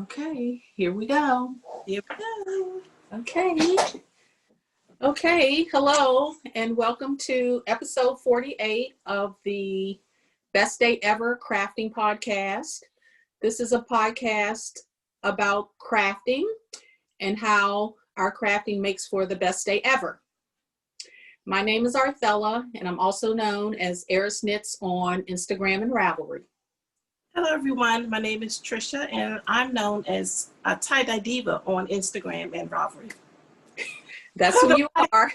Okay, here we go. Here we go. Okay. Okay, hello, and welcome to episode 48 of the Best Day Ever Crafting Podcast. This is a podcast about crafting and how our crafting makes for the best day ever. My name is Arthella, and I'm also known as Eris Knits on Instagram and Ravelry. Hello, everyone. My name is Trisha, and I'm known as a tie-dye diva on Instagram and Ravelry. That's who you are.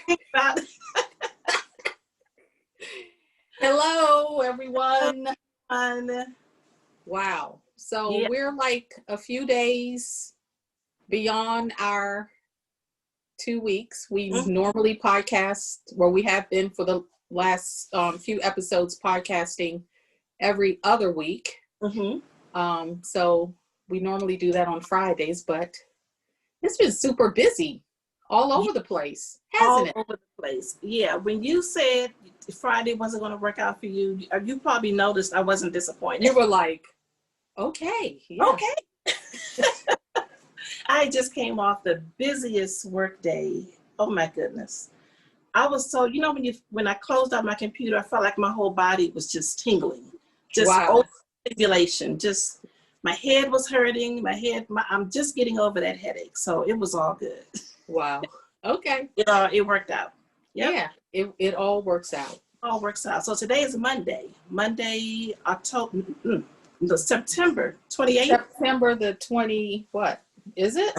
Hello, everyone. Wow. So we're like a few days beyond our 2 weeks. We normally podcast, where we have been for the last few episodes, podcasting every other week. So we normally do that on Fridays, but it's been super busy all over the place, hasn't it? All over the place. Yeah. When you said Friday wasn't going to work out for you, you probably noticed I wasn't disappointed. You were like, okay. Yeah. Okay. I just came off the busiest work day. Oh my goodness. I was so, when I closed out my computer, I felt like my whole body was just tingling. Just overstimulation. Just my head was hurting. I'm just getting over that headache. So it was all good. Wow. Okay. It worked out. Yep. Yeah. It all works out. All works out. So today is Monday, September 28th. September the 20, what is it?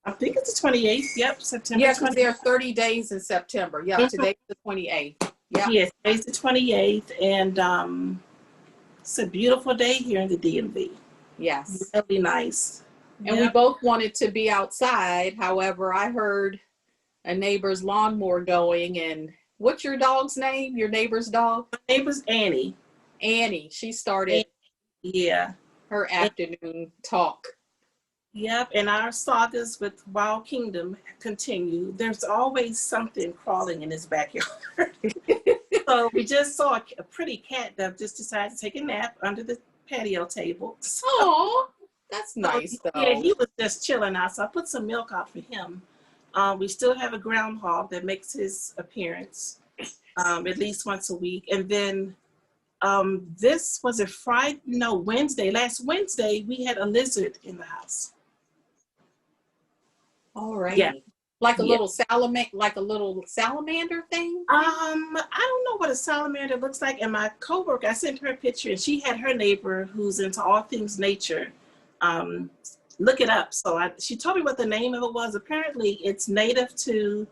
I think it's the 28th. Yep. September. Yeah, because there are 30 days in September. Yeah. Today's the 28th. Yeah. Yes. Today's the 28th. And, it's a beautiful day here in the DMV. Yes. Really nice. And we both wanted to be outside. However, I heard a neighbor's lawnmower going. And what's your dog's name? Your neighbor's dog? My neighbor's Annie. Annie. She started her afternoon talk. Yep. And our sagas with Wild Kingdom continue. There's always something crawling in his backyard. So we just saw a pretty cat that just decided to take a nap under the patio table. Oh, that's nice though. Yeah, he was just chilling out. So I put some milk out for him. We still have a groundhog that makes his appearance at least once a week. And then this was Wednesday. Last Wednesday, we had a lizard in the house. All right. Yeah. Like a little salamander thing? I don't know what a salamander looks like. And my coworker, I sent her a picture, and she had her neighbor who's into all things nature look it up. So she told me what the name of it was. Apparently, it's native to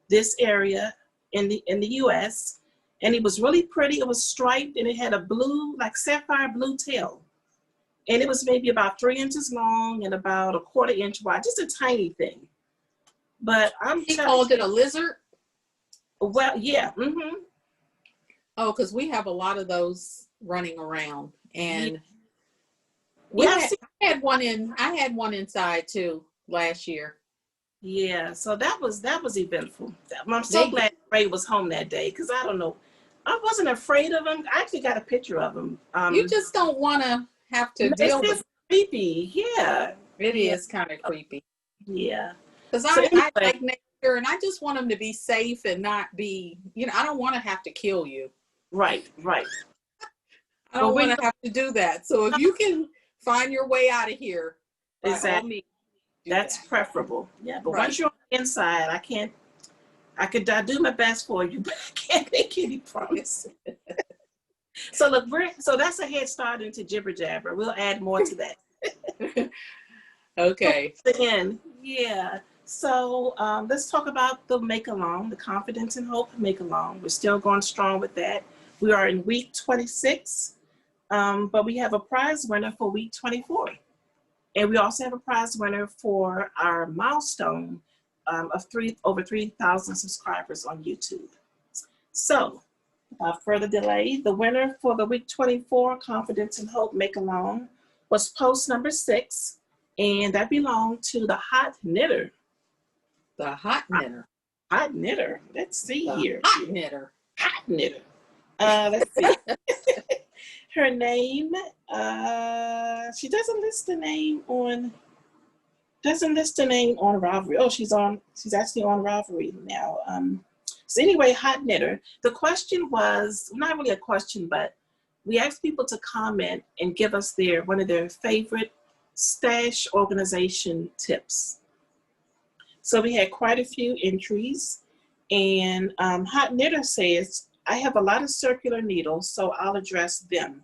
this area in the U.S. And it was really pretty. It was striped, and it had a blue, like sapphire blue tail. And it was maybe about 3 inches long and about a 1/4 inch wide, just a tiny thing. But He called it a lizard? Well, yeah. Oh, because we have a lot of those running around. And I had one inside too last year. Yeah, so that was eventful. I'm so glad Ray was home that day, because I don't know. I wasn't afraid of him. I actually got a picture of him. You just don't want to have to deal with it. Creepy. Yeah. It is kind of creepy. Yeah. Because I like nature, and I just want them to be safe and not be, I don't want to have to kill you. Right. I don't want to have to do that. So if you can find your way out of here, exactly. That's preferable. Yeah, but once you're on the inside, I could do my best for you, but I can't make any promises. So look, so that's a head start into jibber jabber. We'll add more to that. Okay. Again, yeah. So let's talk about the make-along, the Confidence and Hope make-along. We're still going strong with that. We are in week 26, but we have a prize winner for week 24. And we also have a prize winner for our milestone of over 3,000 subscribers on YouTube. So without further delay, the winner for the week 24 Confidence and Hope make-along was post number 6, and that belonged to the Hot Knitter. The Hot Knitter. Hot Knitter. Let's see here. Hot Knitter. Hot Knitter. Let's see. Her name, she doesn't list the name on Doesn't list the name on Ravelry. Oh, she's actually on Ravelry now. So anyway, Hot Knitter. The question was not really a question, but we asked people to comment and give us one of their favorite stash organization tips. So we had quite a few entries, and Hot Knitter says, I have a lot of circular needles, so I'll address them.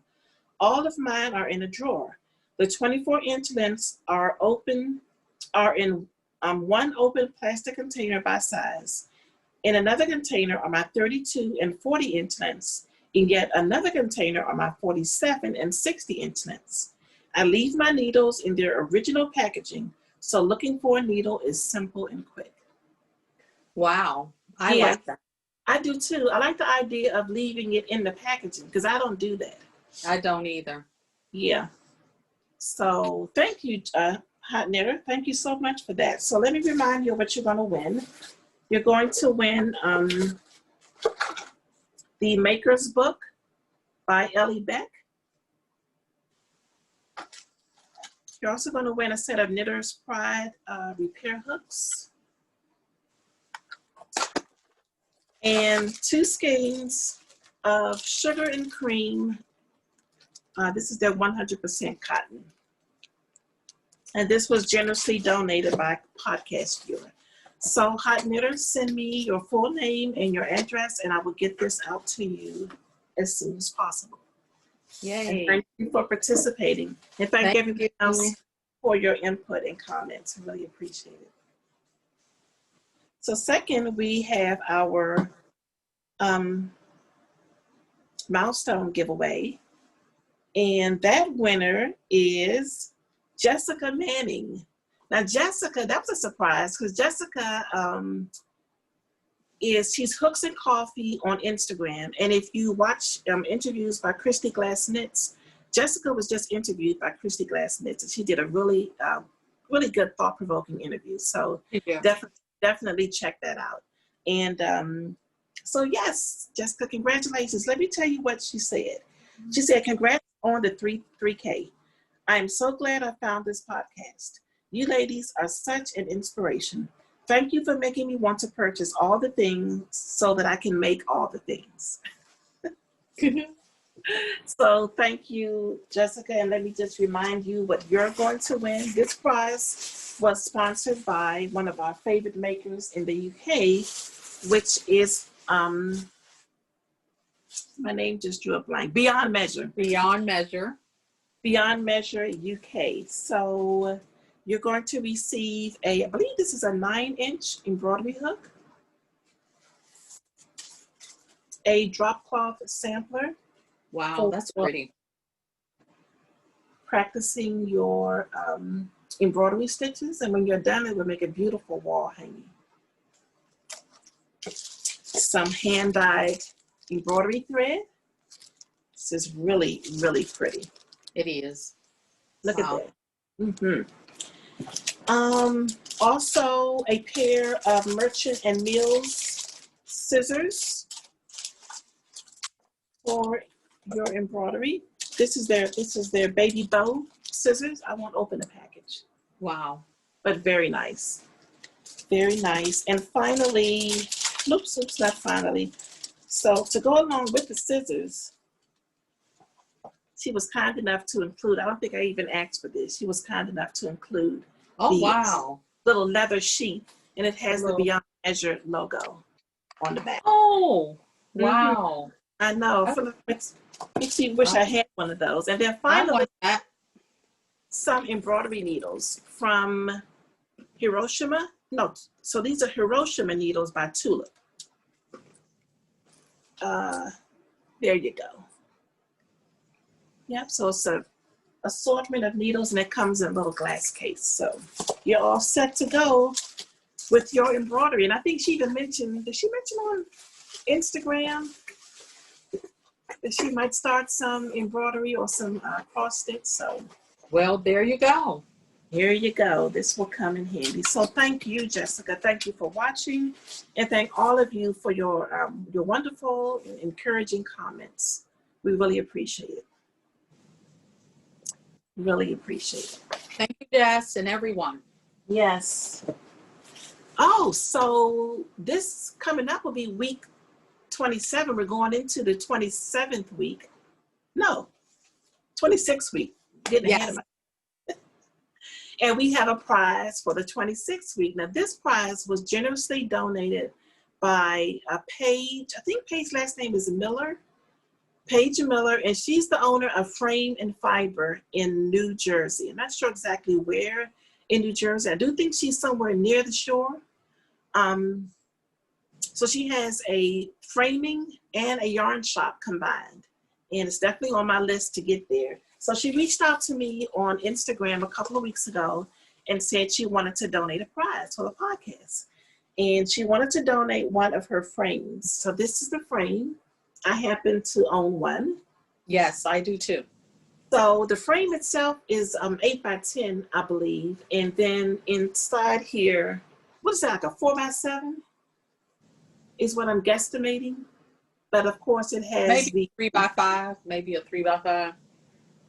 All of mine are in a drawer. The 24-inch lengths are in one open plastic container by size. In another container are my 32 and 40-inch lengths. In yet another container are my 47 and 60-inch lengths. I leave my needles in their original packaging, so looking for a needle is simple and quick. Wow, I like that. I do too. I like the idea of leaving it in the packaging because I don't do that. I don't either. Yeah. So thank you, Hot Knitter. Thank you so much for that. So let me remind you of what you're going to win. You're going to win the Maker's Book by Ellie Beck. You're also going to win a set of Knitter's Pride repair hooks and 2 skeins of Sugar and Cream. This is their 100% cotton. And this was generously donated by Podcast Viewer. So Hot Knitter, send me your full name and your address, and I will get this out to you as soon as possible. Yay. And thank you for participating. And thank everyone else for your input and comments. I really appreciate it. So second, we have our Milestone Giveaway. And that winner is Jessica Manning. Now, Jessica, that was a surprise because Jessica she's Hooks and Coffee on Instagram. And if you watch interviews by Christy Glass Knits, Jessica was just interviewed by Christy Glass Knits, and she did a really, really good thought-provoking interview. So definitely check that out. And so yes, Jessica, congratulations. Let me tell you what she said. She said, congrats on the 3K. I am so glad I found this podcast. You ladies are such an inspiration. Thank you for making me want to purchase all the things so that I can make all the things. So thank you, Jessica. And let me just remind you what you're going to win. This prize was sponsored by one of our favorite makers in the UK, which is, my name just drew a blank, Beyond Measure. Beyond Measure. Beyond Measure UK. So you're going to receive I believe this is a 9-inch embroidery hook, a drop cloth sampler. Wow, that's pretty. Practicing your embroidery stitches, and when you're done, it will make a beautiful wall hanging. Some hand-dyed embroidery thread. This is really, really pretty. It is. Look at that. Also a pair of Merchant and Mills scissors for your embroidery. This is their baby bow scissors. I won't open the package. Wow. But very nice. Very nice. And finally, oops, not finally. So to go along with the scissors, she was kind enough to include, I don't think I even asked for this, she was kind enough to include wow, little leather sheath, and it has the Beyond Measure logo on the back. Oh, wow. I know. Makes me wish I had one of those. And then finally, some embroidery needles from Hiroshima. No, so these are Hiroshima Needles by Tulip. There you go. Yep, so it's a assortment of needles, and it comes in a little glass case. So you're all set to go with your embroidery. And I think she even mentioned, did she mention on Instagram that she might start some embroidery or some cross stitch? So, well, there you go. Here you go. This will come in handy. So thank you, Jessica. Thank you for watching, and thank all of you for your wonderful and encouraging comments. We really appreciate it. Really appreciate it. Thank you, Jess, and everyone. Yes. Oh, so this coming up will be week 27. We're going into the 27th week. No, 26th week. Getting ahead of Yes. myself. And we have a prize for the 26th week. Now, this prize was generously donated by a Paige. I think Paige's last name is Miller. Paige Miller, and she's the owner of Frame and Fiber in New Jersey. I'm not sure exactly where in New Jersey. I do think she's somewhere near the shore. So she has a framing and a yarn shop combined, and it's definitely on my list to get there. So she reached out to me on Instagram a couple of weeks ago and said she wanted to donate a prize for the podcast. And she wanted to donate one of her frames. So this is the frame. I happen to own one. Yes, I do too. So the frame itself is 8 by 10, I believe. And then inside here, what is that, like a 4 by 7 is what I'm guesstimating. But of course it has Maybe 3 by 5, maybe a 3 by 5.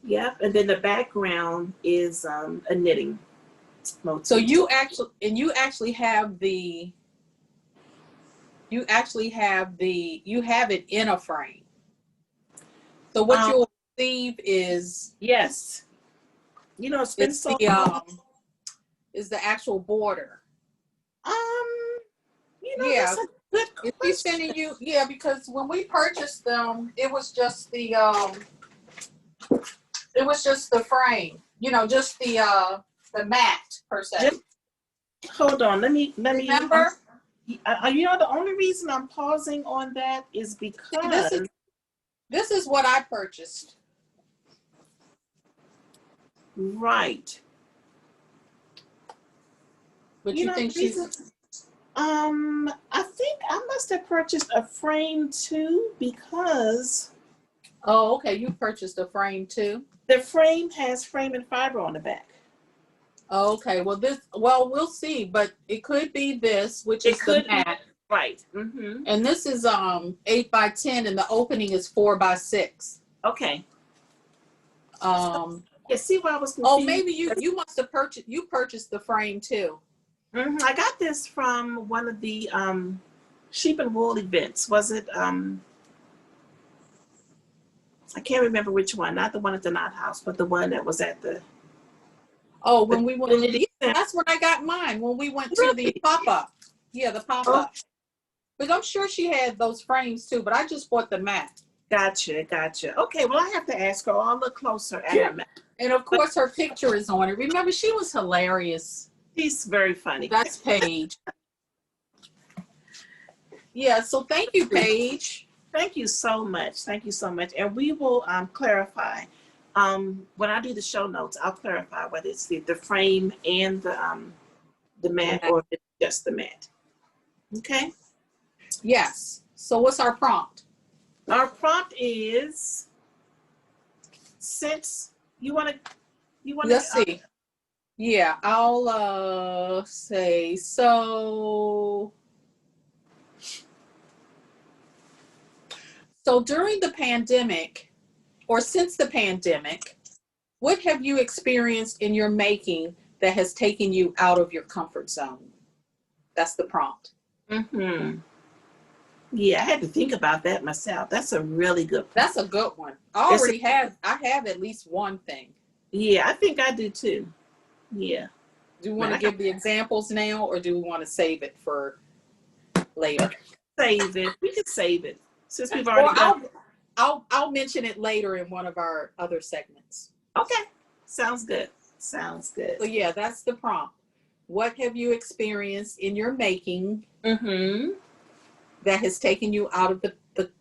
Yep, and then the background is a knitting motif. So you actually have it in a frame. So what you'll receive is yes, it's been so long. Is the actual border. Yeah, that's a good question. If he's sending you, because when we purchased them, it was just the frame, just the mat per se. Hold on, let me remember. The only reason I'm pausing on that is because this is what I purchased. Right. But you think she's I think I must have purchased a frame too, because oh, okay, you purchased a frame too. The frame has frame and fiber on the back. Okay, well, we'll see, but it could be this, which is the mat. Right. Mm-hmm. And this is 8 by 10, and the opening is 4 by 6. Okay. See why I was confused. Oh, maybe you must have purchased the frame too. Mm-hmm. I got this from one of the sheep and wool events. Was it I can't remember which one, not the one at the Knot House, but the one that was at the when we went, that's when I got mine, when we went to the pop-up. Yeah, the pop-up. But I'm sure she had those frames too, but I just bought the mat. Gotcha. Okay, well, I have to ask her. I'll look closer at her mat. And of course, her picture is on it. Remember, she was hilarious. She's very funny. That's Paige. Yeah, so thank you, Paige. Thank you so much. And we will clarify. When I do the show notes, I'll clarify whether it's the frame and the mat or just the mat. Okay? Yes. So what's our prompt? Our prompt is, since you want to. Let's see. Yeah, I'll say so. So during the pandemic, or since the pandemic, what have you experienced in your making that has taken you out of your comfort zone? That's the prompt. Mm-hmm. Yeah, I had to think about that myself. That's a really good prompt. That's a good one. I have at least one thing. Yeah, I think I do too. Yeah. Do you want to give the examples now, or do we want to save it for later? Save it. We can save it since we've already done it. I'll mention it later in one of our other segments. Okay. Sounds good. So yeah, that's the prompt. What have you experienced in your making that has taken you out of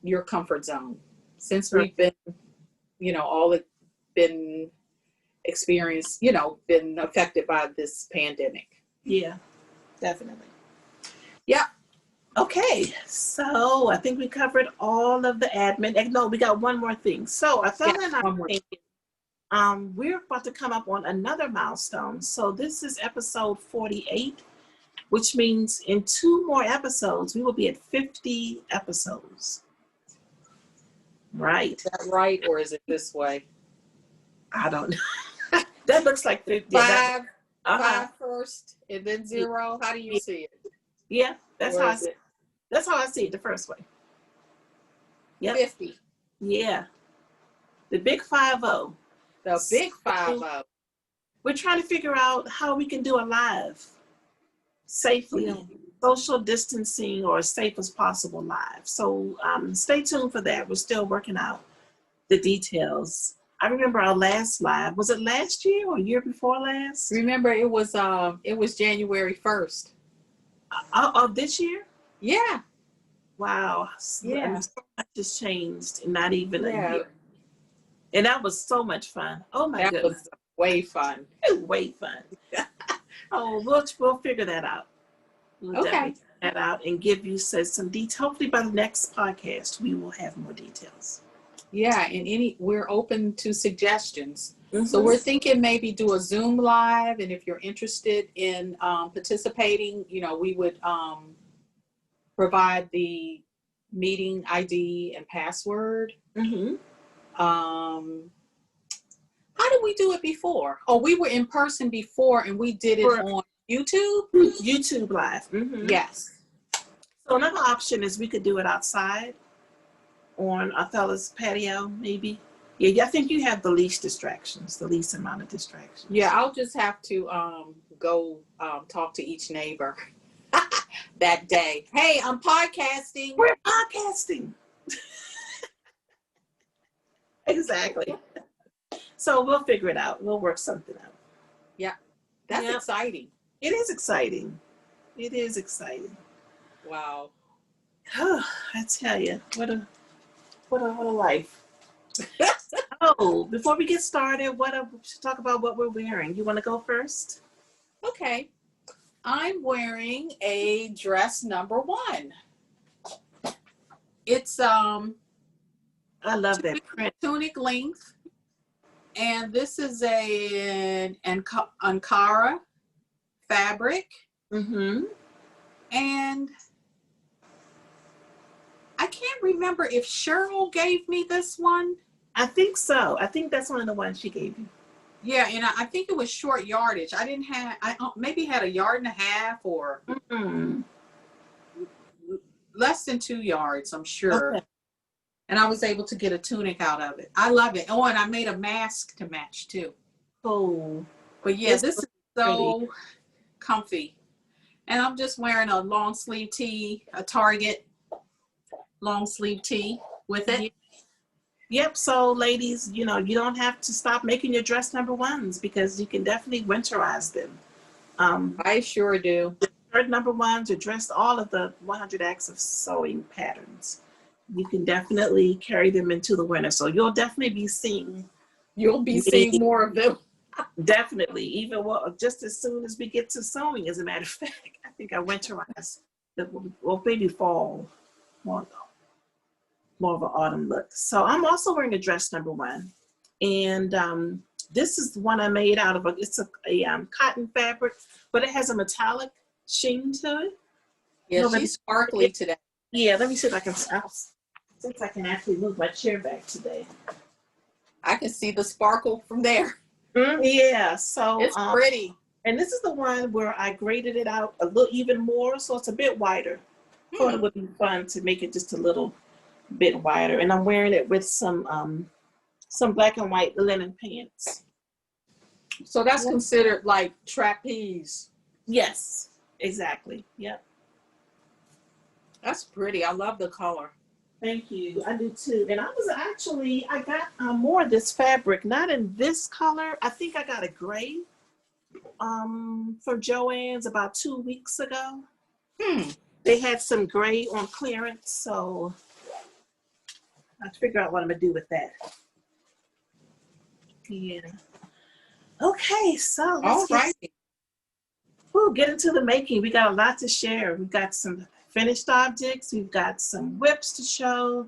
your comfort zone since we've been, all been experienced, been affected by this pandemic? Yeah, definitely. Yeah. Okay, so I think we covered all of the admin. No, we got one more thing. So I thought we're about to come up on another milestone. So this is episode 48, which means in 2 more episodes, we will be at 50 episodes. Right. Is that right, or is it this way? I don't know. That looks like 50. Five for first and then 0? How do you see it? Yeah, that's Or how I is see it it. That's how I see it the first way. Yep. 50? Yeah. The big 50. The big 50. We're trying to figure out how we can do a live safely, social distancing or as safe as possible live. So stay tuned for that. We're still working out the details. I remember our last live. Was it last year or year before last? Remember, it was January 1st. Of this year? Yeah. Wow. Yeah. And so much has changed in not even a Yeah. year. And that was so much fun. Oh my That goodness. was way fun. Way fun. Oh, we'll figure that out. We'll definitely figure that out and give you some details. Hopefully by the next podcast, we will have more details. Yeah, and we're open to suggestions. So we're thinking maybe do a Zoom live, and if you're interested in participating, we would provide the meeting ID and password. How did we do it before? Oh, we were in person before, and we did it on YouTube? YouTube Live. Yes. So another option is we could do it outside on Othello's patio, maybe. Yeah, I think you have the least distractions, the least amount of distractions. Yeah, I'll just have to go talk to each neighbor that day. Hey, I'm podcasting. We're podcasting. Exactly. So we'll figure it out. We'll work something out. Yeah, that's exciting. It is exciting. It is exciting. Wow. I tell you, what a life. Oh, before we get started, we should talk about what we're wearing. You want to go first? Okay. I'm wearing a dress number 1. It's I love that print. Tunic length, and this is an Ankara fabric. And I can't remember if Cheryl gave me this one. I think so. I think that's one of the ones she gave you. Yeah, and I think it was short yardage. I didn't have, I maybe had 1.5 yards or less than 2 yards, I'm sure. Okay. And I was able to get a tunic out of it. I love it. Oh, and I made a mask to match too. Oh. But yeah, this is so comfy. And I'm just wearing a long sleeve tee, a Target long sleeve tee with it. Yep. So ladies, you don't have to stop making your dress number 1s because you can definitely winterize them. I sure do. Shirt number 1s or dress, all of the 100 acts of sewing patterns. You can definitely carry them into the winter. So you'll definitely be seeing. You'll be seeing more of them. Definitely. Even just as soon as we get to sewing, as a matter of fact, I think I winterize maybe fall, more of an autumn look. So I'm also wearing a dress number 1. And this is the one I made out of it's a cotton fabric, but it has a metallic sheen to it. Yeah, she's sparkly today. Yeah, let me see if I can, since I can actually move my chair back today. I can see the sparkle from there. Yeah, so it's pretty. And this is the one where I graded it out a little even more, so it's a bit wider. Thought it would be fun to make it just a little bit wider, and I'm wearing it with some black and white linen pants. So that's considered like trapeze. Yes, exactly. Yep. That's pretty. I love the color. Thank you. I do too. And I got more of this fabric, not in this color. I think I got a gray from Joann's about 2 weeks ago. They had some gray on clearance, so I have to figure out what I'm gonna do with that. Yeah. Okay, so we'll get into the making. We got a lot to share. We've got some finished objects. We've got some whips to show,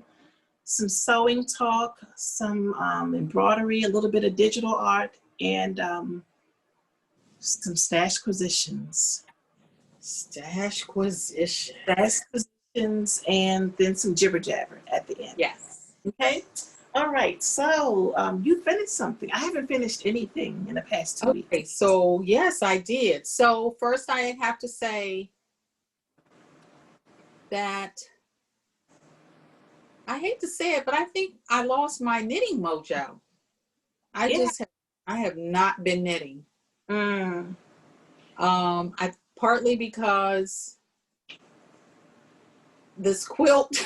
some sewing talk, some embroidery, a little bit of digital art, and some stashquisitions. Stashquisitions, and then some jibber jabber at the end. Yes. Okay. All right, so you finished something. I haven't finished anything in the past 2 weeks. Okay, so yes, I did. So first I have to say that I hate to say it, but I think I lost my knitting mojo. Yeah. I have not been knitting. Mm. I partly because this quilt,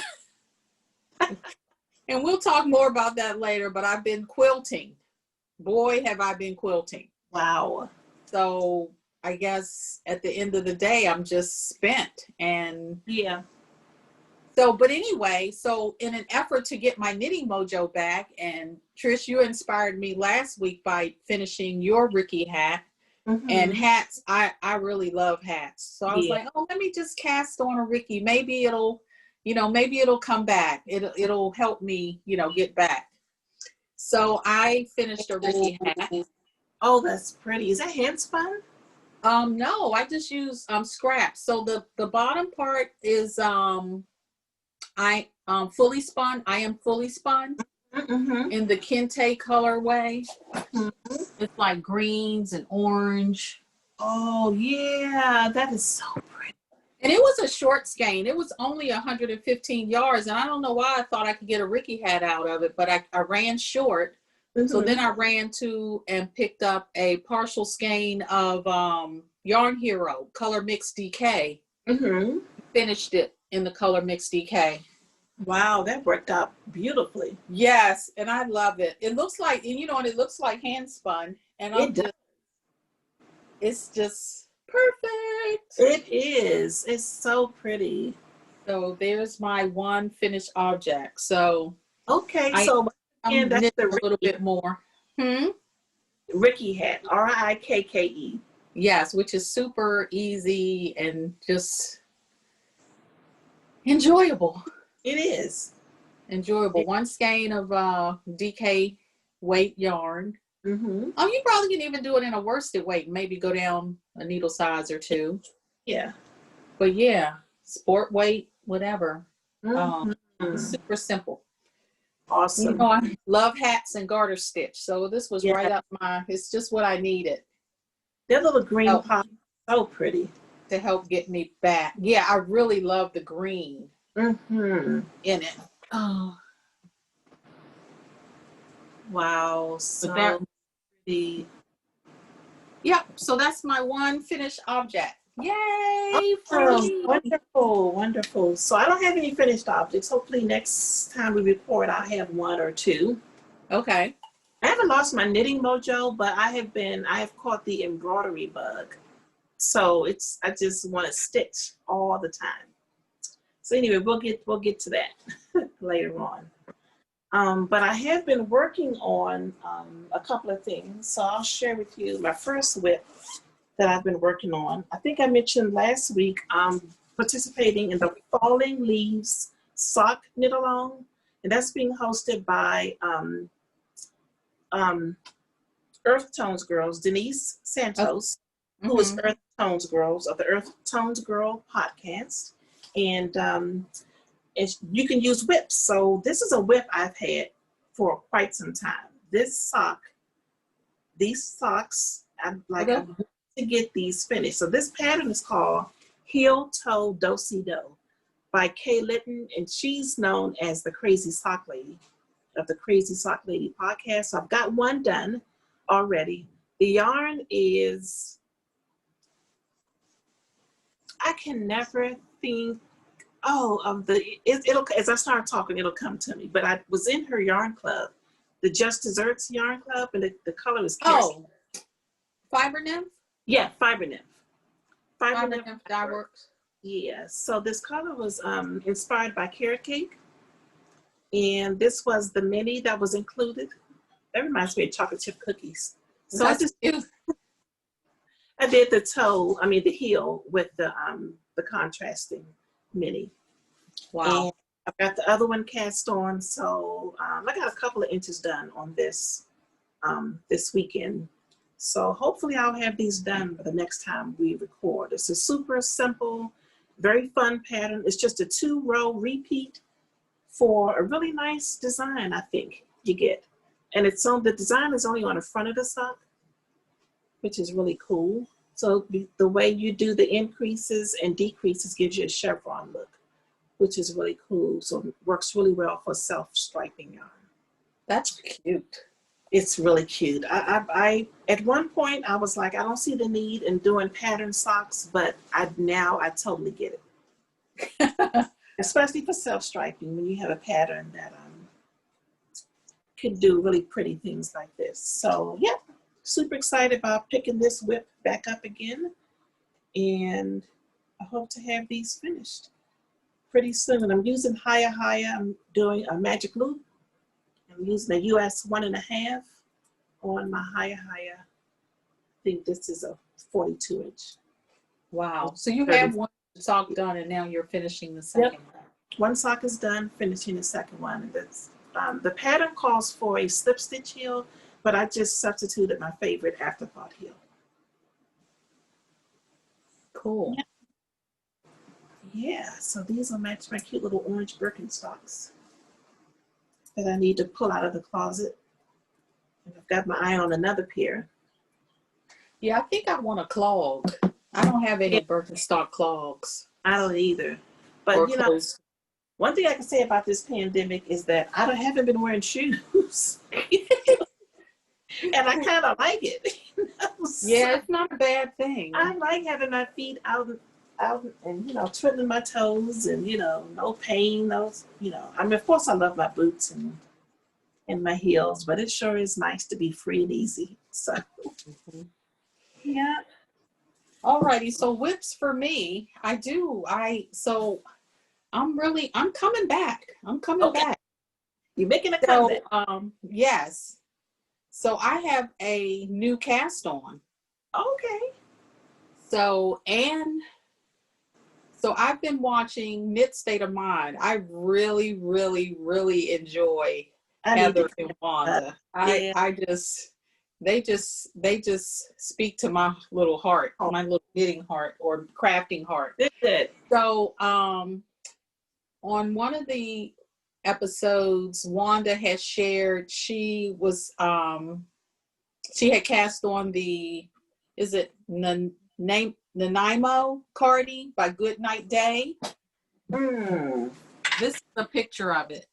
and we'll talk more about that later, but I've been quilting. Boy, have I been quilting. Wow. So I guess at the end of the day, I'm just spent. And Yeah. so, but anyway, so in an effort to get my knitting mojo back, and Trish, you inspired me last week by finishing your Ricky hat. And hats, I really love hats. So I was like, oh, let me just cast on a Ricky. Maybe maybe it'll come back. It'll help me, get back. So I finished a Ricky hat. Oh, that's pretty. Is that hand spun? No, I just use scraps. So the bottom part is I fully spun. I am fully spun in the Kente colorway. It's like greens and orange. Oh yeah, that is so pretty. And it was a short skein. It was only 115 yards. And I don't know why I thought I could get a Ricky hat out of it, but I ran short. So then I ran to and picked up a partial skein of Yarn Hero Color Mix DK. Finished it in the Color Mix DK. Wow, that worked out beautifully. Yes, and I love it. It looks like, and it looks like hand spun. And it's just perfect. It is. It's so pretty. So there's my one finished object. So okay, I'm that's knitting a little bit more. Ricky hat, Rikke. Yes, which is super easy and just enjoyable. It is. Enjoyable. One skein of DK weight yarn. Oh, you probably can even do it in a worsted weight, maybe go down a needle size or two. Yeah. But yeah, sport weight, whatever. Super simple. Awesome. I love hats and garter stitch. So this was right up it's just what I needed. That little green pop, so pretty. To help get me back. Yeah, I really love the green in it. Oh. Wow, so pretty. Yep, so that's my one finished object. Yay! Oh, wonderful, wonderful. So I don't have any finished objects. Hopefully next time we record, I'll have one or two. Okay. I haven't lost my knitting mojo, but I have caught the embroidery bug. So I just want to stitch all the time. So anyway, we'll get to that later on. But I have been working on a couple of things. So I'll share with you my first whip that I've been working on. I think I mentioned last week participating in the Falling Leaves Sock Knit Along, and that's being hosted by Earth Tones Girls, Denise Santos, who is Earth Tones Girls of the Earth Tones Girl podcast. And you can use whips. So this is a whip I've had for quite some time. These socks, I'd like to get these finished. So this pattern is called Heel Toe Do-Si-Do by Kay Litton, and she's known as the Crazy Sock Lady of the Crazy Sock Lady podcast. So I've got one done already. The yarn is, I can never think, it'll as I start talking, it'll come to me. But I was in her yarn club, the Just Desserts yarn club, and the color is Fiber Nymph? Yeah, Fiber Nymph. Fiber Nymph dye works. Yeah, so this color was inspired by Carrot Cake. And this was the mini that was included. That reminds me of chocolate chip cookies. So I did the heel with the contrasting mini. Wow. And I've got the other one cast on. So I got a couple of inches done on this weekend. So hopefully I'll have these done by the next time we record. It's a super simple, very fun pattern. It's just a 2-row repeat for a really nice design, I think. you get. And it's on, the design is only on the front of the sock, which is really cool. So the way you do the increases and decreases gives you a chevron look, which is really cool. So it works really well for self-striping yarn. That's cute. It's really cute. I at one point I was like, I don't see the need in doing pattern socks, but now I totally get it. Especially for self-striping, when you have a pattern that can do really pretty things like this. So yeah, super excited about picking this whip back up again. And I hope to have these finished pretty soon. I'm using Higher. I'm doing a magic loop. I'm using a US 1.5 on my Higher. I think this is a 42 inch. Wow. So you have one sock done and now you're finishing the second one. One sock is done, finishing the second one. And that's, the pattern calls for a slip stitch heel, but I just substituted my favorite afterthought heel. Cool. Yeah, so these will match my cute little orange Birkenstocks that I need to pull out of the closet. And I've got my eye on another pair. Yeah, I think I want a clog. I don't have any Birkenstock clogs. I don't either. But you know, one thing I can say about this pandemic is that I haven't been wearing shoes. And I kind of like it. Yeah, it's not a bad thing. I like having my feet out and, you know, twiddling my toes and, you know, no pain, you know. I mean, of course I love my boots and my heels, but it sure is nice to be free and easy. So, yeah. Alrighty, so whips for me, I'm coming back. I'm coming back. You're making a comeback. Yes. So I have a new cast on. Okay. So I've been watching Knit State of Mind. I really, really, really enjoy Heather and Wanda. They just speak to my little heart, my little knitting heart or crafting heart. Good. So on one of the episodes, Wanda has shared she had cast on the, is it Nanaimo Cardi by Goodnight Day? This is a picture of it.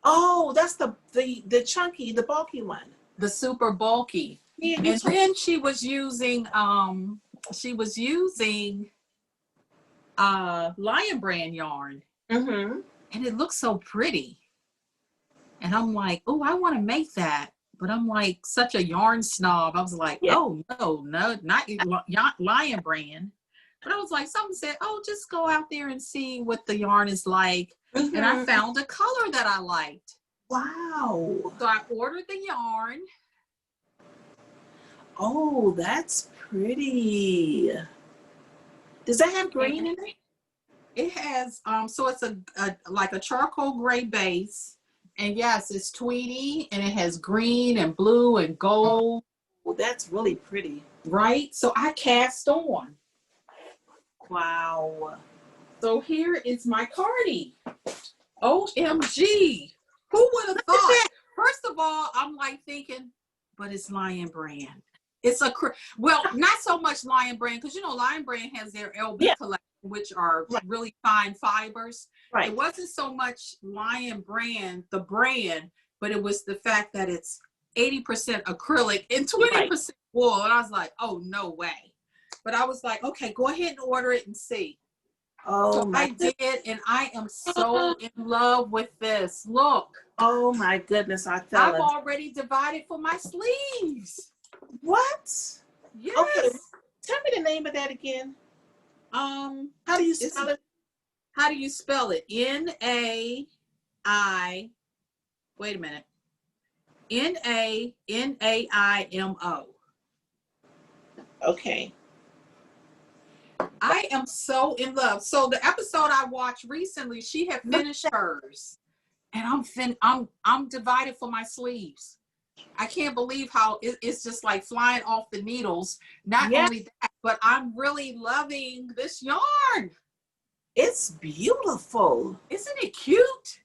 Oh, that's the chunky, the bulky one. The super bulky. Yeah, and then she was using Lion Brand yarn. Mm-hmm. And it looks so pretty. And I'm like, oh, I want to make that. But I'm like such a yarn snob. I was like, oh, no, not Lion Brand. But I was like, someone said, oh, just go out there and see what the yarn is like. Mm-hmm. And I found a color that I liked. Wow. So I ordered the yarn. Oh, that's pretty. Does that have green in it? It has, so it's like a charcoal gray base. And yes, it's tweedy and it has green and blue and gold. Oh, that's really pretty. Right? So I cast on. Wow. So here is my cardi. OMG. Who would have thought? First of all, I'm like thinking, but it's Lion Brand. It's not so much Lion Brand, because you know Lion Brand has their LB collection, which are really fine fibers. Right. It wasn't so much Lion Brand, the brand, but it was the fact that it's 80% acrylic and 20% wool. And I was like, oh, no way. But I was like, okay, go ahead and order it and see. Oh, so I did, and I am so in love with this. Look. Oh my goodness, I've already divided for my sleeves. What? Yes. Okay. Tell me the name of that again. How do you spell it? How do you spell it? N-A-I. Wait a minute. N-A-N-A-I-M-O. Okay. I am so in love. So the episode I watched recently, she had finished hers, and I'm divided for my sleeves. I can't believe how it's just like flying off the needles. Not only that, but I'm really loving this yarn. It's beautiful. Isn't it cute?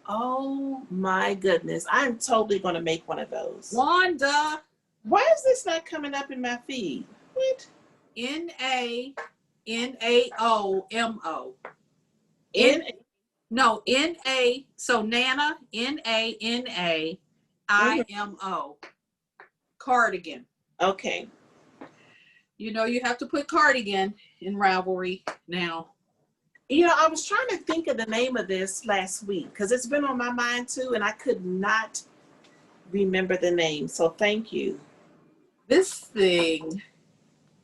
Oh my goodness. I'm totally going to make one of those. Wanda. Why is this not coming up in my feed? What? Nanaomo. N No, N-A, so Nana, Nanaimo. Cardigan. Okay. You know, you have to put cardigan in Ravelry now. You know, I was trying to think of the name of this last week because it's been on my mind too, and I could not remember the name. So thank you. This thing.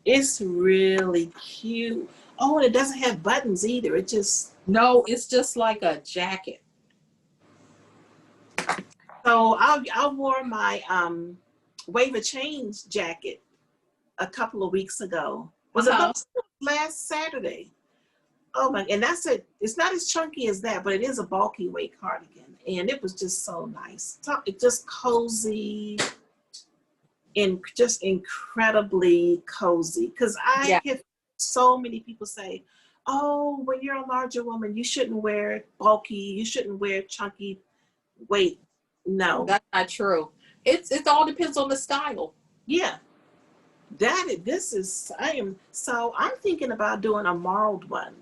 It's really cute. Oh, and it doesn't have buttons either. It just... No, it's just like a jacket. So I wore my Wave of Change jacket a couple of weeks ago. Was it last Saturday? Oh my, and that's it. It's not as chunky as that, but it is a bulky weight cardigan. And it was just so nice. It's just cozy and just incredibly cozy. Because I hear so many people say, oh, when you're a larger woman, you shouldn't wear bulky, you shouldn't wear chunky weight. No. That's not true. It all depends on the style. Yeah. I'm thinking about doing a marled one.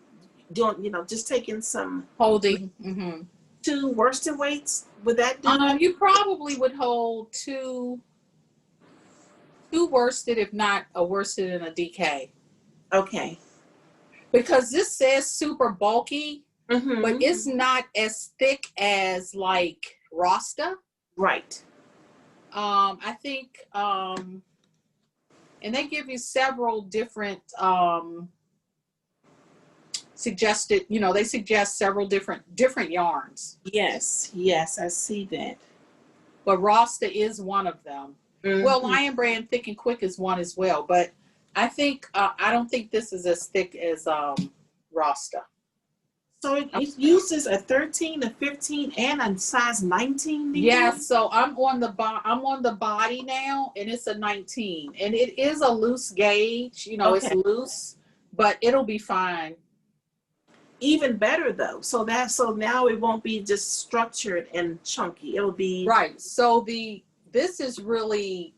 Just taking some holding 2 worsted weights. Would that do it? You probably would hold two worsted, if not a worsted and a DK. Okay. Because this says super bulky, but it's not as thick as like Rasta. Right. I think, and they give you several different suggested, they suggest several different yarns. Yes, I see that. But Rasta is one of them. Well, Lion Brand Thick and Quick is one as well, but I think I don't think this is as thick as Rasta. So it uses a 13, a 15, and a size 19. Yeah, so I'm on the body now, and it's a 19, and it is a loose gauge. It's loose, but it'll be fine. Even better though. So now it won't be just structured and chunky. It'll be right. So this is really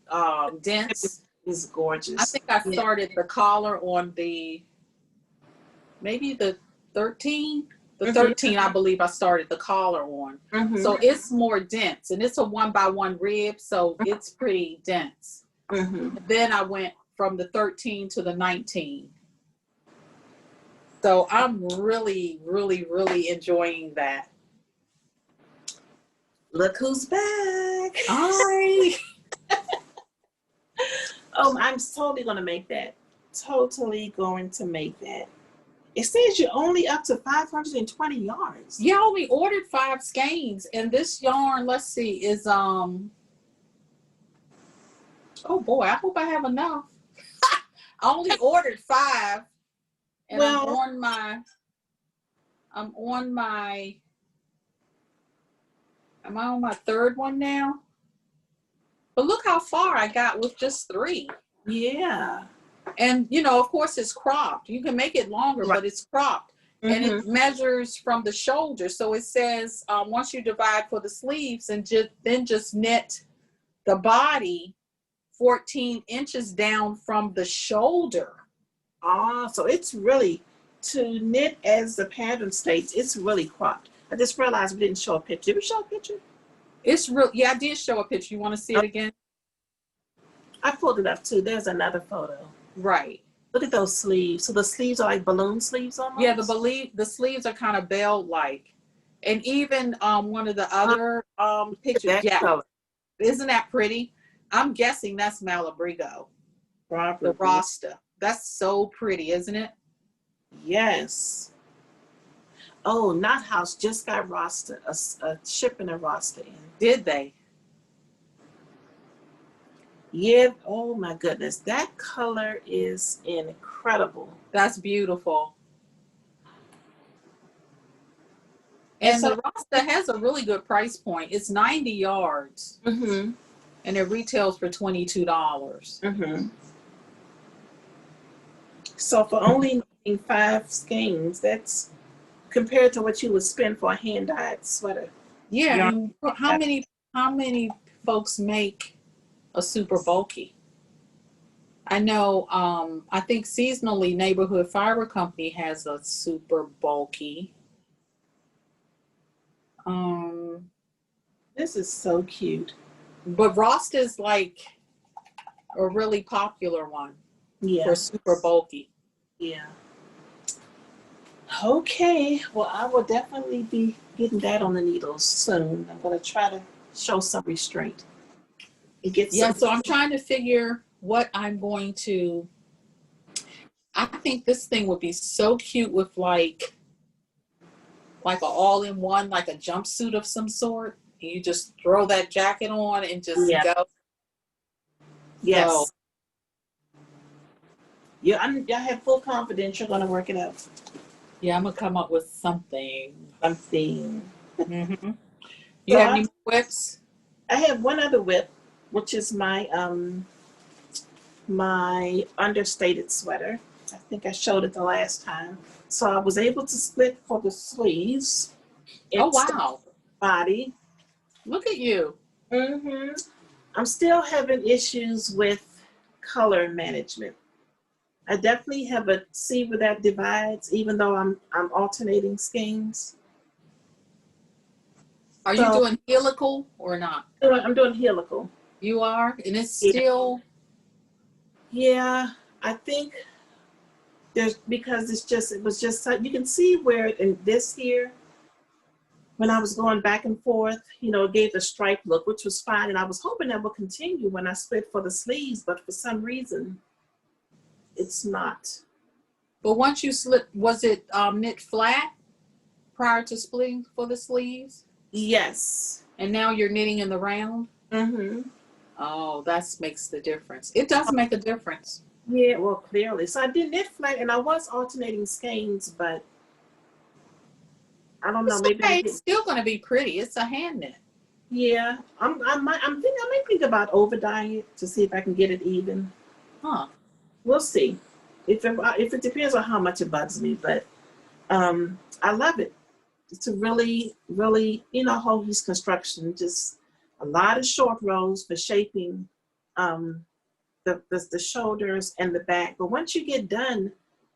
dense. It's gorgeous. I think I started the collar on maybe the 13. The 13, I believe I started the collar on. So it's more dense, and it's a 1x1 rib, so it's pretty dense. Then I went from the 13 to the 19. So I'm really, really, really enjoying that. Look who's back. Hi. Oh, I'm totally going to make that. Totally going to make that. It says you're only up to 520 yards. Yeah, I only ordered 5 skeins, and this yarn, let's see, is oh boy, I hope I have enough. I only ordered 5, and I'm on my 3rd one now? But look how far I got with just 3. Yeah. And, of course, it's cropped. You can make it longer, but it's cropped. And it measures from the shoulder. So it says once you divide for the sleeves and then just knit the body 14 inches down from the shoulder. So it's really, to knit as the pattern states, it's really cropped. I just realized we didn't show a picture. Did we show a picture? It's real. Yeah, I did show a picture. You want to see it again? I pulled it up too. There's another photo. Right. Look at those sleeves. So the sleeves are like balloon sleeves almost? Yeah, the sleeves are kind of bell-like. And even one of the other pictures. Yeah. Color. Isn't that pretty? I'm guessing that's Malabrigo. Probably. The Rasta. That's so pretty, isn't it? Yes. Oh, Knot House just got Rasta, a shipping a Rasta in. Did they? Yeah. Oh my goodness. That color is incredible. That's beautiful. And so, the Rasta has a really good price point. It's 90 yards. And it retails for $22. So for only 5 skeins, that's compared to what you would spend for a hand-dyed sweater. Yeah, yarn. and how many folks make a super bulky? I know, I think seasonally Neighborhood Fiber Company has a super bulky. Um, This is so cute. but Rost is like a really popular one Yeah, for super bulky. yeah. Okay, well, I will definitely be getting that on the needles soon. I'm going to try to show some restraint and get Yeah, some. so I'm trying to figure what I'm going to. I think this thing would be so cute with like a all-in-one, like a jumpsuit of some sort. And you just throw that jacket on and just Yeah, go. So yes. Yeah, I have full confidence you're going to work it out. yeah, I'm gonna come up with something. Something. Mm-hmm. You So have any more whips? I have one other whip, which is my understated sweater. I think I showed it the last time. So I was able to split for the sleeves. Oh It's the wow! body. Look at you. I'm still having issues with color management. I definitely have a see where that divides, even though I'm alternating skeins. Are you So doing helical or not? I'm doing helical. You are, and it's Yeah, still. yeah. I think there's because it was just you can see where in this here when I was going back and forth, it gave the stripe look, which was fine, and I was hoping that would continue when I split for the sleeves, but for some reason, it's not. But once you slip, was it knit flat prior to splitting for the sleeves? Yes. And now you're knitting in the round? Mm-hmm. Oh, that makes the difference. It does make a difference. Yeah, well, clearly. So I did knit flat, and I was alternating skeins, but I don't know. It's Maybe I'm okay. It's getting. still going to be pretty. It's a hand knit. Yeah, I might think about over dyeing it to see if I can get it even. Huh. We'll see. If it depends on how much it bugs me, but I love it. It's a really, really, Hoagie's construction, just a lot of short rows for shaping um, the shoulders and the back. But once you get done,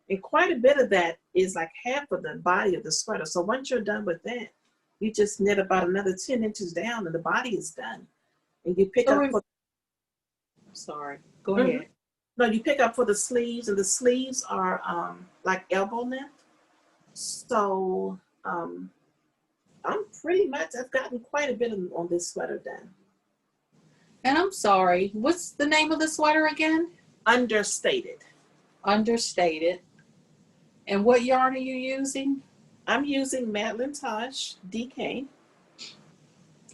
and quite a bit of that is like half of the body of the sweater. So once you're done with that, you just knit about another 10 inches down and the body is done. And you pick So up for, sorry. Go Mhm. ahead. No, you pick up for the sleeves, and the sleeves are like elbow length. So I've gotten quite a bit on this sweater done. And I'm sorry. What's the name of the sweater again? Understated. Understated. And what yarn are you using? I'm using Madeline Tosh DK.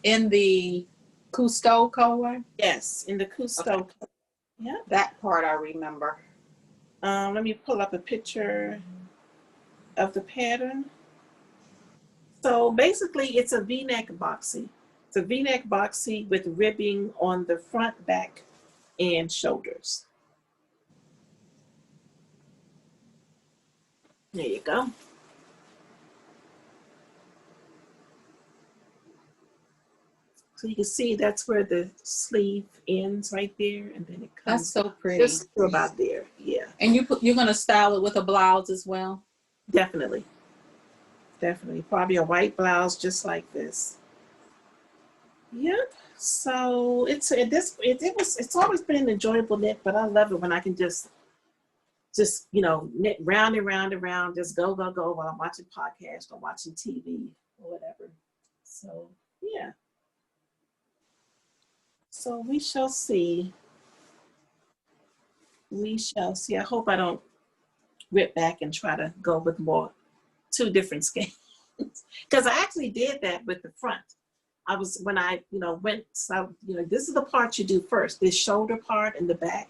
In the Cousteau colorway? Yes, in the Cousteau. Okay. Yeah. That part I remember. Let me pull up a picture of the pattern. So basically, it's a V-neck boxy. It's a V-neck boxy with ribbing on the front, back, and shoulders. There you go. So you can see that's where the sleeve ends right there, and then it That's comes so pretty. just about there. Yeah, And you're gonna style it with a blouse as well? definitely, definitely. Probably a white blouse just like this. Yep. So it's always been an enjoyable knit, but I love it when I can just knit round and round and round, just go while I'm watching podcasts or watching TV or whatever. So yeah. So we shall see. We shall see. I hope I don't rip back and try to go with two different skeins. Because I actually did that with the front. I was when I went, so this is the part you do first, this shoulder part and the back.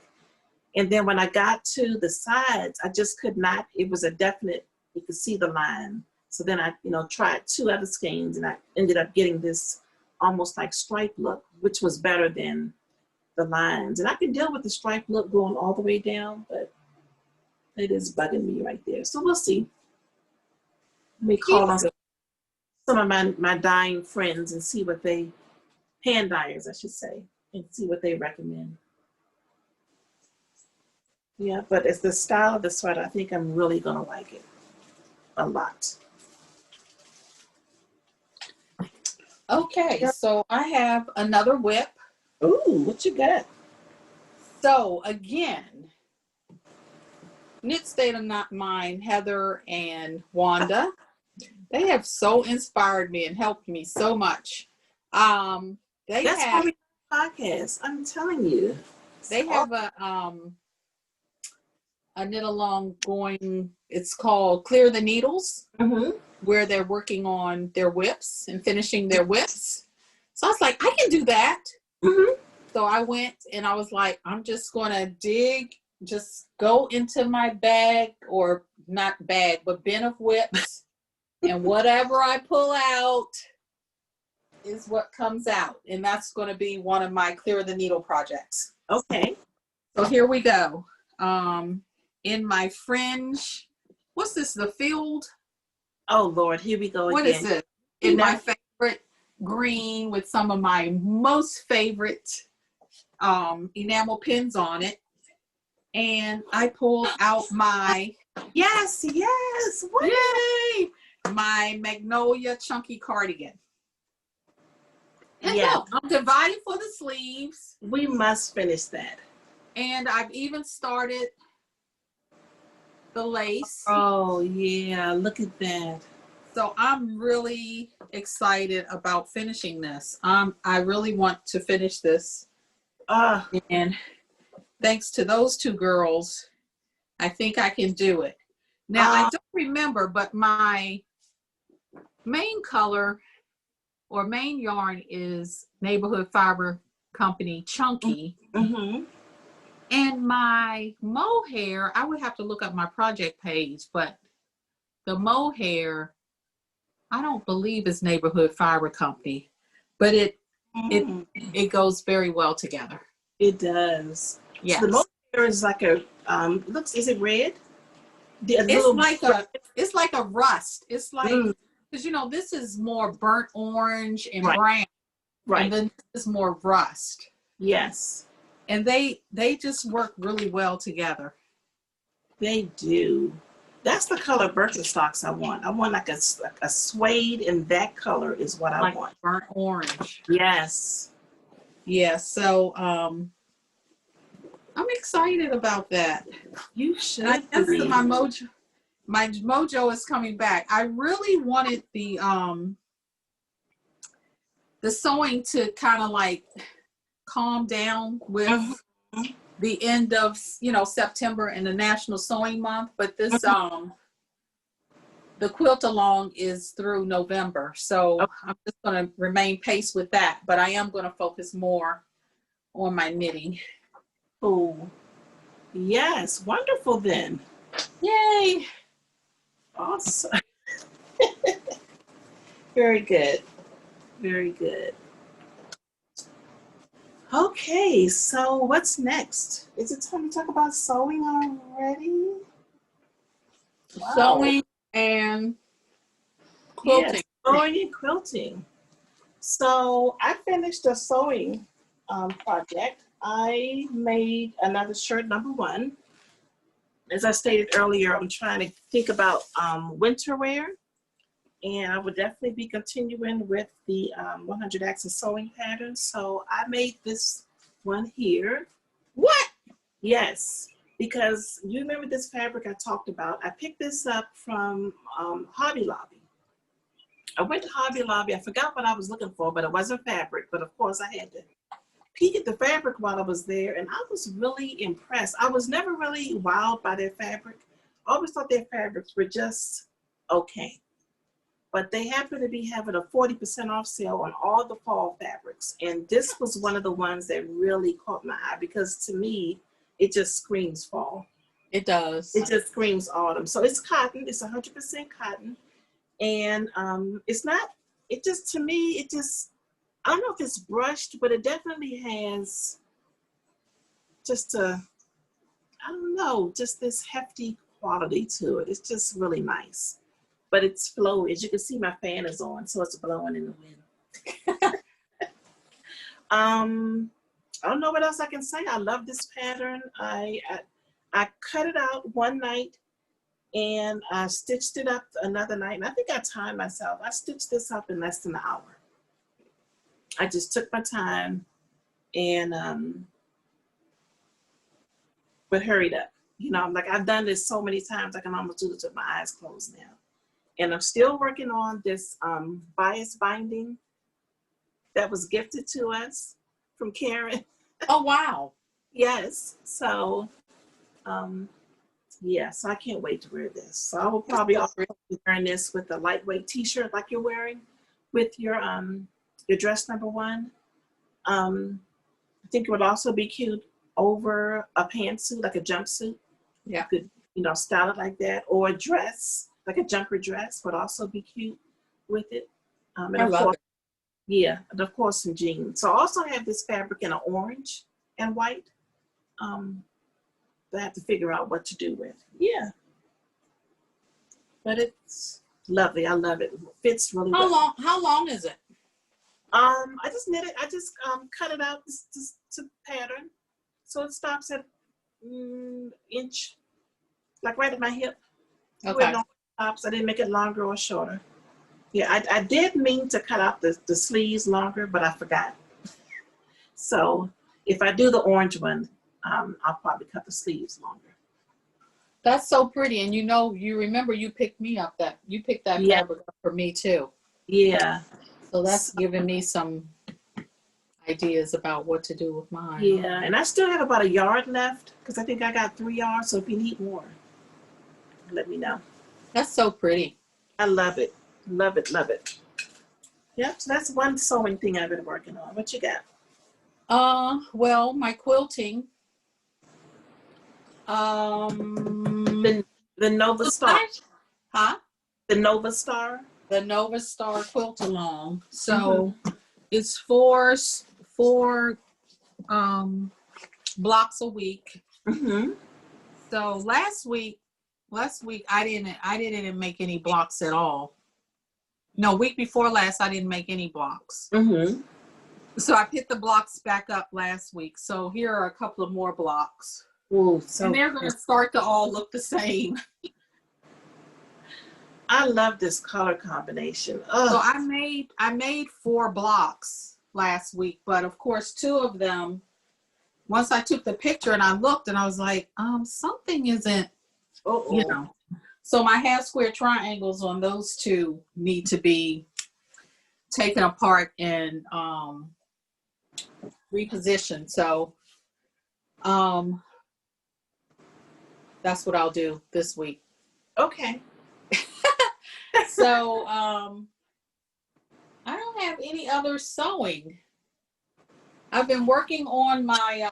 And then when I got to the sides, I just could not, it was a definite, you could see the line. So then I, tried two other skeins, and I ended up getting this almost like stripe look, which was better than the lines. And I can deal with the stripe look going all the way down, but it is bugging me right there. So we'll see. Let me call on. some of my dyeing friends and see what they, hand dyers, I should say, and see what they recommend. Yeah, but it's the style of the sweater. I think I'm really gonna like it a lot. Okay, so I have another whip. Ooh, what you got? So again, Knit State of Mind, Heather and Wanda, they have so inspired me and helped me so much. They That's have why we podcast. I'm telling you. they have a knit along going. It's called Clear the Needles, where they're working on their whips and finishing their whips. So I was like, I can do that. So I went and I was like, I'm just gonna just go into my bag, or not bag, but bin of whips, and whatever I pull out is what comes out. And that's gonna be one of my Clear the Needle projects. Okay. So here we go. In my fringe, what's this, the field? Oh Lord, here we go again. What is this? In my favorite green with some of my most favorite enamel pins on it. And I pulled out my, yes, what? yay, my Magnolia chunky cardigan. And look, I'm divided for the sleeves. We must finish that. And I've even started the lace. Oh yeah, look at that. So I'm really excited about finishing this. I really want to finish this. And thanks to those two girls, I think I can do it. Now, I don't remember, but my main color or main yarn is Neighborhood Fiber Company Chunky. And my mohair, I would have to look up my project page, but the mohair, I don't believe it's Neighborhood Fiber Company, but it goes very well together. It does. Yes. So the mohair is like a is it red? It's like a rust. It's like, because you know, this is more burnt orange and brown. Right. And then this is more rust. Yes. And they just work really well together. They do. That's the color Birkenstocks I want. I want like a suede, and that color is what I want. Burnt orange. Yes. Yeah. So I'm excited about that. You should. I guess my mojo is coming back. I really wanted the sewing to kind of like calm down with the end of, September and the National Sewing Month, but this the quilt along is through November, so I'm just going to remain pace with that, but I am going to focus more on my knitting. Oh yes, wonderful then. Yay. Awesome. Very good, very good. Okay, so what's next? Is it time to talk about sewing already? Wow. Sewing and quilting. Yes, sewing and quilting. So I finished a sewing project. I made another shirt, number 1. As I stated earlier, I'm trying to think about winter wear. And I would definitely be continuing with the 100 axis sewing pattern. So I made this one here. What? Yes, because you remember this fabric I talked about. I picked this up from Hobby Lobby. I went to Hobby Lobby. I forgot what I was looking for, but it wasn't fabric. But of course, I had to peek at the fabric while I was there. And I was really impressed. I was never really wowed by their fabric. I always thought their fabrics were just okay. But they happen to be having a 40% off sale on all the fall fabrics. And this was one of the ones that really caught my eye, because to me, it just screams fall. It does. It just screams autumn. So it's cotton, it's 100% cotton. And it's not, it just, to me, it just, I don't know if it's brushed, but it definitely has just I don't know, just this hefty quality to it. It's just really nice. but it's flowy. As you can see, my fan is on, so it's blowing in the wind. I don't know what else I can say. I love this pattern. I cut it out one night and I stitched it up another night. And I think I timed myself. I stitched this up in less than an hour. I just took my time and but hurried up. You know, like I've done this so many times, I can almost do this with my eyes closed now. And I'm still working on this bias binding that was gifted to us from Karen. Oh, wow. Yes. So, yes, I can't wait to wear this. So I will probably also be wearing this with a lightweight t-shirt like you're wearing with your dress number one. I think it would also be cute over a pantsuit, like a jumpsuit. Yeah. You could, you know, style it like that, or a dress, like a jumper dress would also be cute with it. And I of love course, it. yeah, and of course some jeans. So I also have this fabric in an orange and white. That I have to figure out what to do with. Yeah. But it's lovely. I love it. It fits really well. How long is it? I just knit it. I just cut it out just to pattern. So it stops at inch, like right at my hip. Okay. Where it stops. I didn't make it longer or shorter. Yeah, I did mean to cut out the sleeves longer, but I forgot. So if I do the orange one, I'll probably cut the sleeves longer. That's so pretty. And you know, you remember you picked that Yeah. fabric up for me too. Yeah. So that's giving me some ideas about what to do with mine. Yeah, and I still have about a yard left because I think I got 3 yards. So if you need more, let me know. That's so pretty. I love it. Love it. Love it. Yep. So that's one sewing thing I've been working on. What you got? Well, my quilting. The Nova Star. Huh? The Nova Star. The Nova Star quilt along. So it's four blocks a week. So last week I didn't make any blocks at all. No, week before last I didn't make any blocks. So I picked the blocks back up last week. So here are a couple of more blocks. Ooh, so and they're going to start to all look the same. I love this color combination. Ugh. So I made 4 blocks last week, but of course 2 of them, once I took the picture and I looked and I was like, something isn't, you know. So my half square triangles on those 2 need to be taken apart and repositioned. So that's what I'll do this week. Okay. So I don't have any other sewing. I've been working on my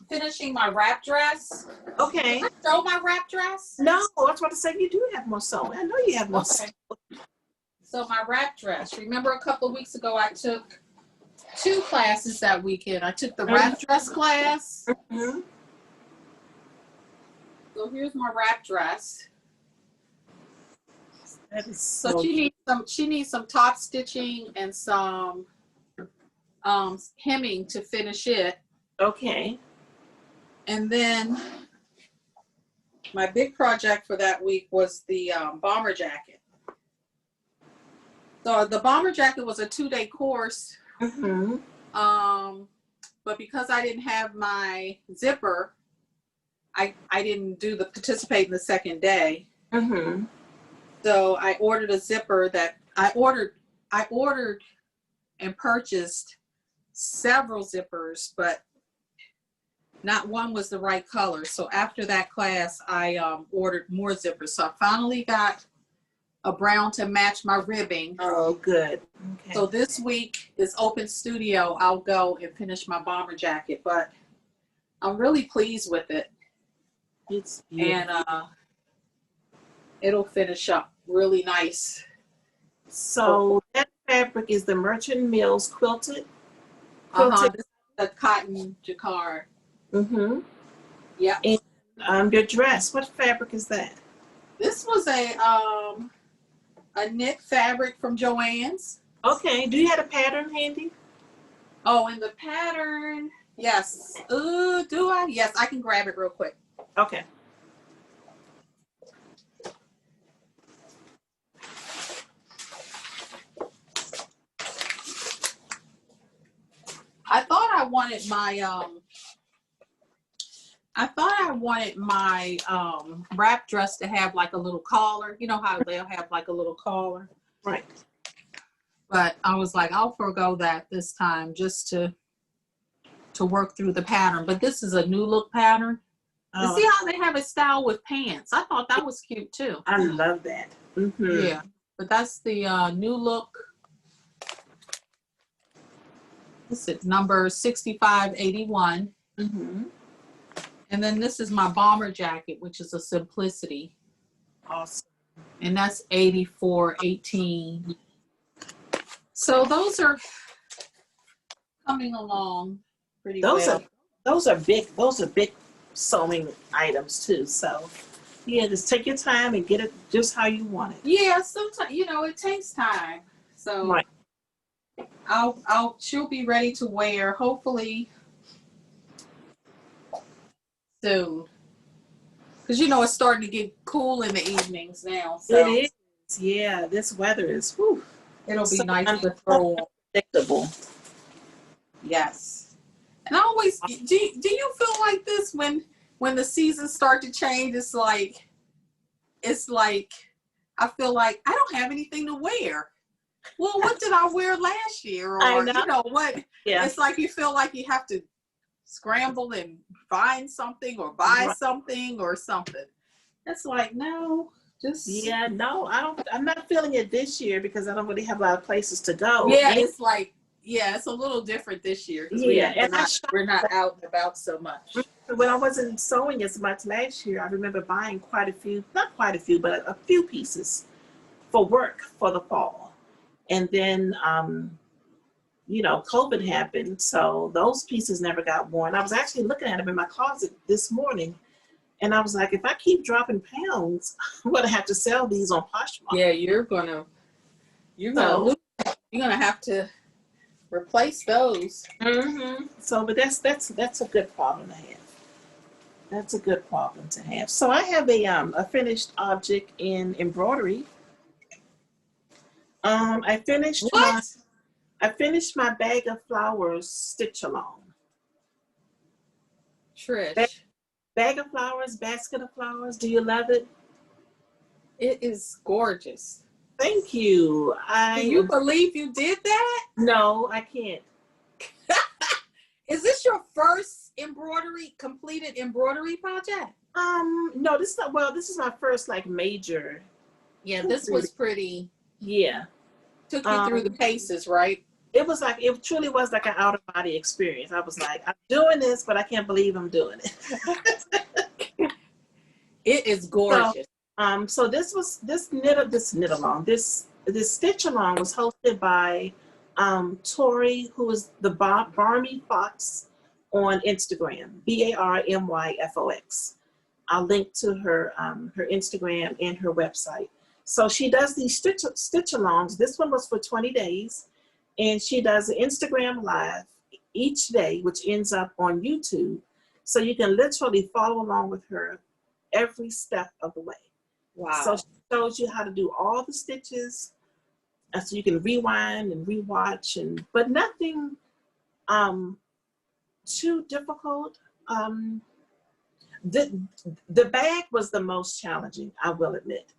finishing my wrap dress. Okay. Did I sew my wrap dress? No, I was about to say you do have more sewing. I know you have more sewing. So my wrap dress. Remember a couple of weeks ago I took 2 classes that weekend. I took the wrap dress class. So here's my wrap dress. That is So she needs some top stitching and some hemming to finish it. Okay. And then my big project for that week was the bomber jacket. So the bomber jacket was a 2-day course. But because I didn't have my zipper, I didn't participate in the second day. So I ordered a zipper that I ordered and purchased several zippers, but not one was the right color. So after that class, I ordered more zippers. So I finally got a brown to match my ribbing. Oh, good. Okay. So this week is open studio. I'll go and finish my bomber jacket, but I'm really pleased with it. It's and it'll finish up really nice. So that fabric is the Merchant Mills quilted. This is the cotton jacquard. Yeah. And your dress, what fabric is that? This was a a knit fabric from Joann's. Okay. Do you have a pattern handy? Oh, and the pattern, yes. Do I? Yes, I can grab it real quick. Okay. I thought I wanted my wrap dress to have like a little collar. You know how they'll have like a little collar? Right. But I was like, I'll forego that this time just to work through the pattern. But this is a new look pattern. You see how they have it styled with pants? I thought that was cute too. I love that. Mm-hmm. Yeah, but that's the new look. This is number 6581. Mm-hmm. And then this is my bomber jacket, which is a simplicity. Awesome. And that's 8418. So those are coming along pretty well. Those are big sewing items too. So yeah, just take your time and get it just how you want it. Yeah, sometimes it takes time. So right. she'll be ready to wear hopefully soon. Because it's starting to get cool in the evenings now. So it is. Yeah, this weather is whew. It'll be nice to throw on. Predictable. Yes. And I always do you feel like this when the seasons start to change? It's like I feel like I don't have anything to wear. Well, what did I wear last year? Or I know. What? Yeah. It's like you feel like you have to scramble and find something or buy something or something. It's like, no, just I'm not feeling it this year because I don't really have a lot of places to go. Yeah, it's like it's a little different this year because we're not out and about so much. When I wasn't sewing as much last year, I remember buying not quite a few, but a few pieces for work for the fall. And then, COVID happened. So those pieces never got worn. I was actually looking at them in my closet this morning. And I was like, if I keep dropping pounds, I'm going to have to sell these on Poshmark. Yeah, you're gonna have to replace those. Mm-hmm. So, but that's a good problem to have. That's a good problem to have. So I have a finished object in embroidery. I finished my bag of flowers stitch along. Trish. Bag of flowers, basket of flowers. Do you love it? It is gorgeous. Thank you. Can you believe you did that? No, I can't. Is this your first completed embroidery project? No, this is not. Well, this is my first major. Yeah, this was pretty. Yeah. Took you through the paces, right? It truly was like an out of body experience. I was like, I'm doing this, but I can't believe I'm doing it. It is gorgeous. So this stitch along was hosted by Tori, who is the Barmy Fox on Instagram, BARMYFOX. I'll link to her Instagram and her website. So she does these stitch alongs. This one was for 20 days. And she does an Instagram live each day, which ends up on YouTube. So you can literally follow along with her every step of the way. Wow. So she shows you how to do all the stitches. So you can rewind and rewatch, but nothing too difficult. The bag was the most challenging, I will admit.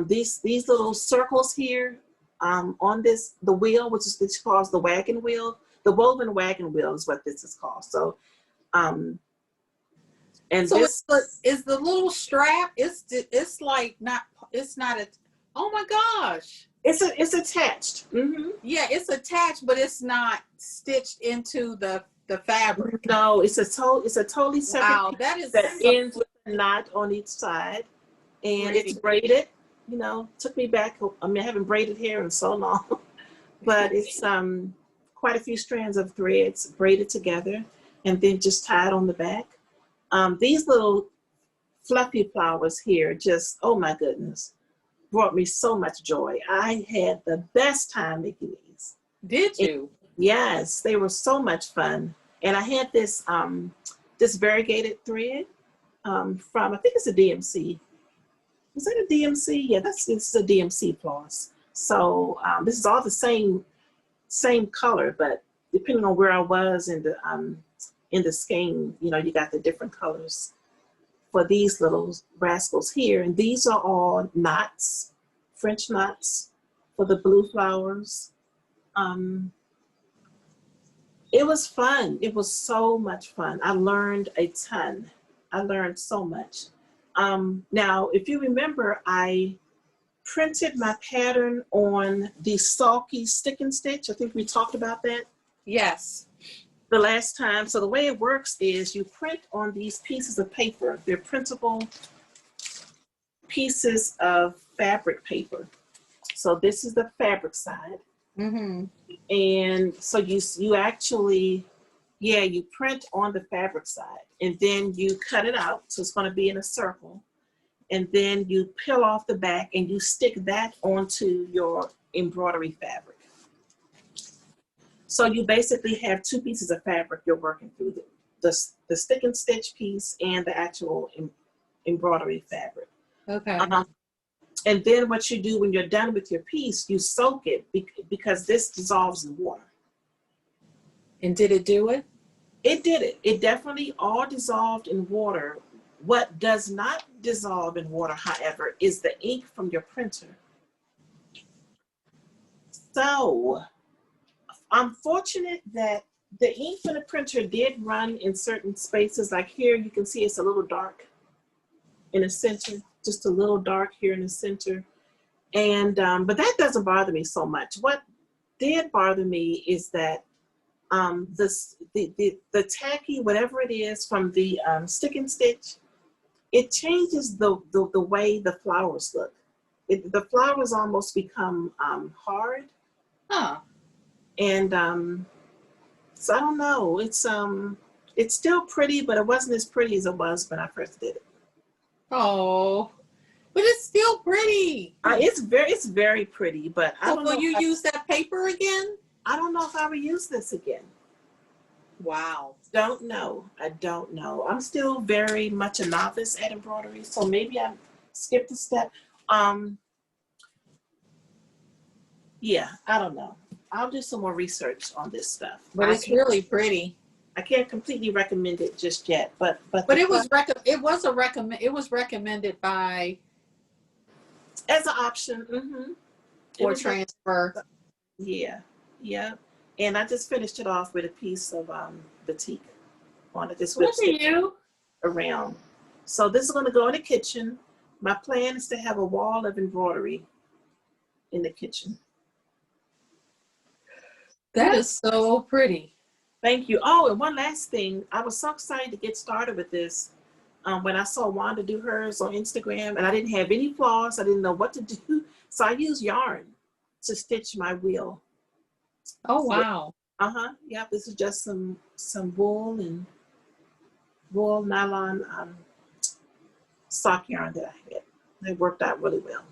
These little circles here on the wheel, which is called the wagon wheel. The woven wagon wheel is what this is called. So, and so is the little strap? It's not a. Oh my gosh! It's attached. Mm-hmm. Yeah, it's attached, but it's not stitched into the fabric. No, it's a totally separate. Wow, that ends with a knot on each side, and it's braided. Took me back. I haven't braided hair in so long, but it's quite a few strands of threads braided together and then just tied on the back. These little fluffy flowers here, just, oh my goodness. brought me so much joy. I had the best time making these. Did you? Yes, they were so much fun. And I had this this variegated thread from, I think it's a DMC. Is that a DMC? Yeah, it's a DMC Floss. So this is all the same color, but depending on where I was in the skein, you know, you got the different colors for these little rascals here. And these are all knots, French knots for the blue flowers. It was fun. It was so much fun. I learned a ton. I learned so much. Now, if you remember, I printed my pattern on the Sulky Stick and Stitch. I think we talked about that. Yes. The last time. So the way it works is you print on these pieces of paper. They're printable pieces of fabric paper. So this is the fabric side. Mm-hmm. And so you actually, yeah, you print on the fabric side and then you cut it out. So it's going to be in a circle. And then you peel off the back and you stick that onto your embroidery fabric. So you basically have two pieces of fabric you're working through, the stick and stitch piece and the actual embroidery fabric. Okay. And then what you do when you're done with your piece, you soak it because this dissolves in water. And did it do it? It did it. It definitely all dissolved in water. What does not dissolve in water, however, is the ink from your printer. So I'm fortunate that the ink from the printer did run in certain spaces. Like here, you can see it's a little dark in the center, just a little dark here in the center. And, but that doesn't bother me so much. What did bother me is that the tacky, whatever it is from the stick and stitch, it changes the way the flowers look. The flowers almost become hard. Huh. And so I don't know. It's still pretty, but it wasn't as pretty as it was when I first did it. Oh, but it's still pretty. It's very pretty, but I don't know. Will you use that paper again? I don't know if I would use this again. Wow. Don't know. I don't know. I'm still very much a novice at embroidery, so maybe I skipped a step. Yeah, I don't know. I'll do some more research on this stuff. But it's really pretty. I can't completely recommend it just yet, but it was recommended by as an option. Mm-hmm. For transfer. Yeah. And I just finished it off with a piece of batik on it. This Look at you. Around. So this is going to go in the kitchen. My plan is to have a wall of embroidery in the kitchen. That is so pretty. Thank you. Oh, and one last thing. I was so excited to get started with this when I saw Wanda do hers on Instagram, and I didn't have any floss. I didn't know what to do. So I used yarn to stitch my wheel. Oh, wow. Yeah, this is just some wool and wool nylon sock yarn that I had. It worked out really well.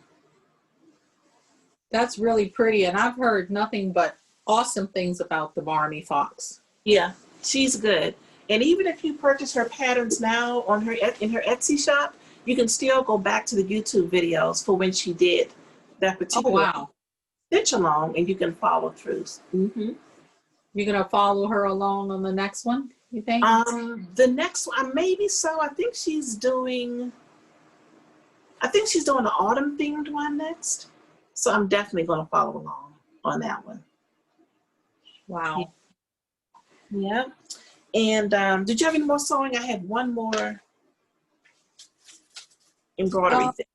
That's really pretty, and I've heard nothing but awesome things about the Barmy Fox. Yeah, she's good. And even if you purchase her patterns now on in her Etsy shop, you can still go back to the YouTube videos for when she did that particular stitch along, and you can follow through. Mm-hmm. You're gonna follow her along on the next one, you think? The next one, maybe so. I think she's doing the autumn themed one next. So I'm definitely gonna follow along on that one. Wow. Yeah. And did you have any more sewing? I had one more embroidery thing.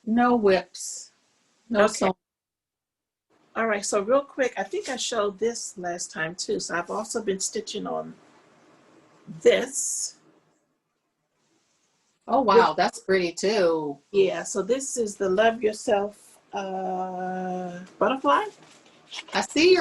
No whips. No sewing. All right, so real quick, I think I showed this last time too. So I've also been stitching on this. Oh wow, that's pretty too. Yeah, so this is the Love Yourself butterfly. I see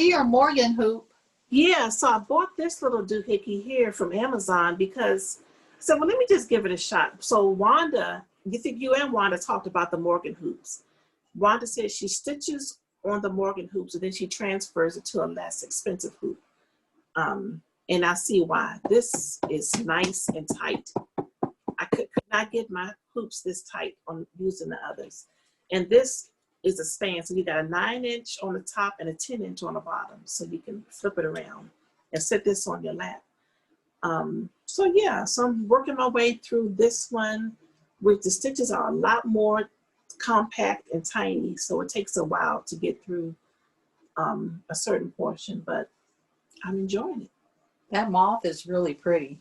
your Morgan hoop. Yeah, so I bought this little doohickey here from Amazon because I said, well, let me just give it a shot. So Wanda you think you and Wanda talked about the Morgan hoops. Wanda said she stitches on the Morgan hoops and then she transfers it to a less expensive hoop. And I see why. This is nice and tight. I could not get my hoops this tight on using the others. And this is a stand. So you got a 9-inch on the top and a 10-inch on the bottom. So you can flip it around and set this on your lap. So yeah, so I'm working my way through this one, which the stitches are a lot more compact and tiny. So it takes a while to get through a certain portion, but I'm enjoying it. That moth is really pretty.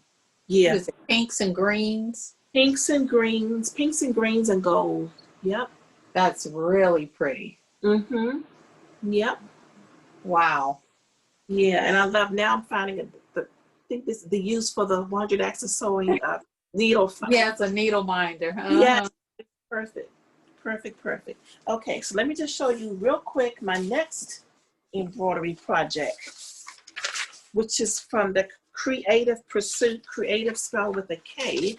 Yeah. Is it pinks and greens? Pinks and greens and gold. Yep. That's really pretty. Mm-hmm. Yep. Wow. Yeah, and I love, now I'm finding I think this is the use for the 100 axis sewing needle. Yeah, it's a needle minder. Yeah, perfect. Okay, so let me just show you real quick my next embroidery project, which is from the Creative Pursuit, creative spelled with a K.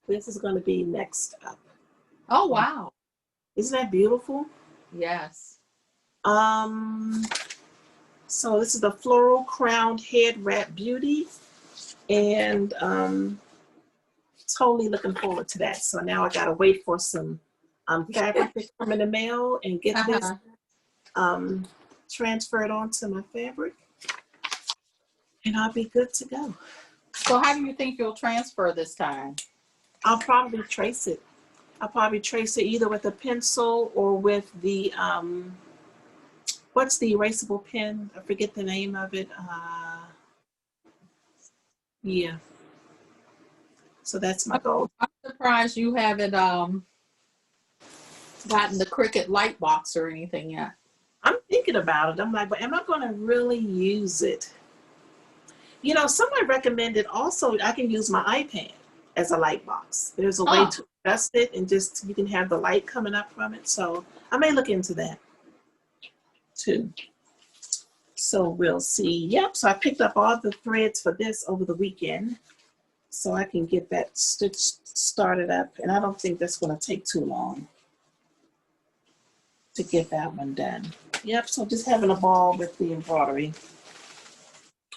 This is going to be next up. Oh, wow. Isn't that beautiful? Yes. So this is the Floral Crowned Head Wrap Beauty, and totally looking forward to that. So now I gotta wait for some fabric to come in the mail and get this transferred onto my fabric, and I'll be good to go. So how do you think you'll transfer this time? I'll probably trace it. Either with a pencil or with the what's the erasable pen? I forget the name of it. Yeah. So that's my goal. I'm surprised you haven't gotten the Cricut light box or anything yet. I'm thinking about it. I'm like, but am I going to really use it? You know, someone recommended also I can use my iPad as a light box. There's a way to adjust it and just you can have the light coming up from it. So I may look into that too. So we'll see. Yep. So I picked up all the threads for this over the weekend, so I can get that stitch started up. And I don't think that's going to take too long to get that one done. Yep. So just having a ball with the embroidery.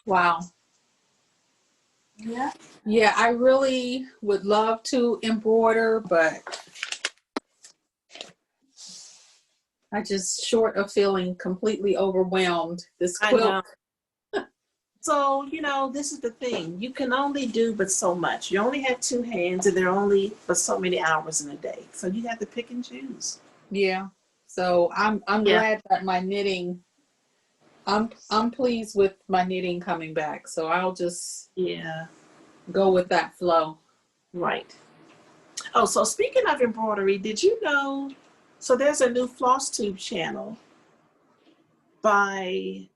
Wow. Yeah. Yeah, I really would love to embroider, but I just short of feeling completely overwhelmed. This quilt. So, you know, this is the thing. You can only do but so much. You only have 2 hands and there are only but so many hours in a day. So you have to pick and choose. Yeah. So I'm glad that my knitting, I'm pleased with my knitting coming back. So I'll just go with that flow. Right. Oh, so speaking of embroidery, did you know, so there's a new floss tube channel by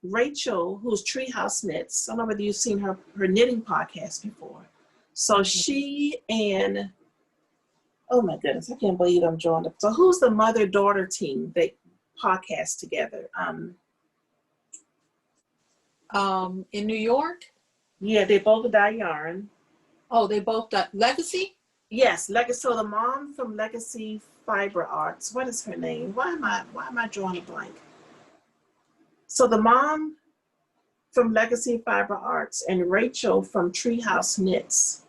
Rachel, who's Treehouse Knits. I don't know whether you've seen her knitting podcast before. So she and, oh my goodness, I can't believe I'm joined up. So who's the mother-daughter team that podcast together? In New York? Yeah, they both dye yarn. Oh, they both dye Legacy? Yes, Legacy. So the mom from Legacy Fiber Arts, what is her name? Why am I drawing a blank? So the mom from Legacy Fiber Arts and Rachel from Treehouse Knits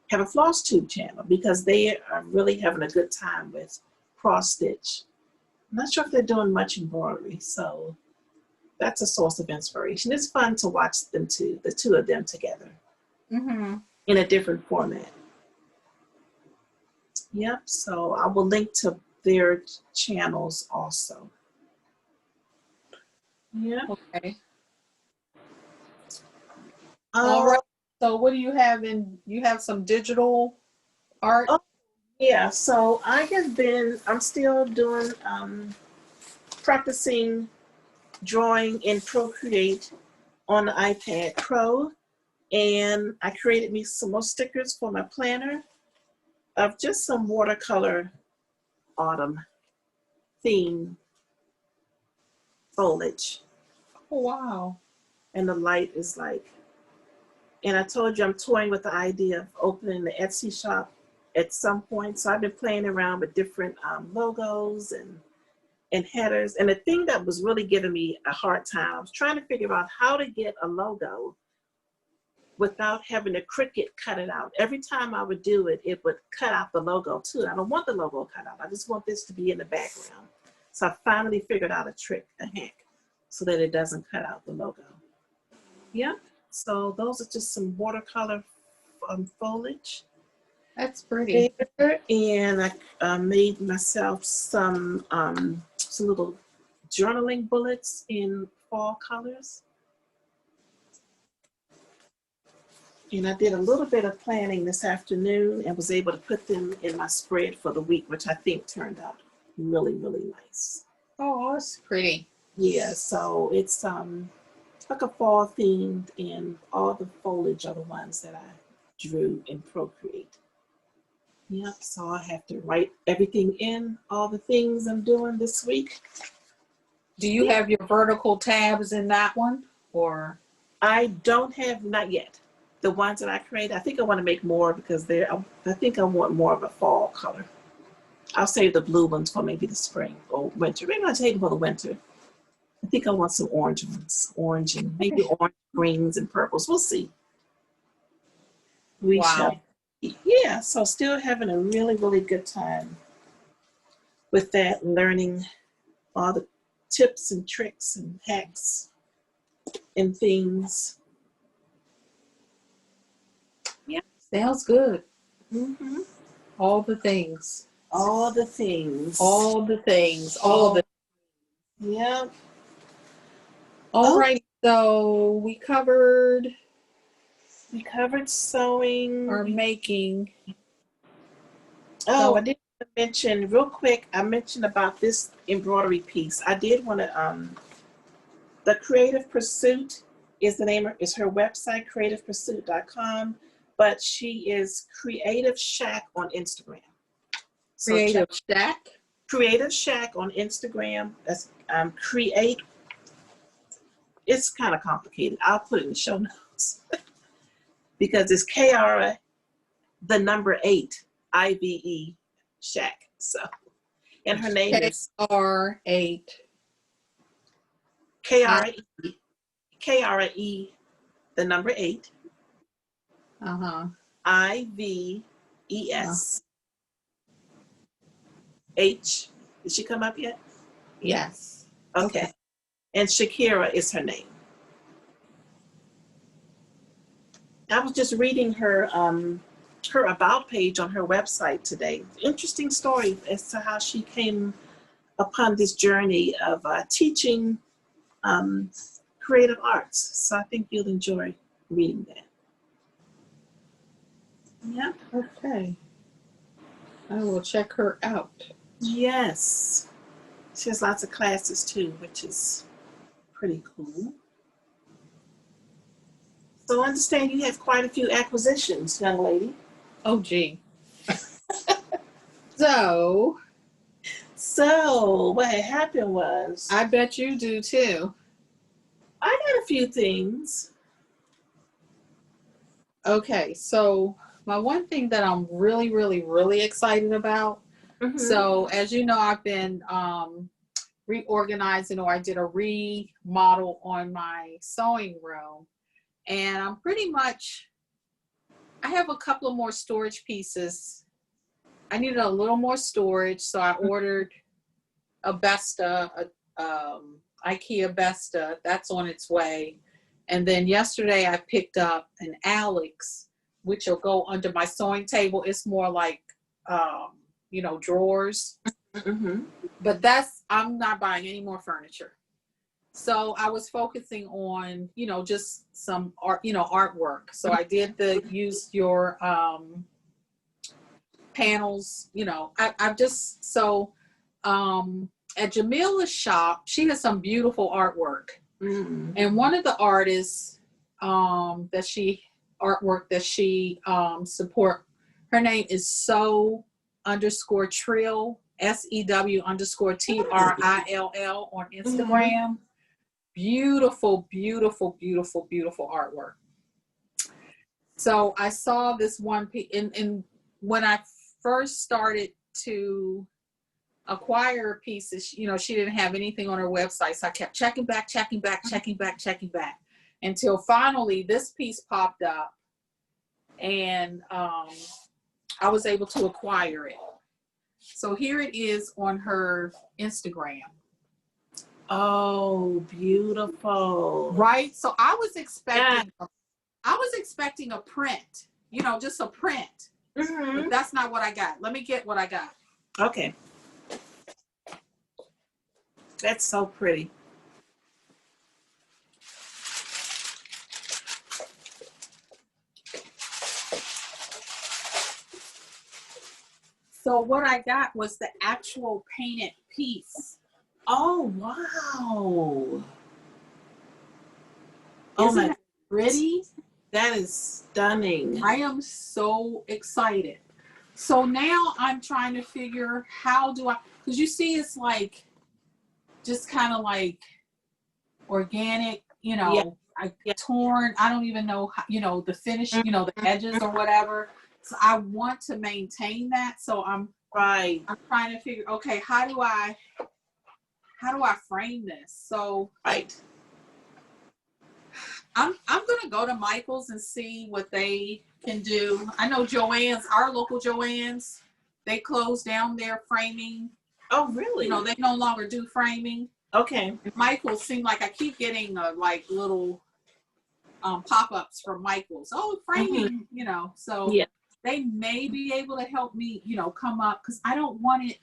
have a floss tube channel because they are really having a good time with cross stitch. I'm not sure if they're doing much embroidery, so that's a source of inspiration. It's fun to watch them too, the two of them together in a different format. Yep, so I will link to their channels also. Yeah. Okay. All right. So what do you have you have some digital art? Oh, yeah, so I'm still doing, practicing drawing in Procreate on the iPad Pro. And I created me some more stickers for my planner of just some watercolor autumn theme foliage. Oh, wow. And the light is like And I told you I'm toying with the idea of opening the Etsy shop at some point. So I've been playing around with different logos and headers. And the thing that was really giving me a hard time, I was trying to figure out how to get a logo without having a Cricut cut it out. Every time I would do it, it would cut out the logo too. I don't want the logo cut out. I just want this to be in the background. So I finally figured out a trick, a hack, so that it doesn't cut out the logo. Yeah, so those are just some watercolor foliage. That's pretty. And I made myself some little journaling bullets in fall colors. And I did a little bit of planning this afternoon and was able to put them in my spread for the week, which I think turned out really, really nice. Oh, that's pretty. Yeah, so it's like a fall themed, and all the foliage are the ones that I drew in Procreate. Yep, so I have to write everything in, all the things I'm doing this week. Do you have your vertical tabs in that one, or? I don't have, not yet. The ones that I created, I think I want to make more because I think I want more of a fall color. I'll save the blue ones for maybe the spring or winter. Maybe I'll take them for the winter. I think I want some orange ones, orange and maybe orange, greens, and purples. We'll see. We shall. Yeah, so still having a really, really good time with that, learning all the tips and tricks and hacks and things. Yeah. Sounds good. Mm-hmm. All the things. All the things. All the things. All the. Yeah. All right. So we covered sewing. or making. Oh, I did mention real quick. I mentioned about this embroidery piece. I did want to. The Creative Pursuit is the name. Is her website, creativepursuit.com. But she is Creative Shack on Instagram. So Creative Shack. Creative Shack on Instagram. That's create. It's kind of complicated. I'll put it in the show notes because it's KR, the number 8, IVE Shack. So, and her name is KR8. KRE, the number 8. IVES H. Did she come up yet? Yes. Okay. And Shakira is her name. I was just reading her about page on her website today. Interesting story as to how she came upon this journey of teaching creative arts. So I think you'll enjoy reading that. Yeah. Okay. I will check her out. Yes. She has lots of classes too, which is pretty cool. So I understand you have quite a few acquisitions, young lady. Oh, gee. So what had happened was... I bet you do too. I got a few things. Okay, so my one thing that I'm really, really, really excited about. Mm-hmm. So as you know, I've been reorganizing, or I did a remodel on my sewing room. And I'm pretty much, I have a couple of more storage pieces. I needed a little more storage, so I ordered a Besta, IKEA Besta. That's on its way. And then yesterday I picked up an Alex, which will go under my sewing table. It's more like, drawers. Mm-hmm. But I'm not buying any more furniture. So I was focusing on, just some art, artwork. So I did use your panels, I've just, at Jamila's shop, she has some beautiful artwork. Mm-hmm. And one of the artists that she support, her name is sew_trill, SEW_TRILL on Instagram. Mm-hmm. Beautiful, beautiful, beautiful, beautiful artwork. So I saw this one piece, and when I first started to acquire pieces, you know, she didn't have anything on her website. So I kept checking back, until finally this piece popped up, and I was able to acquire it. So here it is on her Instagram. Oh, beautiful. Right. So I was expecting a print, you know, just a print. But that's not what I got. Let me get what I got. Okay. That's so pretty. So what I got was the actual painted piece. Oh, wow. Isn't that pretty? That is stunning. I am so excited. So now I'm trying to figure how do I, because you see it's like, just kind of like organic, you know, torn. I don't even know, how, you know, the finish, you know, the edges or whatever. So I want to maintain that. So I'm trying to figure, okay, how do I frame this? So I'm gonna go to Michael's and see what they can do. I know Joann's, our local Joann's, they closed down their framing. Oh, really? You know, they no longer do framing. Okay. And Michael's seemed like I keep getting like little pop-ups from Michael's. Oh, framing, you know. So they may be able to help me, you know, come up, because I don't want it.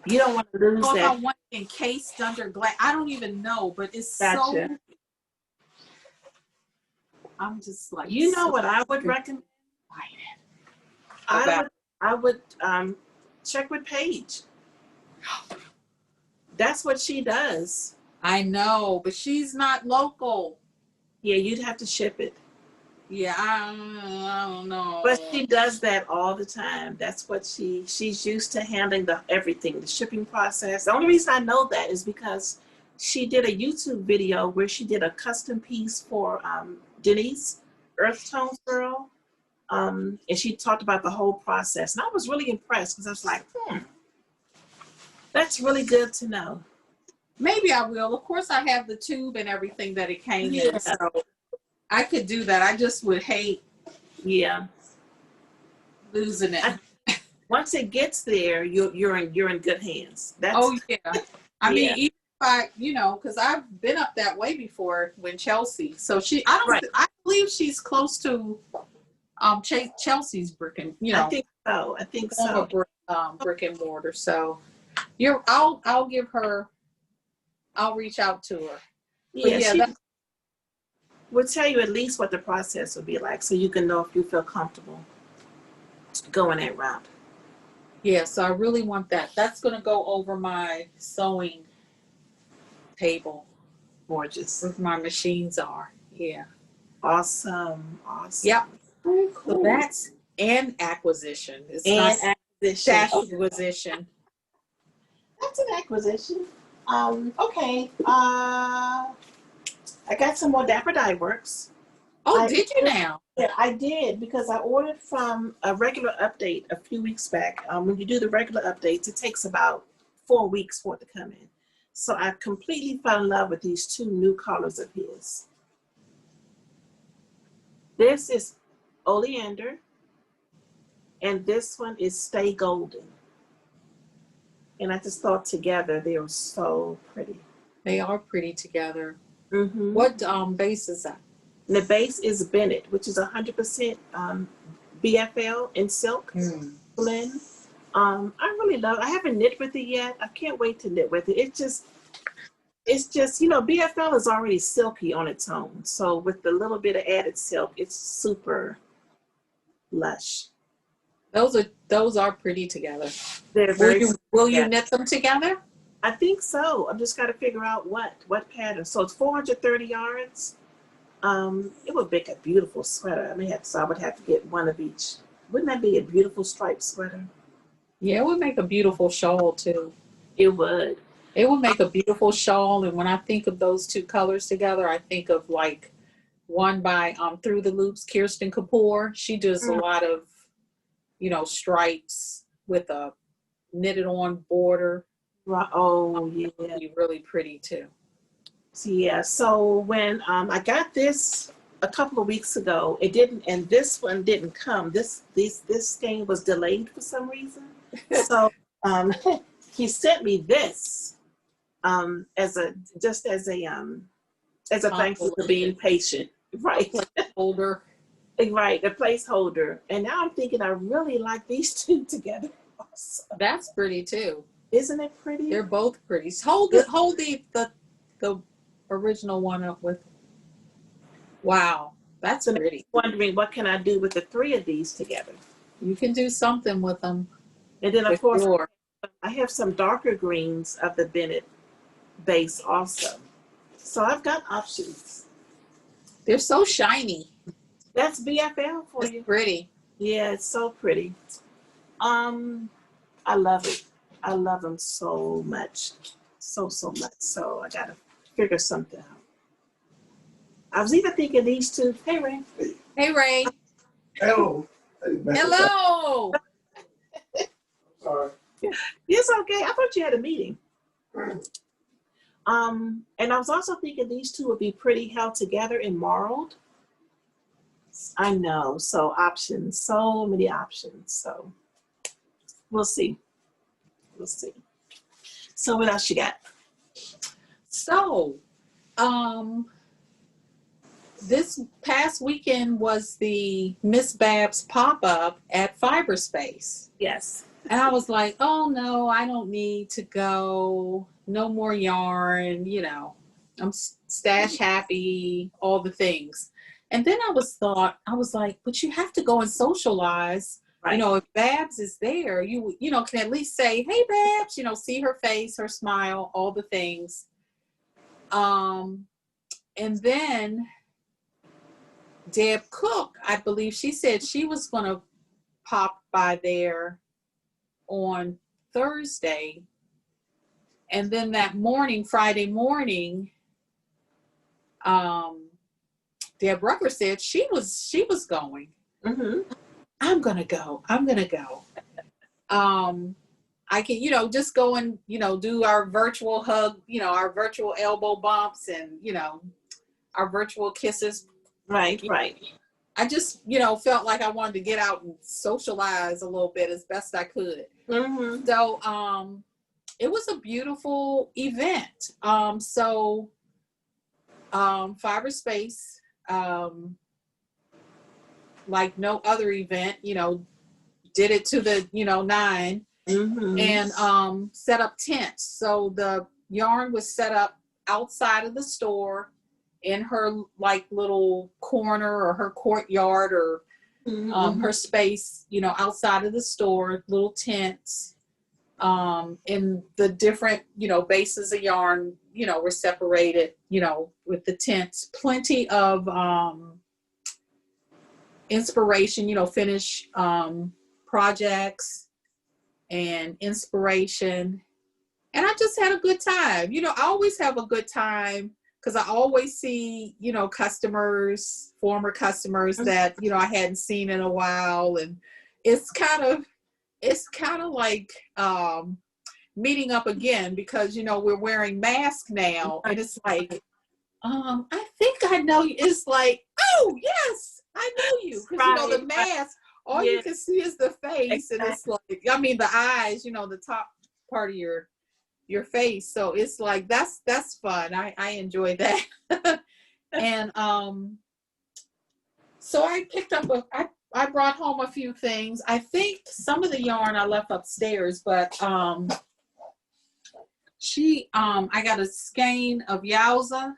You don't want to lose that. I want it encased under glass. I don't even know, but it's so. I'm just like, you know what I would recommend? I would check with Paige. That's what she does. I know, but she's not local. Yeah, you'd have to ship it. Yeah, I don't know. But she does that all the time. That's what she's used to handling everything, the shipping process. The only reason I know that is because she did a YouTube video where she did a custom piece for Denise, Earth Tones Girl. And she talked about the whole process. And I was really impressed because I was like, that's really good to know. Maybe I will. Of course, I have the tube and everything that it came in, so I could do that. I just would hate losing it. Once it gets there, you're in good hands. I mean, even if I, you know, because I've been up that way before when Chelsea. So I believe she's close to Chelsea's brick and, you know. I think so. Brick and mortar. So I'll reach out to her. We'll tell you at least what the process will be like, so you can know if you feel comfortable going that route. Yeah, so I really want that. That's going to go over my sewing table. Gorgeous. Where my machines are. Yeah. Awesome. Yep. Cool. So that's an acquisition. It's not acquisition. That's an acquisition. Okay. I got some more Dapper Dye Works. Oh, did you now? Yeah, I did, because I ordered from a regular update a few weeks back. When you do the regular updates, it takes about 4 weeks for it to come in. So I completely fell in love with these two new colors of his. This is Oleander, and this one is Stay Golden. And I just thought together they were so pretty. They are pretty together. Mm-hmm. What base is that? And the base is Bennett, which is 100% BFL in silk blend. I really love it. I haven't knit with it yet. I can't wait to knit with it. It's just, you know, BFL is already silky on its own. So with the little bit of added silk, it's super lush. Those are pretty together. Will you knit them together? I think so. I've just got to figure out what pattern. So it's 430 yards. It would make a beautiful sweater. I would have to get one of each. Wouldn't that be a beautiful striped sweater? Yeah, it would make a beautiful shawl too. It would. It would make a beautiful shawl. And when I think of those two colors together, I think of like one by Through the Loops, Kirsten Kapoor. She does a lot of, stripes with a knitted on border. Right. Oh, yeah. Really, really pretty too. Yeah. So when I got this a couple of weeks ago, it didn't, and this one didn't come. This skein was delayed for some reason. So he sent me this as a thank you for being patient. Right. Placeholder. Right, a placeholder. And now I'm thinking I really like these two together also. That's pretty too. Isn't it pretty? They're both pretty. Hold the original one up with. Wow, that's pretty. I'm wondering what can I do with the three of these together? You can do something with them. And then of course I have some darker greens of the Bennett base also. So I've got options. They're so shiny. That's BFL for you. Pretty. Yeah, it's so pretty. I love it. I love them so much. So much. So I gotta figure something out. I was even thinking these two. Hey, Ray. Hey, Ray. Hello. Hello. Sorry. It's okay. I thought you had a meeting. And I was also thinking these two would be pretty held together and marled. I know. So options. So many options. So we'll see. We'll see. So what else you got? So, this past weekend was the Miss Babs pop-up at Fiberspace. Yes. And I was like, oh no, I don't need to go. No more yarn, I'm stash happy, all the things. And then I was like, but you have to go and socialize. Right. If Babs is there, you can at least say, hey, Babs, see her face, her smile, all the things. And then Deb Cook, I believe she said she was going to pop by there on Thursday. And then that morning, Friday morning, Deb Rucker said she was going. Mm-hmm. I'm gonna go. I can, just go and, do our virtual hug, our virtual elbow bumps and, our virtual kisses. Right. I just, felt like I wanted to get out and socialize a little bit as best I could. Mm-hmm. So, it was a beautiful event. Fiberspace, like no other event, did it to the, 9 mm-hmm. and set up tents. So the yarn was set up outside of the store in her like little corner or her courtyard or mm-hmm. her space, outside of the store, little tents. In the different, bases of yarn, were separated, with the tents. Plenty of inspiration, finish projects and inspiration. And I just had a good time. I always have a good time because I always see, customers, former customers that, I hadn't seen in a while. And it's kind of like meeting up again because, we're wearing masks now. And it's like, I think I know you. It's like, oh, yes, I know you. Because, the mask, all you can see is the face. Exactly. And it's like, the eyes, the top part of your face. So it's like, that's fun. I enjoy that. And so I picked up I brought home a few things. I think some of the yarn I left upstairs, but I got a skein of Yowza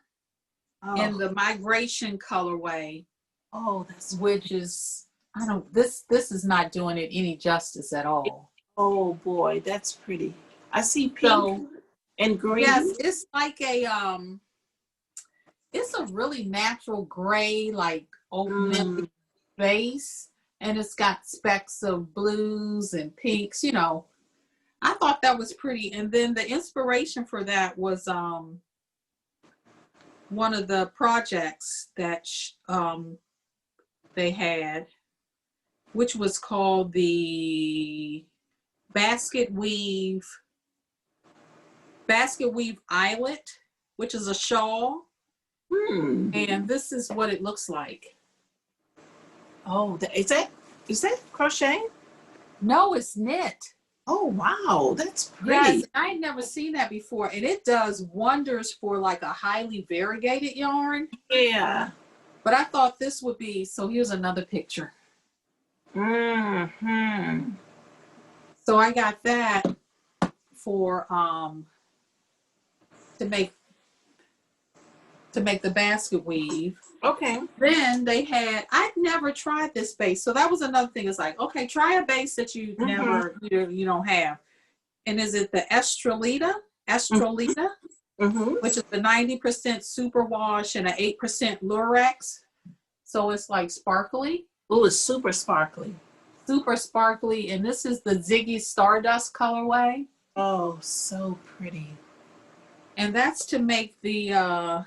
in the Migration colorway. Oh, which is this is not doing it any justice at all. Oh boy, that's pretty. I see pink and green. Yes, it's like it's a really natural gray, like oatmeal base, and it's got specks of blues and pinks. I thought that was pretty. And then the inspiration for that was one of the projects that they had, which was called the Basket Weave Eyelet, which is a shawl. And this is what it looks like. Oh, is that crochet? No, it's knit. Oh, wow, that's pretty. Yes, I had never seen that before, and it does wonders for like a highly variegated yarn. Yeah. But I thought this would be, so here's another picture. Mm-hmm. So I got that for to make the basket weave. Okay. Then they had, I'd never tried this base, so that was another thing. It's like, okay, try a base that you never you don't have. And is it the Estrelita, which is the 90% superwash and an 8% Lurex. So it's like sparkly. Oh, it's super sparkly. Super sparkly. And this is the Ziggy Stardust colorway. Oh, so pretty. And that's to make the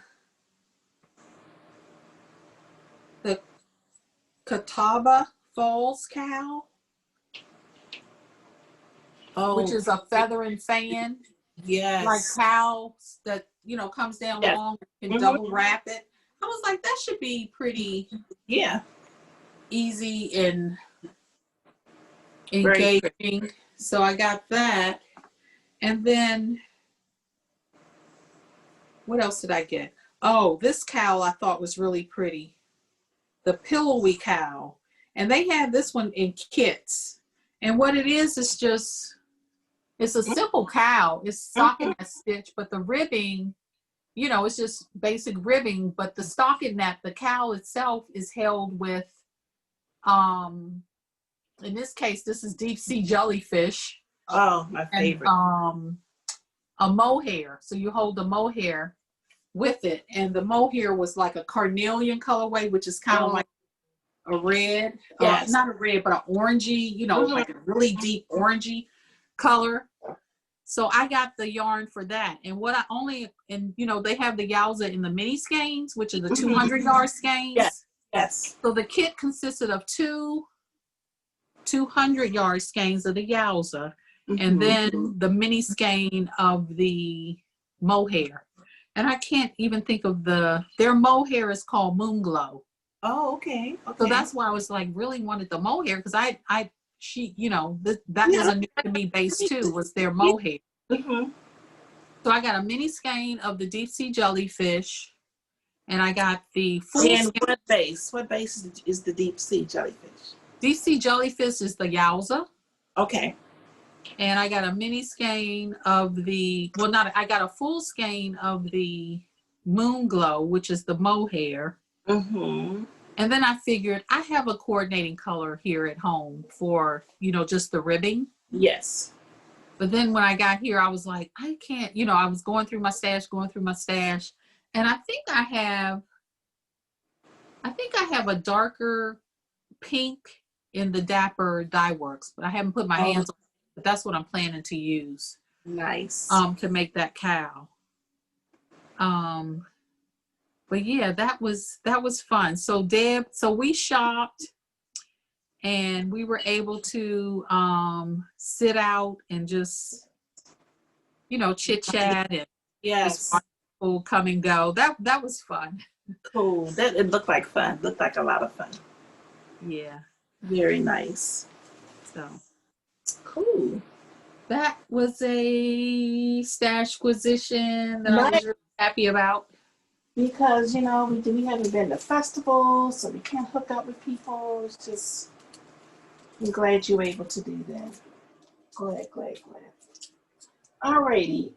Catawba Falls cow. Oh, which is a feather and fan. yes. Like cows that, comes down long and double wrap it. I was like, that should be pretty easy and engaging. So I got that. And then what else did I get? Oh, this cow I thought was really pretty. The Pillowy Cow. And they had this one in kits. And what it is just, it's a simple cow. It's stockinette stitch, but the ribbing, it's just basic ribbing, but the stockinette, the cow itself is held with, in this case, this is deep sea jellyfish. Oh, my favorite. And, a mohair. So you hold the mohair with it. And the mohair was like a carnelian colorway, which is kind of like a red, not a red, but an orangey, like a really deep orangey color. So I got the yarn for that. And they have the Yowza in the mini skeins, which are the 200 yard skeins. Yes. So the kit consisted of two 200 yard skeins of the Yowza, and then the mini skein of the mohair. And I can't even think of their mohair is called Moon Glow. Oh, okay. So that's why I was like, really wanted the mohair, because that was a new to me base too, was their mohair. So I got a mini skein of the deep sea jellyfish, and I got the full skein. What base? What base is the deep sea jellyfish? Deep sea jellyfish is the Yowza. Okay. And I got a mini skein of I got a full skein of the Moon Glow, which is the mohair. And then I figured I have a coordinating color here at home for, just the ribbing. Yes. But then when I got here, I was like, I can't, I was going through my stash. And I think I have a darker pink in the Dapper Dye Works, but I haven't put my hands on it. But that's what I'm planning to use. Nice. To make that cow. But yeah, that was fun. So we shopped, and we were able to sit out and just chit chat and just watch people come and go. That was fun. Cool. It looked like fun. Looked like a lot of fun. Yeah. Very nice. So cool. That was a stash acquisition that I was really happy about. Because, we haven't been to festivals, so we can't hook up with people. It's just, I'm glad you were able to do that. Glad. Alrighty.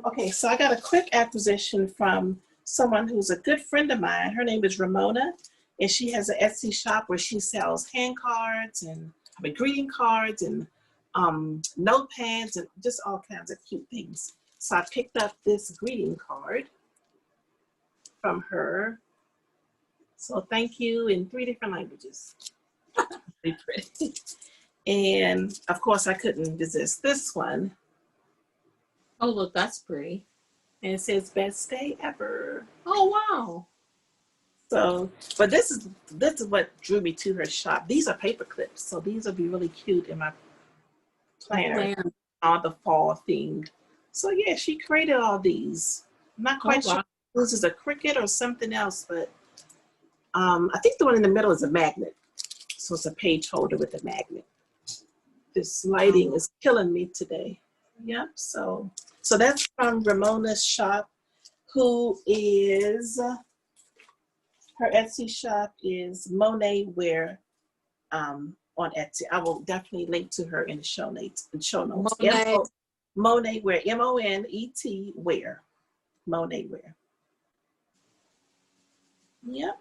Okay, so I got a quick acquisition from someone who's a good friend of mine. Her name is Ramona, and she has an Etsy shop where she sells hand cards and greeting cards and notepads and just all kinds of cute things. So I picked up this greeting card from her. So thank you in 3 different languages. Very pretty. And of course I couldn't resist this one. Oh, look, that's pretty. And it says best day ever. Oh, wow. So, but this is what drew me to her shop. These are paper clips, so these will be really cute in my planner on the fall themed. So yeah, she created all these. I'm not quite sure if this is a Cricut or something else, but I think the one in the middle is a magnet. So it's a page holder with a magnet. This lighting is killing me today. Yep. So that's from Ramona's shop, who is her Etsy shop is Monet Wear on Etsy. I will definitely link to her in the show notes. Monet. Monet Wear, M-O-N-E-T Wear. Monet Wear. Yep.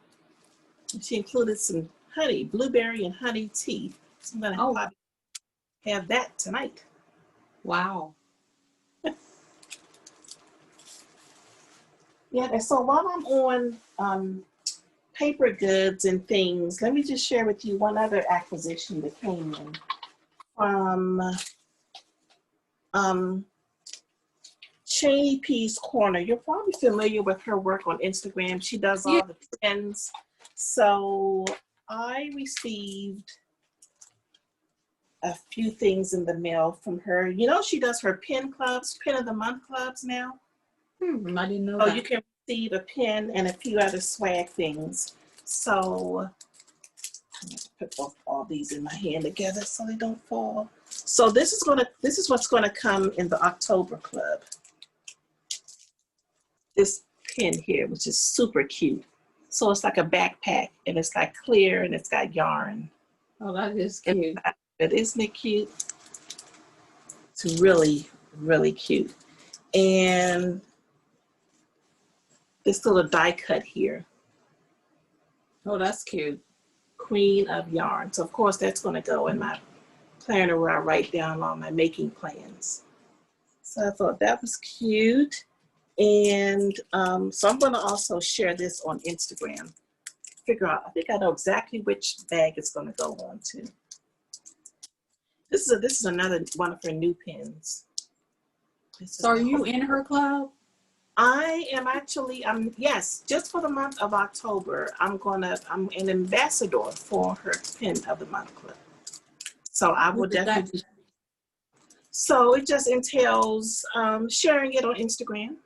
She included some honey, blueberry and honey tea. So I'm gonna probably have that tonight. Wow. Yeah, and so while I'm on paper goods and things, let me just share with you one other acquisition that came in from Cheney P's Corner. You're probably familiar with her work on Instagram. She does all the pins. So I received a few things in the mail from her. You know, she does her pin clubs, pin of the month clubs now. I didn't know that. that. You can receive a pin and a few other swag things. So I'm going to put all these in my hand together so they don't fall. So this is what's gonna come in the October club. This pin here, which is super cute. So it's like a backpack and it's like clear and it's got yarn. Oh, that is cute. But isn't it cute? It's really, really cute. And this little die cut here. Oh, that's cute. Queen of Yarn. So of course that's going to go in my planner where I write down all my making plans. So I thought that was cute. And so I'm going to also share this on Instagram. I think I know exactly which bag it's going to go on to. This is another one of her new pins. So are you in her club? I am actually, yes, just for the month of October, I'm an ambassador for her pin of the month club. So I will definitely. So it just entails sharing it on Instagram.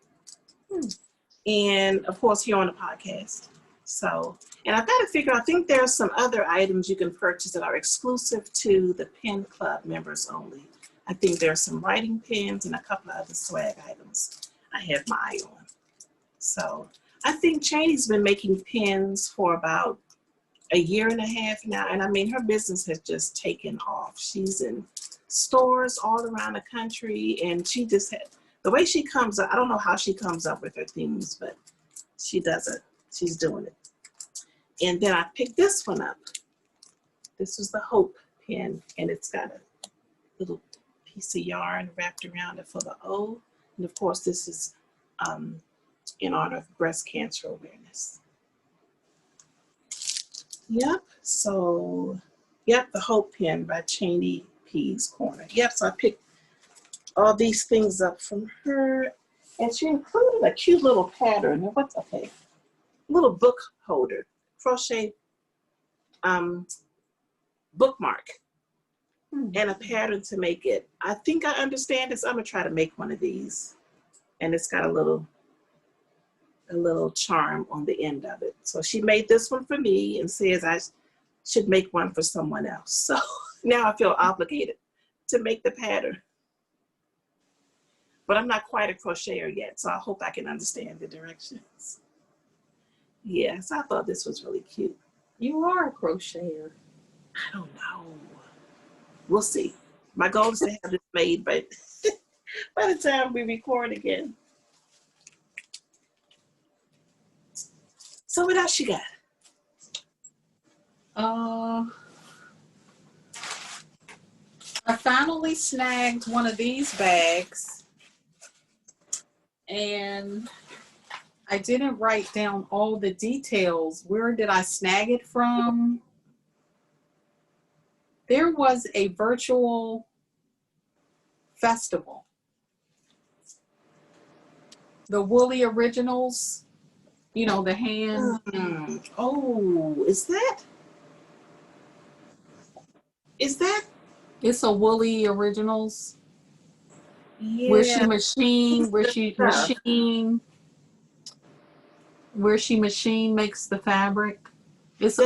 And of course here on the podcast. So, and I've got to figure, I think there's some other items you can purchase that are exclusive to the pin club members only. I think there's some writing pins and a couple of other swag items I have my eye on. So I think Cheney's been making pins for about a year and a half now. And I mean, her business has just taken off. She's in stores all around the country and she just had, the way she comes up, I don't know how she comes up with her themes, but she does it. She's doing it. And then I picked this one up. This was the Hope pin, and it's got a little piece of yarn wrapped around it for the O. And of course, this is in honor of breast cancer awareness. Yep, so, yep, the Hope pin by Cheney P's Corner. Yep, so I picked all these things up from her, and she included a cute little pattern. Little book holder, crochet bookmark, and a pattern to make it. I think I understand this. I'm gonna try to make one of these, and it's got a little charm on the end of it. So she made this one for me and says I should make one for someone else. So now I feel obligated to make the pattern. But I'm not quite a crocheter yet, so I hope I can understand the directions. Yes, I thought this was really cute. You are a crocheter. I don't know. We'll see. My goal is to have this made, but by the time we record again. So what else you got? I finally snagged one of these bags, and I didn't write down all the details. Where did I snag it from? There was a virtual festival the woolly originals, you know, the hand. Oh, is that? It's a woolly originals Yeah. where she machine makes the fabric. It's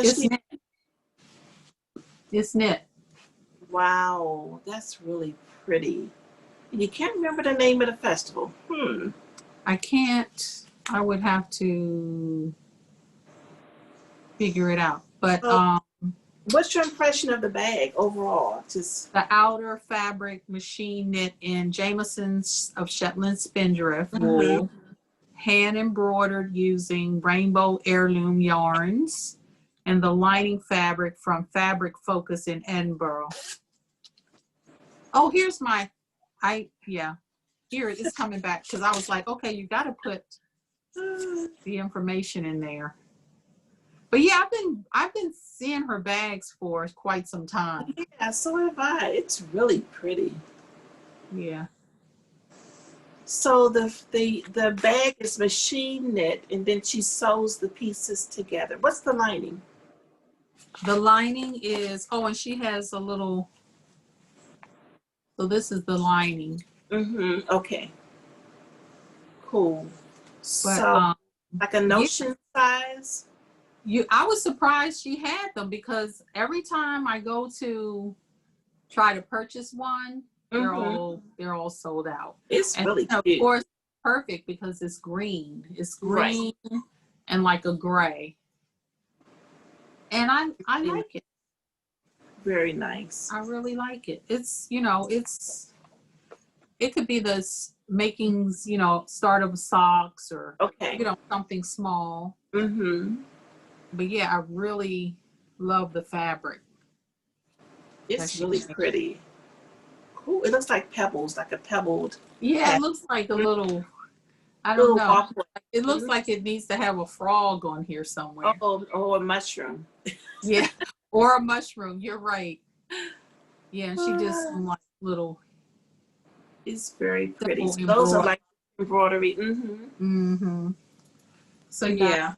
knit. Wow, that's really pretty. You can't remember the name of the festival. I can't. I would have to figure it out. But What's your impression of the bag overall? Just the outer fabric machine knit in Jameson's of Shetland Spindrift wool, hand embroidered using rainbow heirloom yarns, and the lining fabric from Fabric Focus in Edinburgh. Oh, here's my, here it is coming back, because I was like, okay, you got to put the information in there. But yeah, I've been seeing her bags for quite some time. Yeah, so have I. It's really pretty. Yeah. So the bag is machine knit, and then she sews the pieces together. What's the lining? The lining is, oh, and she has a little, so this is the lining. Okay. Cool. But, so like a notion size? I was surprised she had them, because every time I go to try to purchase one, they're all sold out. It's really cute. Of course, perfect because it's green. It's green and like a gray. And I like it. Very nice. I really like it. It's, you know, it could be the makings, you know, start of socks or, you know, something small. But yeah, I really love the fabric. It's really pretty. Cool. It looks like pebbles, like a pebbled. Yeah, it looks like a little, I don't know. It looks like it needs to have a frog on here somewhere. Oh, a mushroom. Yeah, or a mushroom. You're right. Yeah, and she just like little. It's very pretty. So those are like embroidery. So yeah,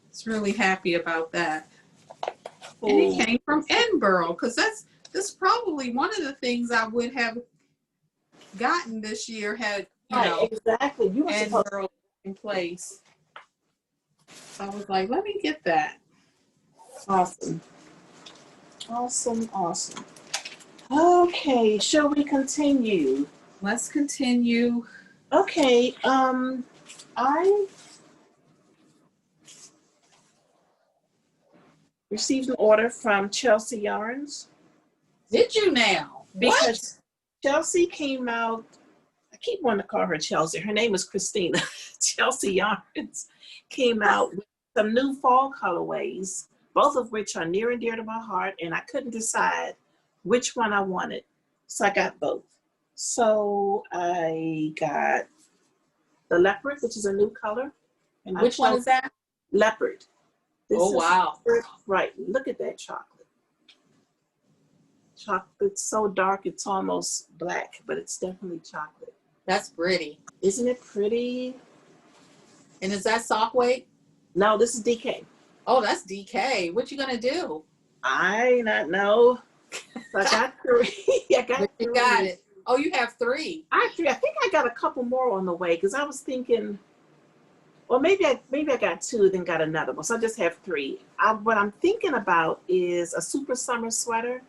it's really happy about that. And it came from Edinburgh, because that's probably one of the things I would have gotten this year had, you know, exactly. You were Edinburgh in place. So I was like, let me get that. Awesome. Okay, shall we continue? Let's continue. Okay, I received an order from Chelsea Yarns. Did you now? Because Chelsea came out, I keep wanting to call her Chelsea. Her name is Christina. Chelsea Yarns came out with some new fall colorways, both of which are near and dear to my heart, and I couldn't decide which one I wanted. So I got both. So I got the leopard, which is a new color. And which one is that? Leopard. Oh, wow. Right. Look at that chocolate. Chocolate's so dark, it's almost black, but it's definitely chocolate. That's pretty. Isn't it pretty? And is that sock weight? No, this is DK. Oh, that's DK. What you gonna do? I not know. I got three. I got You three. got it. Oh, you have three. I think I got a couple more on the way, because I was thinking, well, maybe I got two, then got another one. So I just have three. What I'm thinking about is a super summer sweater,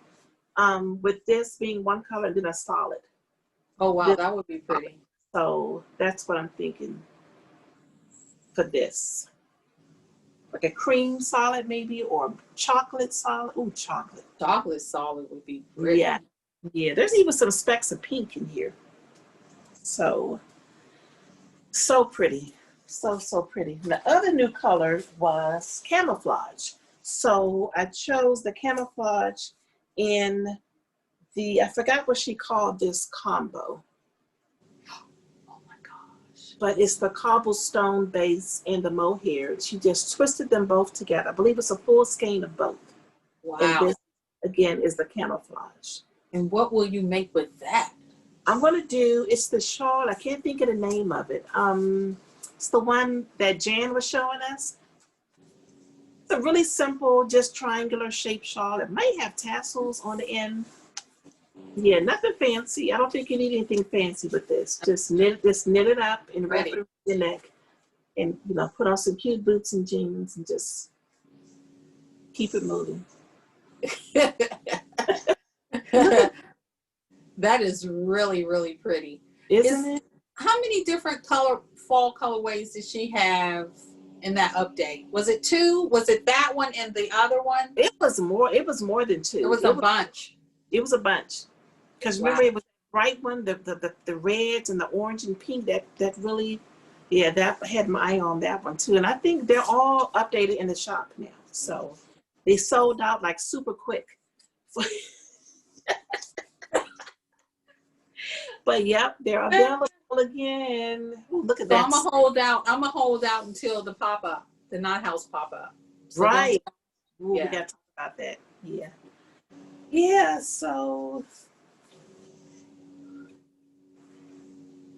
with this being one color and then a solid. Oh wow, that would be pretty. So that's what I'm thinking for this. Like a cream solid maybe, or chocolate solid. Ooh, chocolate. Chocolate solid would be pretty. Yeah. Yeah, there's even some specks of pink in here. So pretty. So pretty. And the other new color was camouflage. So I chose the camouflage in I forgot what she called this combo. Oh my gosh. But it's the cobblestone base and the mohair. She just twisted them both together. I believe it's a full skein of both. Wow. And this, again, is the camouflage. And what will you make with that? I'm gonna do, it's the shawl, I can't think of the name of it. It's the one that Jan was showing us. It's a really simple, just triangular shaped shawl. It might have tassels on the end. Yeah, nothing fancy. I don't think you need anything fancy with this. Just knit it up and wrap it around your neck, and put on some cute boots and jeans and just keep it moving. That is really, really pretty. Isn't it? How many different fall colorways did she have in that update? Was it 2? Was it that one and the other one? It was more. It was more than 2. It was a bunch. It was a bunch. Because remember, it was the bright one, the reds and the orange and pink. That really, yeah, that had my eye on that one too. And I think they're all updated in the shop now. So they sold out like super quick. But yep, they're available again. Ooh, look at that. I'm gonna hold out until the pop-up, the Knot House pop-up. So right. Ooh, yeah. We gotta talk about that. Yeah. Yeah, so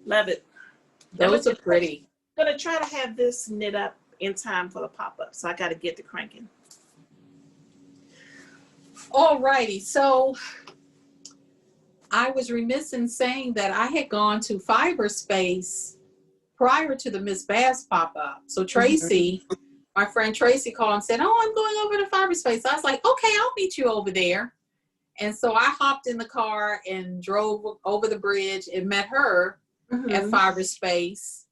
love it. Those are pretty. I'm gonna try to have this knit up in time for the pop-up. So I gotta get to cranking. All righty. So I was remiss in saying that I had gone to Fiberspace prior to the Miss Bass pop-up. So Tracy, my friend Tracy called and said, "Oh, I'm going over to Fiberspace." I was like, "Okay, I'll meet you over there." And so I hopped in the car and drove over the bridge and met her at Fiberspace,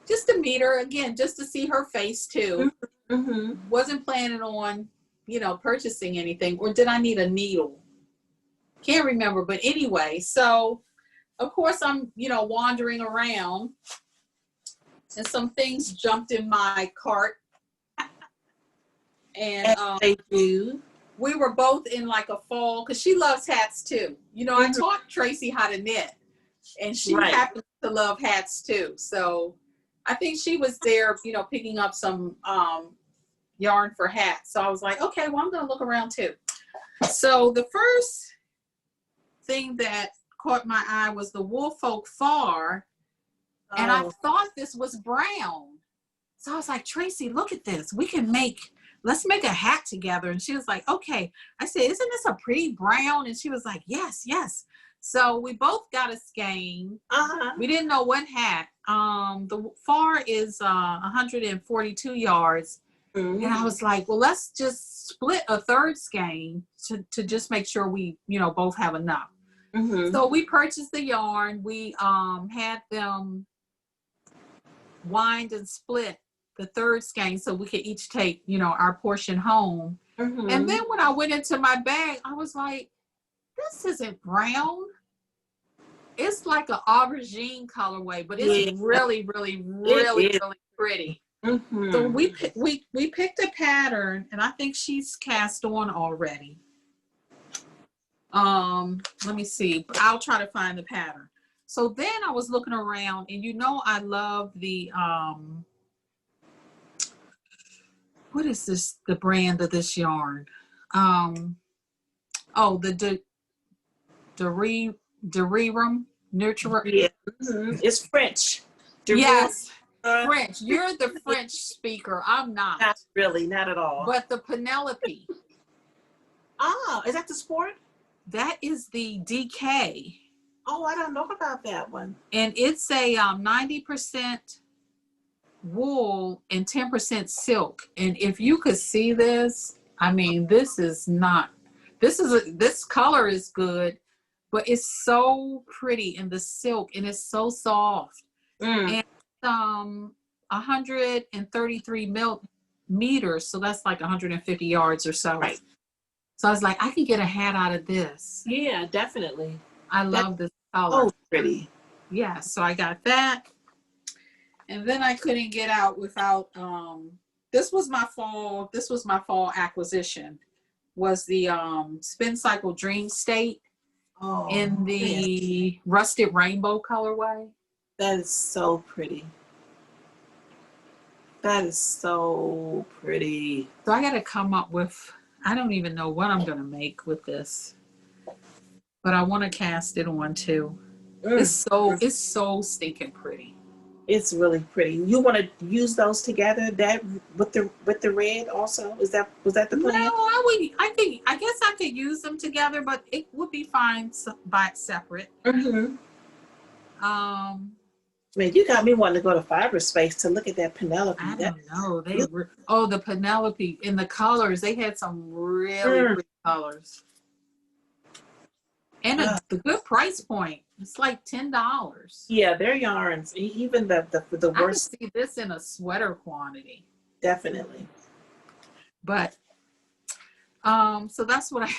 just to meet her again, just to see her face too. Wasn't planning on, purchasing anything. Or did I need a needle? Can't remember, but anyway, so of course I'm, wandering around, and some things jumped in my cart. And they do. We were both in like a fall, because she loves hats too. I taught Tracy how to knit, and she happens to love hats too. So I think she was there, picking up some yarn for hats. So I was like, okay, well, I'm going to look around too. So the first thing that caught my eye was the Woolfolk Far, and I thought this was brown. So I was like, Tracy, look at this. Let's make a hat together. And she was like, okay. I said, isn't this a pretty brown? And she was like, yes. So we both got a skein. We didn't know what hat. The Far is 142 yards. And I was like, well, let's just split a third skein to just make sure we, both have enough. So we purchased the yarn. We had them wind and split the third skein so we could each take, our portion home. And then when I went into my bag, I was like, this isn't brown. It's like an aubergine colorway, but it's really, really, really, really pretty. So we picked a pattern, and I think she's cast on already. Let me see. I'll try to find the pattern. So then I was looking around, and I love the what is this? The brand of this yarn? The Derirum Nurture. Yeah, it's French. Yes, French. You're the French speaker. I'm not. Not really, not at all. But the Penelope. Is that the sport? That is the DK. Oh, I don't know about that one. And it's a 90% wool and 10% silk. And if you could see this, I mean, this color is good, but it's so pretty in the silk, and it's so soft. And 133 meters, so that's like 150 yards or so. Right. So I was like, I can get a hat out of this. Yeah, definitely. I love this color. Oh, pretty. Yeah, so I got that. And then I couldn't get out without, this was my fall acquisition, was the Spin Cycle Dream State in the Rusted Rainbow colorway. That is so pretty. That is so pretty. So I got to come up with, I don't even know what I'm going to make with this, but I want to cast it on too. It's so stinking pretty. It's really pretty. You want to use those together, that with the red also? Was that the No, plan? I guess I could use them together, but it would be fine by separate. Mm-hmm. Man, you got me wanting to go to Fiber Space to look at that Penelope. I don't know. The Penelope in the colors. They had some really pretty colors. And the good price point. It's like $10. Yeah, their yarns. Even the worst. I could see this in a sweater quantity. Definitely. But so that's what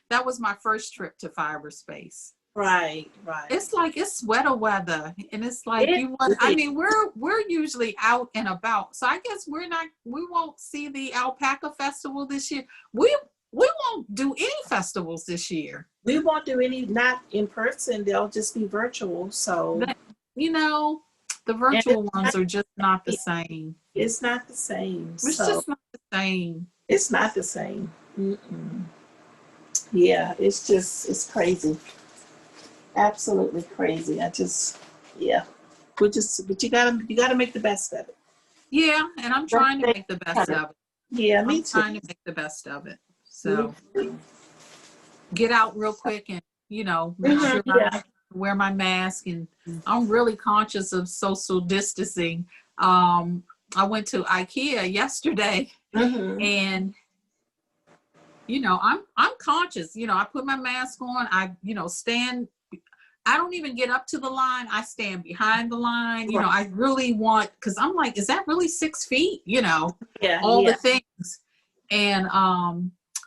that was my first trip to Fiber Space. Right. It's like it's sweater weather, and it's like we're usually out and about. So I guess we won't see the Alpaca Festival this year. We won't do any festivals this year. We won't do any, not in person. They'll just be virtual. So, the virtual ones are just not the same. It's not the same. It's just not the same. It's not the same. Mm-mm. Yeah, it's crazy. Absolutely crazy. But you gotta make the best of it. Yeah, and I'm trying to make the best of it. Yeah, me too. I'm trying to make the best of it. So get out real quick and make sure I wear my mask, and I'm really conscious of social distancing. I went to IKEA yesterday, and I'm conscious. I put my mask on. I stand. I don't even get up to the line. I stand behind the line. Right. I really want, because I'm like, is that really 6 feet? All the things. And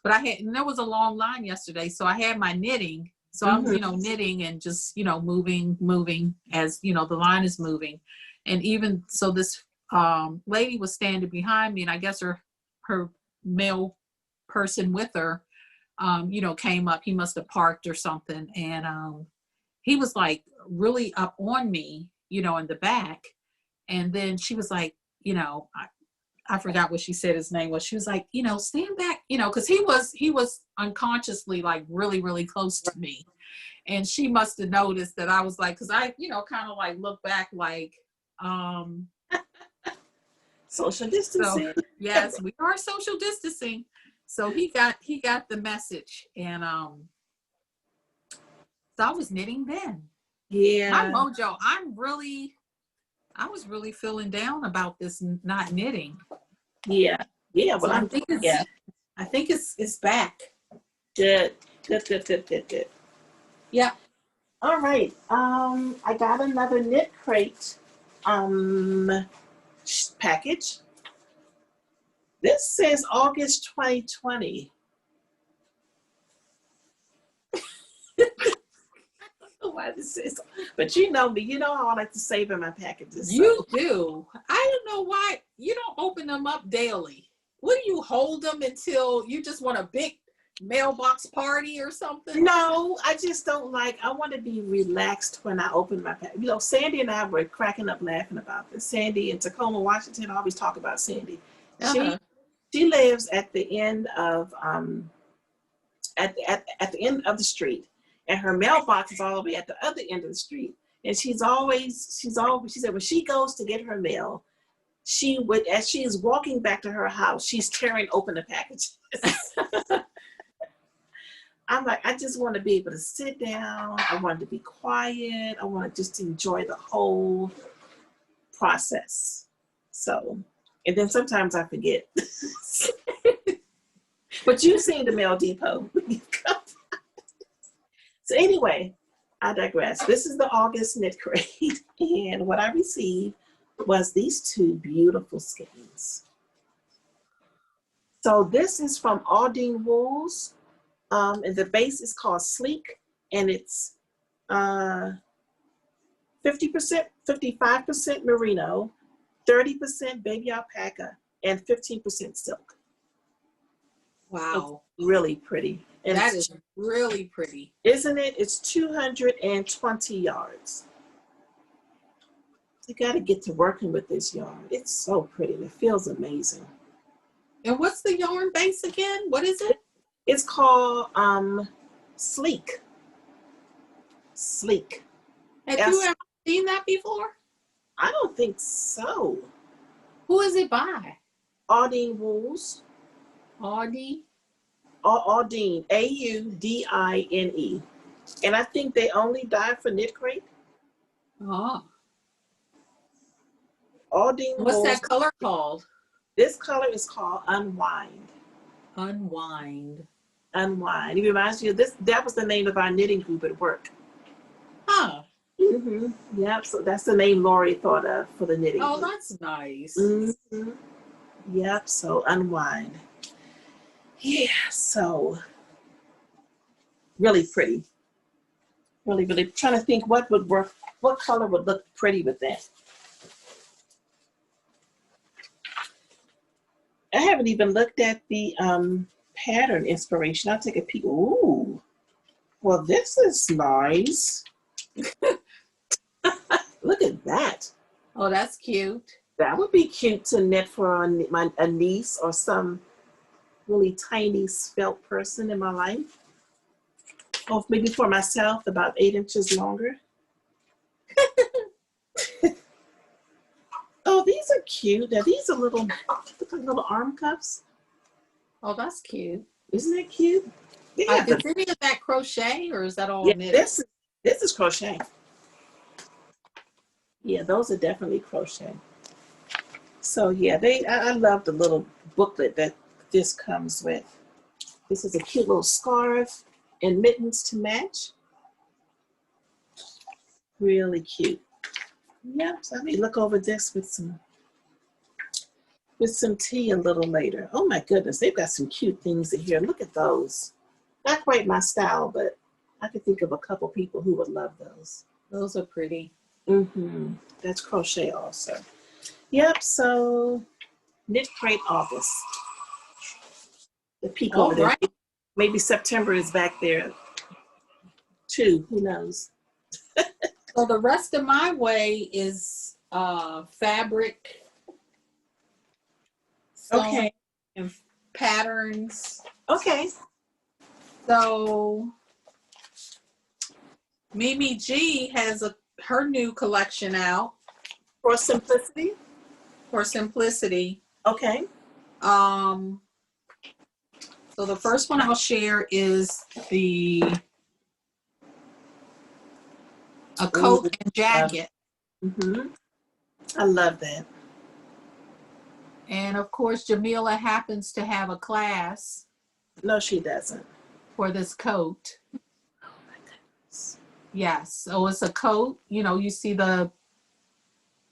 but there was a long line yesterday, so I had my knitting. So I'm knitting and just moving as the line is moving. And even so, this lady was standing behind me, and I guess her male person with her came up. He must have parked or something, and he was like really up on me, in the back. And then she was like, I forgot what she said his name was. She was like, stand back, because he was unconsciously like really, really close to me. And she must have noticed that I was like, because I, kind of like look back like, social distancing. So, yes, we are social distancing. So he got the message, and so I was knitting then. Yeah. My mojo, I was really feeling down about this not knitting. Yeah. Yeah. So Well, I think it's back. Good. Yeah. All right. I got another knit crate package. This says August 2020. Why this is, but you know me, how I like to save in my packages. So. You do. I don't know why you don't open them up daily. What do you hold them until you just want a big mailbox party or something? No, I just don't like. I want to be relaxed when I open my package. Sandy and I were cracking up laughing about this. Sandy in Tacoma, Washington. I always talk about Sandy. She lives at the end of at the end of the street. And her mailbox is all the way at the other end of the street. And she said when she goes to get her mail, as she is walking back to her house, she's tearing open the packages. I'm like, I just want to be able to sit down. I want to be quiet. I want to just enjoy the whole process. So, and then sometimes I forget. But you've seen the Mail Depot. So anyway, I digress. This is the August knit crate, and what I received was these two beautiful skeins. So this is from Aldine Wools, and the base is called Sleek, and it's 50%, 55% merino, 30% baby alpaca, and 15% silk. Wow. It's really pretty. And that is really pretty. Isn't it? It's 220 yards. You got to get to working with this yarn. It's so pretty. It feels amazing. And what's the yarn base again? What is it? It's called Sleek. Sleek. Have Yes. you ever seen that before? I don't think so. Who is it by? Audine Wools. Audie? Audine, Audine. And I think they only died for Knit Crate. Oh. Audine What's Wools. that color called? This color is called Unwind. Unwind. Unwind. It reminds you of this. That was the name of our knitting group at work. Huh. Yep. So that's the name Lori thought of for the knitting Oh, group. that's nice. Yep. So Unwind. Yeah. So really pretty. Really, really trying to think what would work. What color would look pretty with that. I haven't even looked at the pattern inspiration. I'll take a peek. Ooh. Well, this is nice. Look at that. Oh, that's cute. That would be cute to knit for a niece or some really tiny svelte person in my life. Or maybe for myself, about 8 inches longer. Oh, these are cute. Now, these are little arm cuffs. Oh, that's cute. Isn't that cute? Is any of that crochet or is that all knitted? This is crochet. Yeah, those are definitely crochet. So yeah, I love the little booklet that this comes with. This is a cute little scarf and mittens to match. Really cute. Yep, so let me look over this with some tea a little later. Oh my goodness, they've got some cute things in here. Look at those. Not quite my style, but I could think of a couple people who would love those. Those are pretty. That's crochet also. Yep, so Knit Crate August. The peak over there. Right. Maybe September is back there too. Who knows? So the rest of my way is fabric. Okay. And patterns. Okay. So Mimi G has her new collection out For simplicity. for simplicity. Okay. So the first one I'll share is a coat and jacket. I love that. And of course, Jamila happens to have a class No, she doesn't. for this coat. Oh my goodness. Yes, so it's a coat. You know, you see the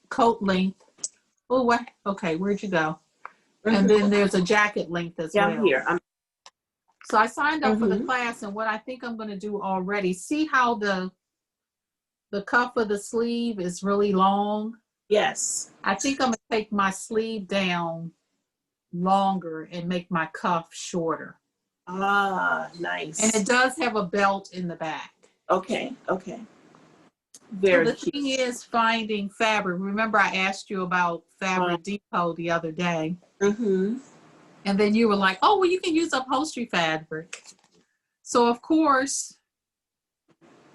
coat length. Oh, what? Okay, where'd you go? And then there's a jacket length as well. I'm here. So I signed up for the class, and what I think I'm going to do already, see how the cuff of the sleeve is really long? Yes. I think I'm going to take my sleeve down longer and make my cuff shorter. Ah, nice. And it does have a belt in the back. Okay. Very so the cute. thing is finding fabric. Remember I asked you about Fabric Depot the other day. And then you were like, oh, well, you can use upholstery fabric. So of course,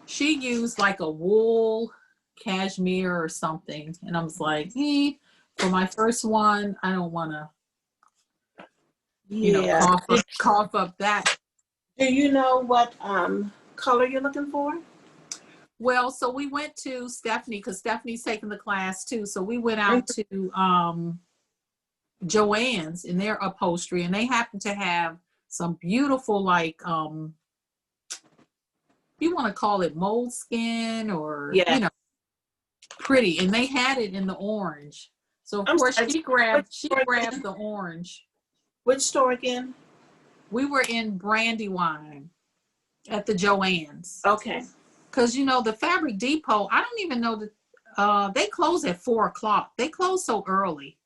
she used like a wool cashmere or something. And I was like, for my first one, I don't want to, cough up that. Do you know what color you're looking for? Well, so we went to Stephanie because Stephanie's taking the class too. So we went out to Joann's in their upholstery, and they happen to have some beautiful, like, you want to call it moleskin or, pretty. And they had it in the orange. So of course she grabbed the orange. Which store again? We were in Brandywine at the Joann's. Okay. Because, the Fabric Depot, I don't even know that they close at 4:00. They close so early.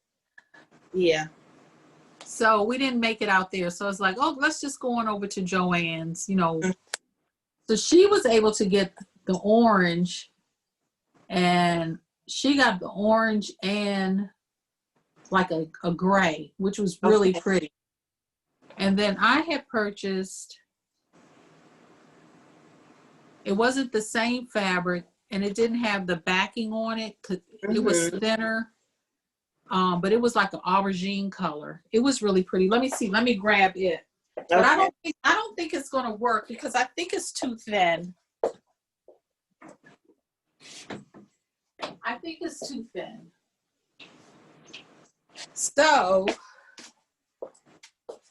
Yeah. So we didn't make it out there. So it's like, oh, let's just go on over to Joann's, So she was able to get the orange, and she got the orange and like a gray, which was really pretty. And then I had purchased, it wasn't the same fabric. and it didn't have the backing on it. It was thinner, but it was like an aubergine color. It was really pretty. Let me see. Let me grab it. But I don't think it's going to work because I think it's too thin. I think it's too thin. So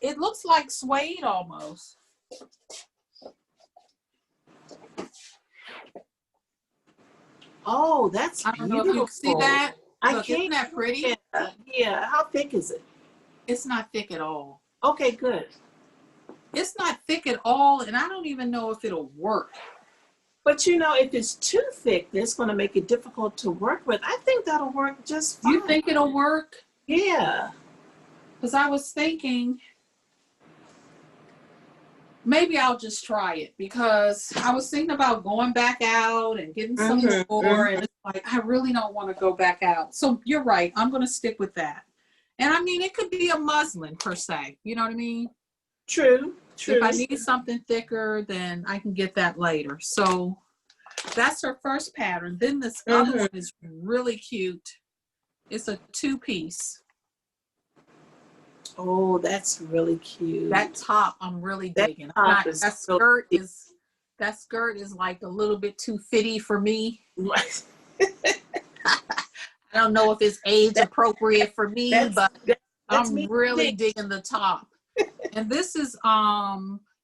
it looks like suede almost. Oh, that's I don't beautiful. know if you can see that. I Look, can't. isn't that pretty? Yeah. How thick is it? It's not thick at all. Okay, good. It's not thick at all, and I don't even know if it'll work. But you know, if it's too thick, that's going to make it difficult to work with. I think that'll work just fine. You think it'll work? Yeah. Because I was thinking maybe I'll just try it, because I was thinking about going back out and getting some more, and it's like I really don't want to go back out. So you're right. I'm going to stick with that. And I mean, it could be a muslin per se. You know what I mean? True. If I need something thicker, then I can get that later. So that's her first pattern. Then this other one is really cute. It's a 2-piece. Oh, that's really cute. That top I'm really digging. That skirt is like a little bit too fitty for me. Right. I don't know if it's age appropriate for me, but I'm really digging the top. And this is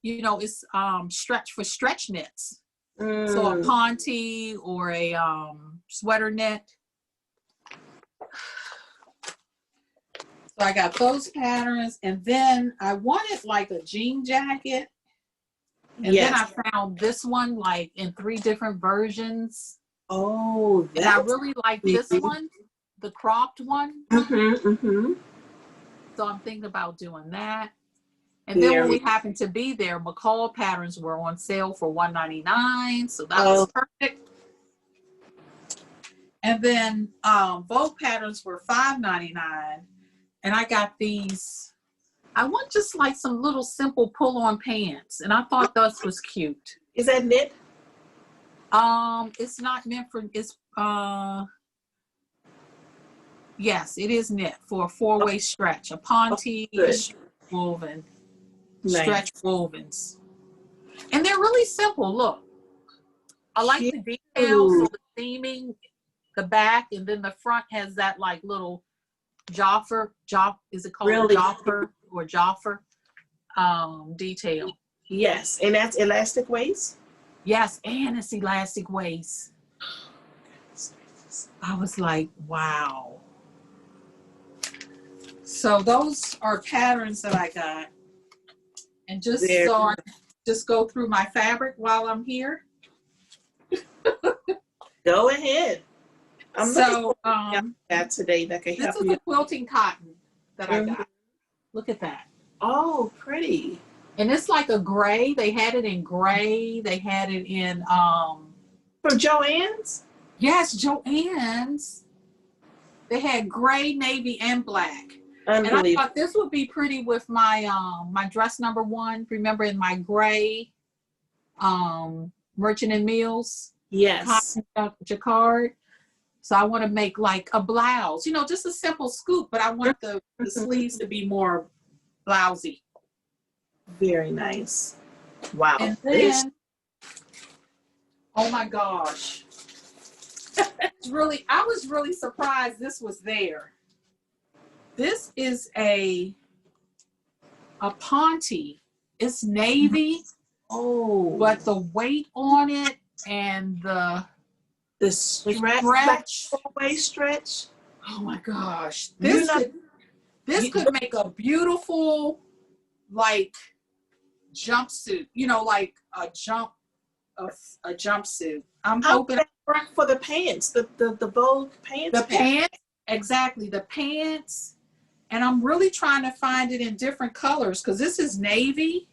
it's stretch for stretch knits. So a ponte or a sweater knit. So I got those patterns, and then I wanted like a jean jacket. And then I found this one like in 3 different versions. Oh, and I really like this one, the cropped one. So I'm thinking about doing that. And then when we happened to be there, McCall patterns were on sale for $1.99, so that was perfect. And then Vogue patterns were $5.99, and I got these. I want just like some little simple pull-on pants, and I thought this was cute. Is that knit? It's not meant for. It's yes, it is knit for a 4-way stretch, a ponte woven. Stretch wovens, and they're really simple. Look, I like the detail. So the seaming, the back, and then the front has that like little joffer. Is it called joffer or joffer? Detail. Yes, and that's elastic waist. Yes, and it's elastic waist. I was like, wow. So those are patterns that I got. And just just go through my fabric while I'm here. Go ahead. I'm so that today that can help you. This is a quilting cotton that I got. Look at that. Oh, pretty. And it's like a gray. They had it in gray. They had it in from Joann's? Yes, Joann's. They had gray, navy, and black. And I thought this would be pretty with my my dress number 1. Remember, in my gray Merchant and Mills jacquard. So I want to make like a blouse, just a simple scoop, but I want the sleeves to be more blousy. Very nice. Wow. And then, oh my gosh, I was really surprised this was there. This is a ponte. It's navy. Oh, but the weight on it and the stretch, full-way stretch. Oh my gosh! This could make a beautiful like jumpsuit. Like a jumpsuit. I'm hoping for the pants, the Vogue pants. The pants, exactly, the pants. And I'm really trying to find it in different colors because this is navy.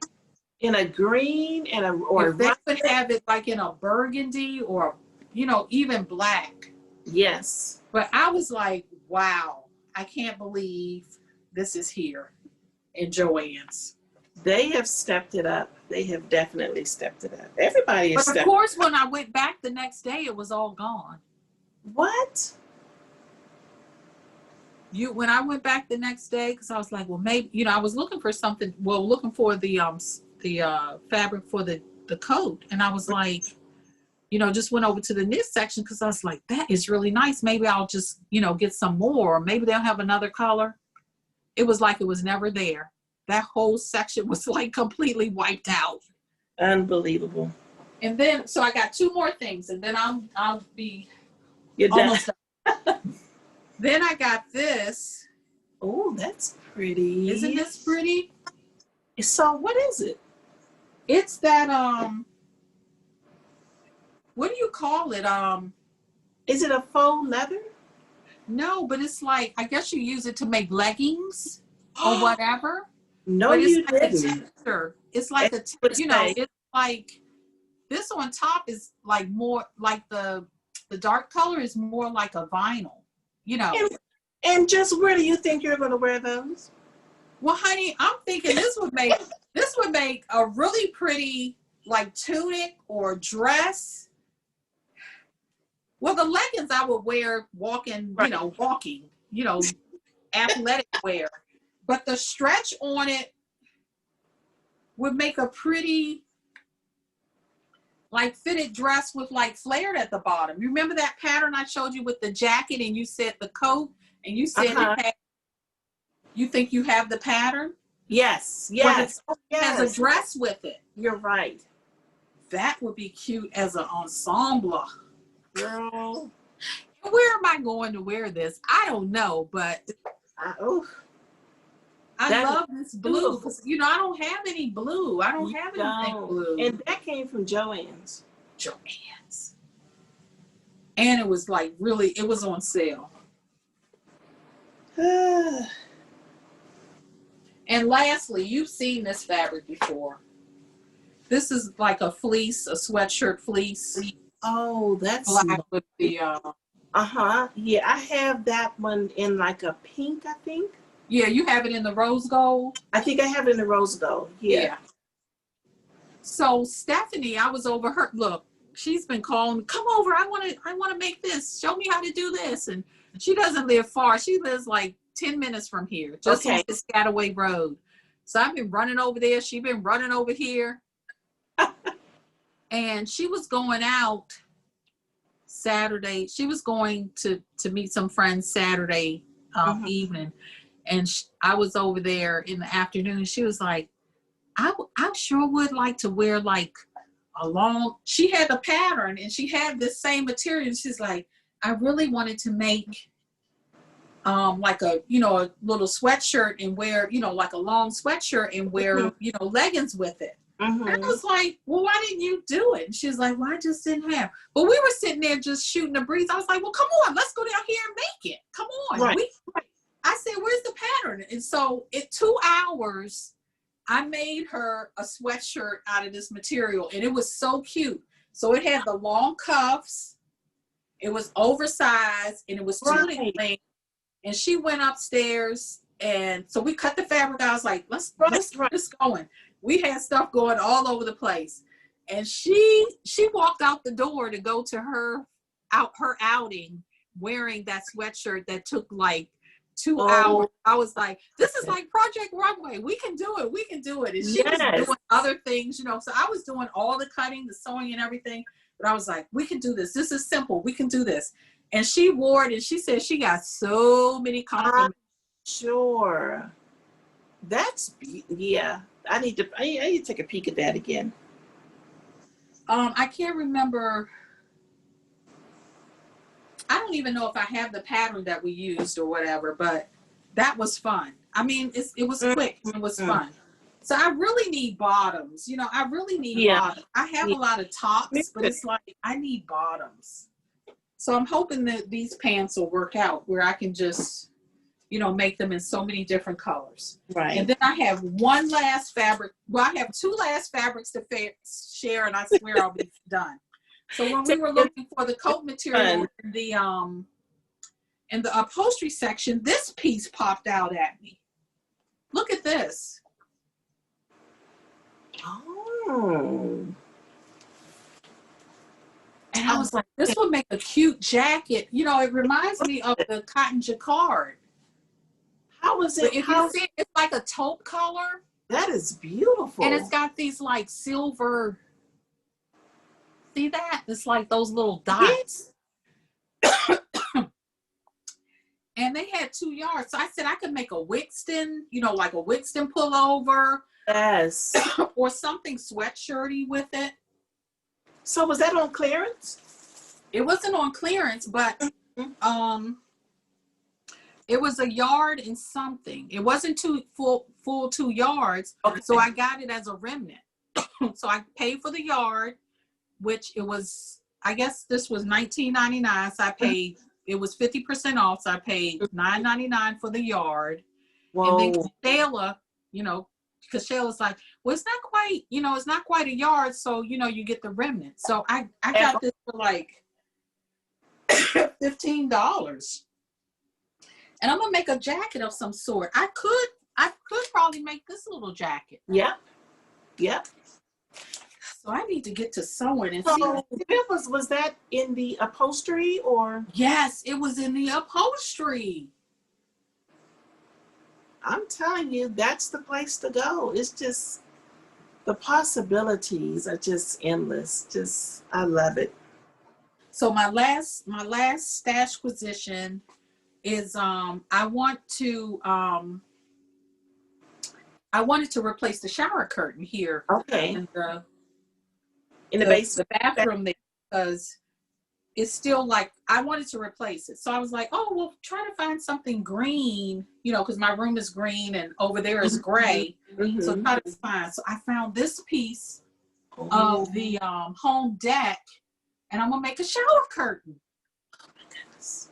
In a green and if they could have it like in a burgundy or, even black. Yes. But I was like, wow, I can't believe this is here in Joann's. They have stepped it up. They have definitely stepped it up. Everybody has But of course, when I went back the next day, it was all gone. What? When I went back the next day, because I was like, well, maybe, I was looking for something, looking for the fabric for the coat. And I was like, just went over to the knit section because I was like, that is really nice. Maybe I'll just, get some more. Or maybe they'll have another color. It was like it was never there. That whole section was like completely wiped out. Unbelievable. And then, so I got two more things, and then I'll be You're almost done. done. Then I got this. Oh, that's pretty. Isn't this pretty? So what is it? It's that, what do you call it? Is it a faux leather? No, but it's like, I guess you use it to make leggings or whatever. No, but you it's like didn't. a texture. It's like It's like this on top is like more like the dark color is more like a vinyl, And just where do you think you're going to wear those? Well, honey, I'm thinking this would make a really pretty like tunic or dress. Well, the leggings I would wear walking, athletic wear. But the stretch on it would make a pretty, like, fitted dress with, like, flared at the bottom. You remember that pattern I showed you with the jacket and you said the coat? And you said you think you have the pattern? Yes, Yes. But it has a dress with it. You're right. That would be cute as an ensemble. Girl. Where am I going to wear this? I don't know, but I love this blue. I don't have any blue. I don't have anything blue. And that came from Joann's. Joann's. And it was like it was on sale. And lastly, you've seen this fabric before. This is like a fleece, a sweatshirt fleece. Oh, that's black with the Yeah, I have that one in like a pink, I think. Yeah, you have it in the rose gold. I think I have it in the rose gold. Yeah. So Stephanie, I was over her. Look, she's been calling, come over. I want to make this. Show me how to do this. And she doesn't live far. She lives like 10 minutes from here, just on the Piscataway Road. So I've been running over there. She's been running over here. And she was going out Saturday. She was going to meet some friends Saturday evening. And I was over there in the afternoon. She was like, I sure would like to wear like a long, she had the pattern and she had this same material. She's like, I really wanted to make like a little sweatshirt and wear, like a long sweatshirt and wear, leggings with it. And I was like, well, why didn't you do it? And she's like, well, I just didn't have. But we were sitting there just shooting a breeze. I was like, well, come on, let's go down here and make it. Come on. Right. I said, where's the pattern? And so in 2 hours, I made her a sweatshirt out of this material. And it was so cute. So it had the long cuffs. It was oversized. And it was tunic length. And she went upstairs. And so we cut the fabric. I was like, let's get this going. We had stuff going all over the place. And she walked out the door to go to her outing wearing that sweatshirt that took like 2 hours. I was like, this is like Project Runway. We can do it. We can do it. And she was doing other things, So I was doing all the cutting, the sewing and everything. But I was like, we can do this. This is simple. We can do this. And she wore it and she said she got so many compliments. Sure. I need to take a peek at that again. I can't remember. I don't even know if I have the pattern that we used or whatever, but that was fun. I mean, it was quick. It was fun. So I really need bottoms. I really need bottoms. I have a lot of tops, but it's like I need bottoms. So I'm hoping that these pants will work out where I can just, make them in so many different colors. Right. And then I have one last fabric. Well, I have two last fabrics to share, and I swear I'll be done. So when we were looking for the coat material in the upholstery section, this piece popped out at me. Look at this. Oh. And I was like, this would make a cute jacket. You know, it reminds me of the cotton jacquard. How was But it? if you see, it's like a taupe color. That is beautiful. And it's got these like silver. See that? It's like those little dots. And they had 2 yards. So I said I could make a Wixton, you know, like a Wixton pullover. Yes. Or something sweatshirty with it. So was that on clearance? It wasn't on clearance, but it was a yard and something. It wasn't full 2 yards. Okay. So I got it as a remnant. So I paid for the yard, which it was, I guess this was $19.99. So I paid, it was 50% off. So I paid $9.99 for the yard. Whoa. And then Shayla, you know, because Shayla's like, well, it's not quite, you know, it's not quite a yard. So, you know, you get the remnant. So I got this for like $15. And I'm gonna make a jacket of some sort. I could probably make this little jacket. Yep. Yep. So I need to get to sewing and So see. was that in the upholstery or? Yes, it was in the upholstery. I'm telling you, that's the place to go. It's just, the possibilities are just endless. Just, I love it. So my last stash position is I wanted to replace the shower curtain here. Okay. In the basement. The bathroom there, because it's still like, I wanted to replace it. So I was like, oh, well, try to find something green, you know, because my room is green and over there is gray. Mm-hmm. So try to find. So I found this piece of the home deck, and I'm going to make a shower curtain. Oh my goodness.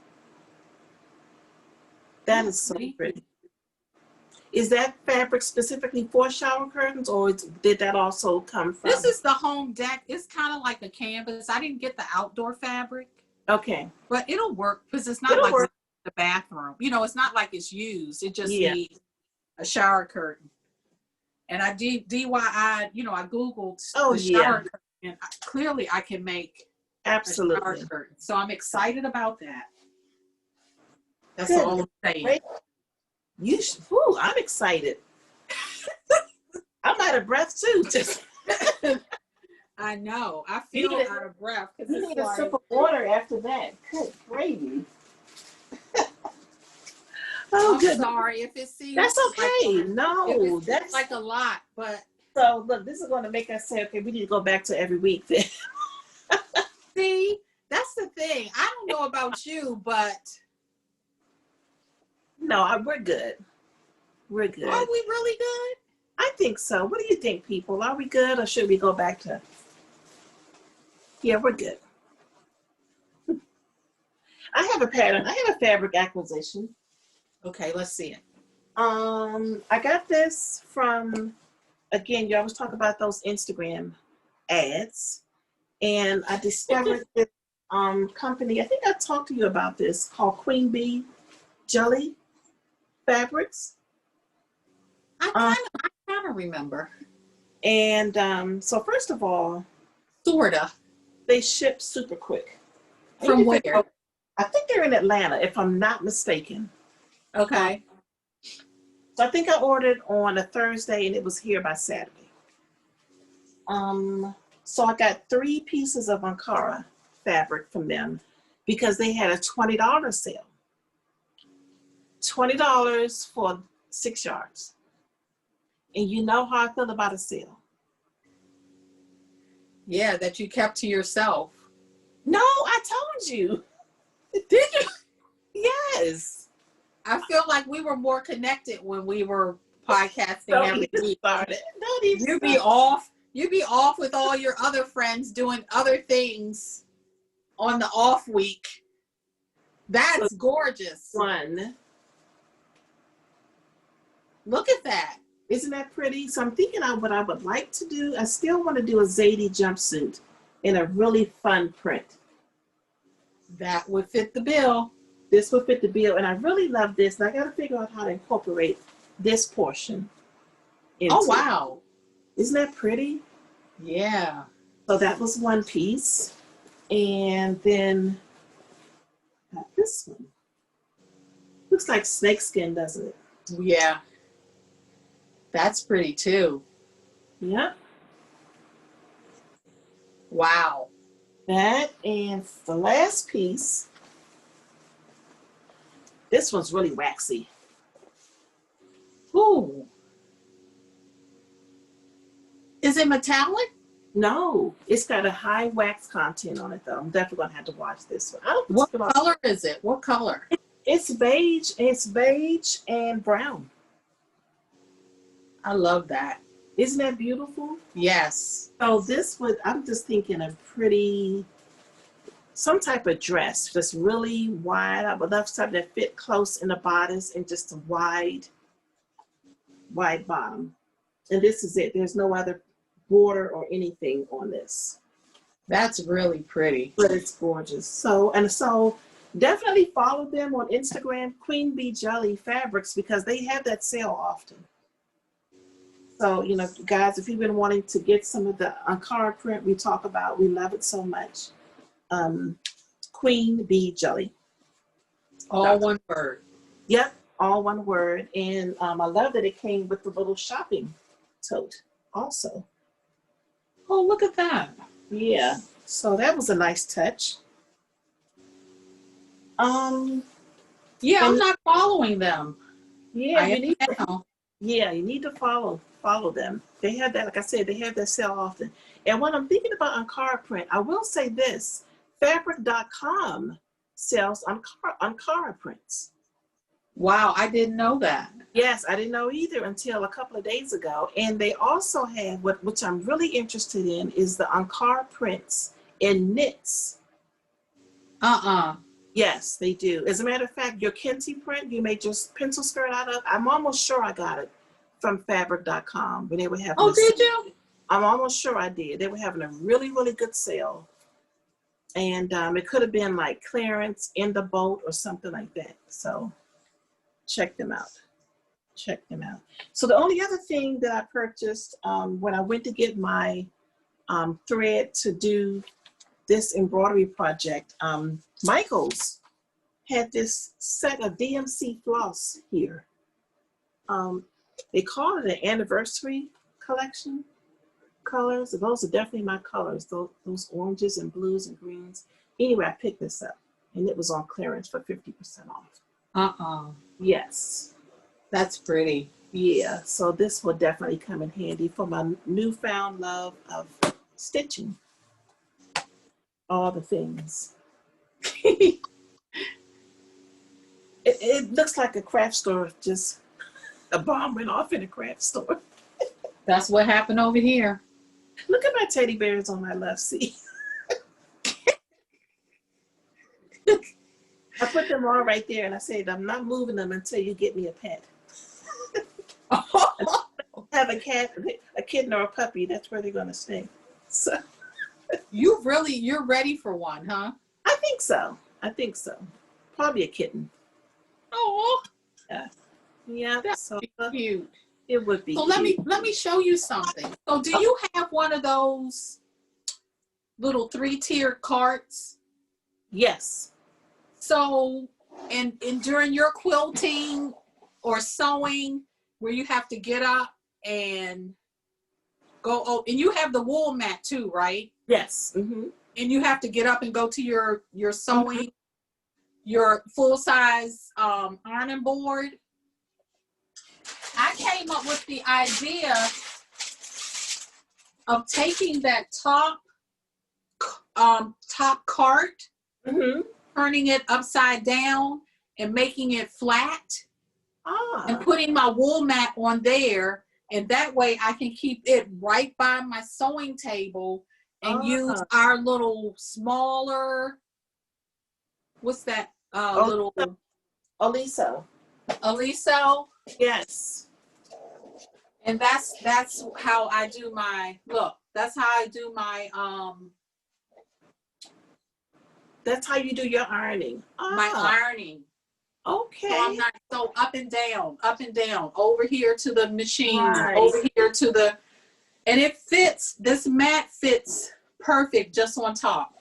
That is so pretty. Is that fabric specifically for shower curtains, or did that also come from? This is the home deck. It's kind of like a canvas. I didn't get the outdoor fabric. Okay. But it'll work because it's not like the bathroom. You know, it's not like it's used. It just needs a shower curtain. And I did DIY, you know, I Googled the shower curtain, and clearly I can make a shower curtain. So I'm excited about that. That's all I'm saying. Great. I'm excited. I'm out of breath too. Just I know. I feel out of breath because you need a sip of water after that. Good gravy. Oh, I'm sorry if it seems. That's okay. That's like a lot, but so look, this is going to make us say, okay, we need to go back to every week then. See, that's the thing. I don't know about you, but no, we're good. We're good. Are we really good? I think so. What do you think, people? Are we good, or should we go back to? Yeah, we're good. I have a pattern. I have a fabric acquisition. Okay, let's see it. I got this from, again, you always talk about those Instagram ads, and I discovered this company. I think I talked to you about this, called Queen Bee Jelly Fabrics. I kind of remember. And so first of all, sorta, they ship super quick. From where? I think they're in Atlanta, if I'm not mistaken. Okay. So I think I ordered on a Thursday and it was here by Saturday. So I got 3 pieces of Ankara fabric from them because they had a $20 sale. $20 for 6 yards. And you know how I feel about a sale. Yeah, that you kept to yourself. No, I told you. Did you? Yes. I feel like we were more connected when we were podcasting every week. You'd be off with all your other friends doing other things on the off week. That's gorgeous. One. Look at that. Isn't that pretty? So I'm thinking of what I would like to do. I still want to do a Zadie jumpsuit in a really fun print. That would fit the bill. This would fit the bill. And I really love this. And I got to figure out how to incorporate this portion. Oh, wow. Isn't that pretty? Yeah. So that was one piece. And then got this one. Looks like snakeskin, doesn't it? Yeah. That's pretty too. Yep. Wow. That, and the last piece, this one's really waxy. Ooh. Is it metallic? No, it's got a high wax content on it though. I'm definitely gonna have to watch this one. I don't What think color is it? What color? it's beige. It's beige and brown. I love that. Isn't that beautiful? Yes. So this would, I'm just thinking a pretty, some type of dress, just really wide. I would love something that fit close in the bodice and just a wide bottom. And this is it. There's no other border or anything on this. That's really pretty. But it's gorgeous. So definitely follow them on Instagram, Queen Bee Jelly Fabrics, because they have that sale often. So, you know, guys, if you've been wanting to get some of the Ankara print we talk about, we love it so much. Queen Bee Jelly. All one word. Yep, all one word. And I love that it came with the little shopping tote also. Oh, look at that. Yeah, so that was a nice touch. Yeah, I'm not following them. Yeah, I you need to, am. yeah, you need to follow them. They have that, like I said, they have that sale often. And when I'm thinking about Ankara print, I will say this: fabric.com sells Ankara prints. Wow, I didn't know that. Yes, I didn't know either until a couple of days ago. And they also have, which I'm really interested in, is the Ankara prints in knits. Yes, they do. As a matter of fact, your Kenty print, you made your pencil skirt out of, I'm almost sure I got it from fabric.com when they were having Oh, did you? I'm almost sure I did. They were having a really, really good sale. And it could have been like clearance in the boat or something like that. So check them out. Check them out. So the only other thing that I purchased when I went to get my thread to do this embroidery project, Michael's had this set of DMC Floss here. They call it an anniversary collection colors. Those are definitely my colors, those oranges and blues and greens. Anyway, I picked this up and it was on clearance for 50% off. Yes. That's pretty. Yeah, so this will definitely come in handy for my newfound love of stitching. All the things. It looks like a craft store, just a bomb went off in a craft store. That's what happened over here. Look at my teddy bears on my left seat. I put them all right there and I said, I'm not moving them until you get me a pet. Have a cat, a kitten or a puppy, that's where they're gonna stay. So you're ready for one, huh? I think so. Probably a kitten. Oh, yeah. that's So cute. it would be. So cute. let me show you something. So do you have one of those little 3-tiered carts? Yes. So and during your quilting or sewing, where you have to get up and go, oh, and you have the wool mat too, right? Yes. Mm-hmm. And you have to get up and go to your sewing, your full-size ironing board. I came up with the idea of taking that top cart, turning it upside down and making it flat, and putting my wool mat on there, and that way I can keep it right by my sewing table and use our little smaller, what's that little Aliso. Yes. And that's how I do my that's how I do my that's how you do your ironing. my ironing. Okay. So I'm not so up and down, over here to the machine, right. over here to the, And it fits, this mat fits perfect just on top.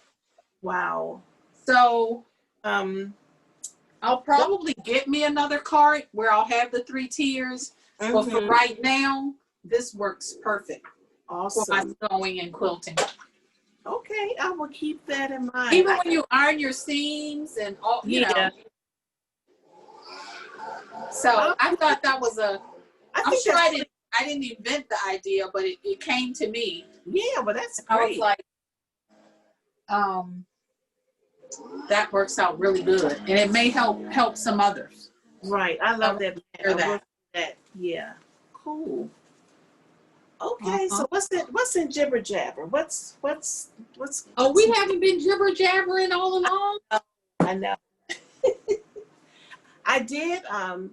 Wow. So I'll probably get me another cart where I'll have the 3 tiers. But for right now, this works perfect. Awesome. For my sewing and quilting. Okay, I will keep that in mind. Even when you iron your seams and all, you know. So I thought that was I'm sure I didn't invent the idea, but it came to me. Yeah, but that's great. I was like, that works out really good, and it may help some others. Right, I love that. That. Yeah, cool. Okay, so what's in jibber jabber? What's Oh, we haven't been jibber jabbering all along. I know. I did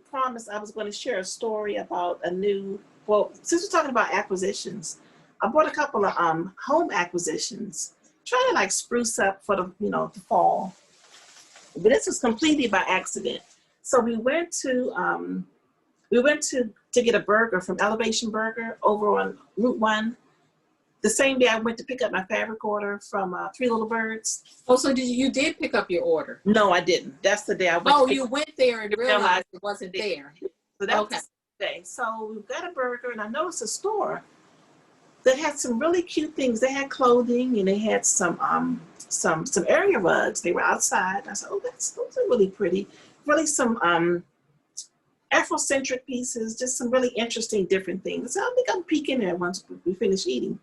promise I was going to share a story about since we're talking about acquisitions, I bought a couple of home acquisitions, trying to like spruce up for the fall. But this was completely by accident. So we went to get a burger from Elevation Burger over on Route 1. The same day I went to pick up my fabric order from Three Little Birds. Oh, so you did pick up your order? No, I didn't. That's the day I went. Oh, you went there and realized it wasn't there. So that was the day. So we got a burger, and I noticed a store that had some really cute things. They had clothing, and they had some area rugs. They were outside. I said, "Oh, those are really pretty. Really some Afrocentric pieces. Just some really interesting, different things." So I think I'll peek in there once we finish eating.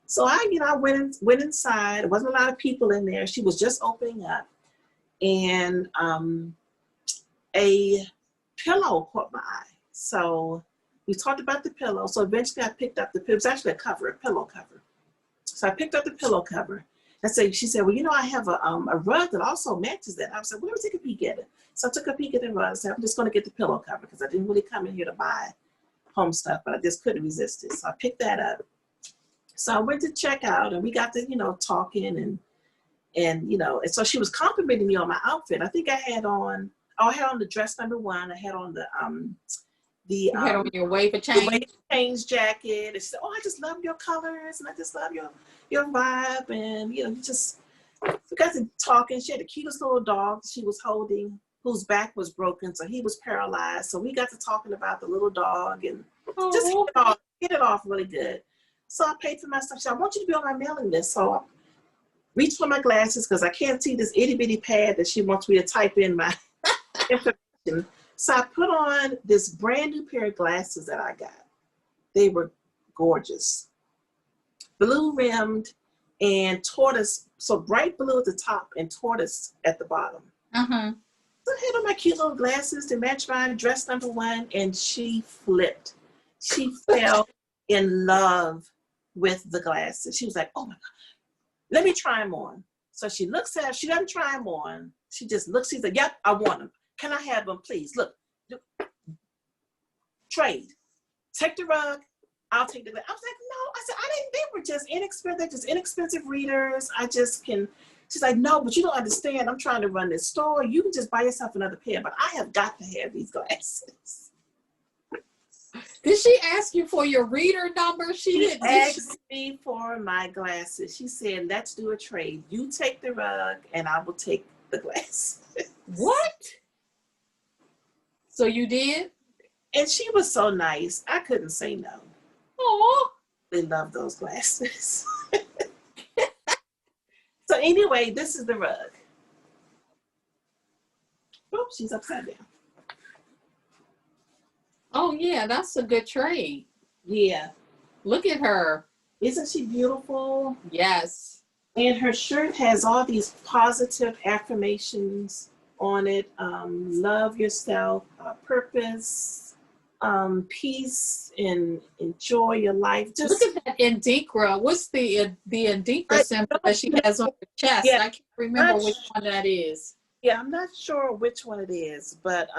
So I went inside. There wasn't a lot of people in there. She was just opening up, and a pillow caught my eye. So we talked about the pillow. So eventually I picked up it was actually a pillow cover. So I picked up the pillow cover. She said, "Well, I have a rug that also matches that." I said, "Well, let me take a peek at it." So I took a peek at the rug. I said, "I'm just going to get the pillow cover because I didn't really come in here to buy home stuff, but I just couldn't resist it." So I picked that up. So I went to check out, and we got to, talking and so she was complimenting me on my outfit. I think I had on the dress number 1. I had on you had on your wave of change? The wave of change jacket. And she said, "Oh, I just love your colors, and I just love your vibe." And, we got to talking. She had the cutest little dog she was holding, whose back was broken, so he was paralyzed. So we got to talking about the little dog and just hit it off really good. So I paid for my stuff. She said, "I want you to be on my mailing list." So I reached for my glasses because I can't see this itty bitty pad that she wants me to type in my information. So I put on this brand new pair of glasses that I got. They were gorgeous. Blue rimmed and tortoise, so bright blue at the top and tortoise at the bottom. So I had on my cute little glasses to match my dress number 1, and she flipped. She fell in love with the glasses. She was like, "Oh my God, let me try them on." So she looks at them. She doesn't try them on. She just looks. She's like, "Yep, I want them. Can I have them, please? Look, trade. Take the rug. I'll take the." I was like, "No." I said, they were just inexpensive. They're just inexpensive readers. I just can. She's like, "No, but you don't understand. I'm trying to run this store. You can just buy yourself another pair, but I have got to have these glasses." Did she ask you for your reader number? She asked me for my glasses. She said, "Let's do a trade. You take the rug, and I will take the glasses." What? So you did? And she was so nice. I couldn't say no. Oh, they love those glasses. So anyway, this is the rug. Oops, she's upside down. Oh yeah, that's a good trade. Yeah. Look at her. Isn't she beautiful? Yes. And her shirt has all these positive affirmations on it. Love yourself, purpose, peace, and enjoy your life. Just look at that Indinkra. What's the Indinkra symbol that she has on her chest? Yeah, I can't remember which one that is. Yeah, I'm not sure which one it is, but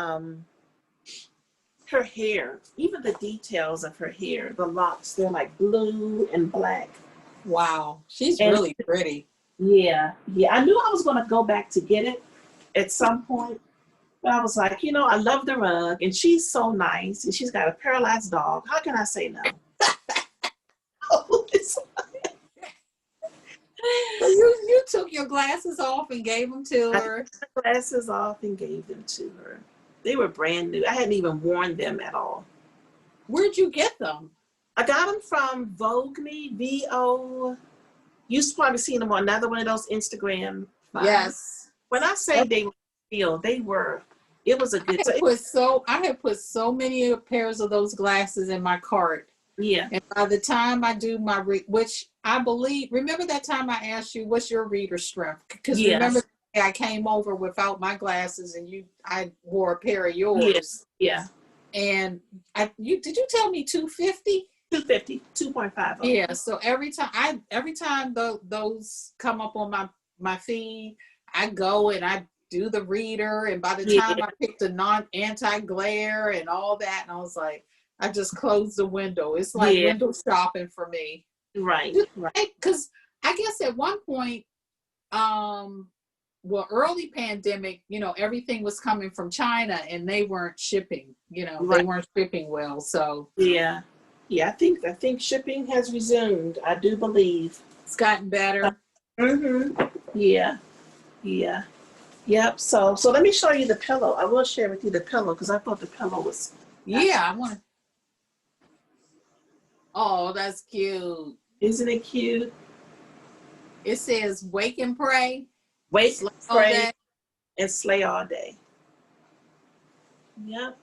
her hair, even the details of her hair, the locks, they're like blue and black. Wow, she's really pretty. Yeah. I knew I was going to go back to get it at some point, but I was like, I love the rug, and she's so nice, and she's got a paralyzed dog. How can I say no? your glasses off and gave them to her. I took my glasses off and gave them to her. They were brand new. I hadn't even worn them at all. Where'd you get them? I got them from Vogue Me, V-O. You've probably seen them on another one of those Instagram. Yes. When I say they were real, they were. It was a good. I had put so many pairs of those glasses in my cart. Yeah. And by the time I do my which I believe, remember that time I asked you, what's your reader strength? Because remember I came over without my glasses and I wore a pair of yours. Yes. Yeah. And did you tell me 250? 250, 2.5. Yeah. So every time those come up on my feed, I go and I do the reader, and by the time I picked the anti-glare and all that, and I was like, I just closed the window. It's like window shopping for me. Right. Because I guess at one point, early pandemic, everything was coming from China and they weren't shipping, they weren't shipping well. So yeah. I think shipping has resumed. I do believe it's gotten better. Yeah. Yep. So let me show you the pillow. I will share with you the pillow because I thought the pillow was. Yeah, I want to. Oh, that's cute. Isn't it cute? It says wake and pray. Wake, pray, and slay all day. Yep.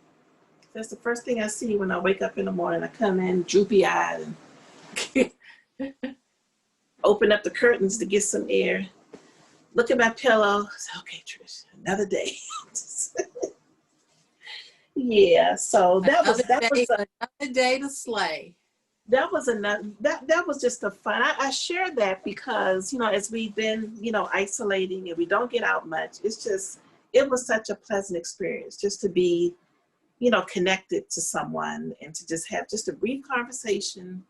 That's the first thing I see when I wake up in the morning. I come in droopy-eyed and open up the curtains to get some air. Look at my pillow. Say, okay, Trish, another day. Yeah. So that was another day to slay. That was that was just a fun. I shared that because, as we've been, isolating and we don't get out much, it was such a pleasant experience just to be, connected to someone and to just have just a brief conversation.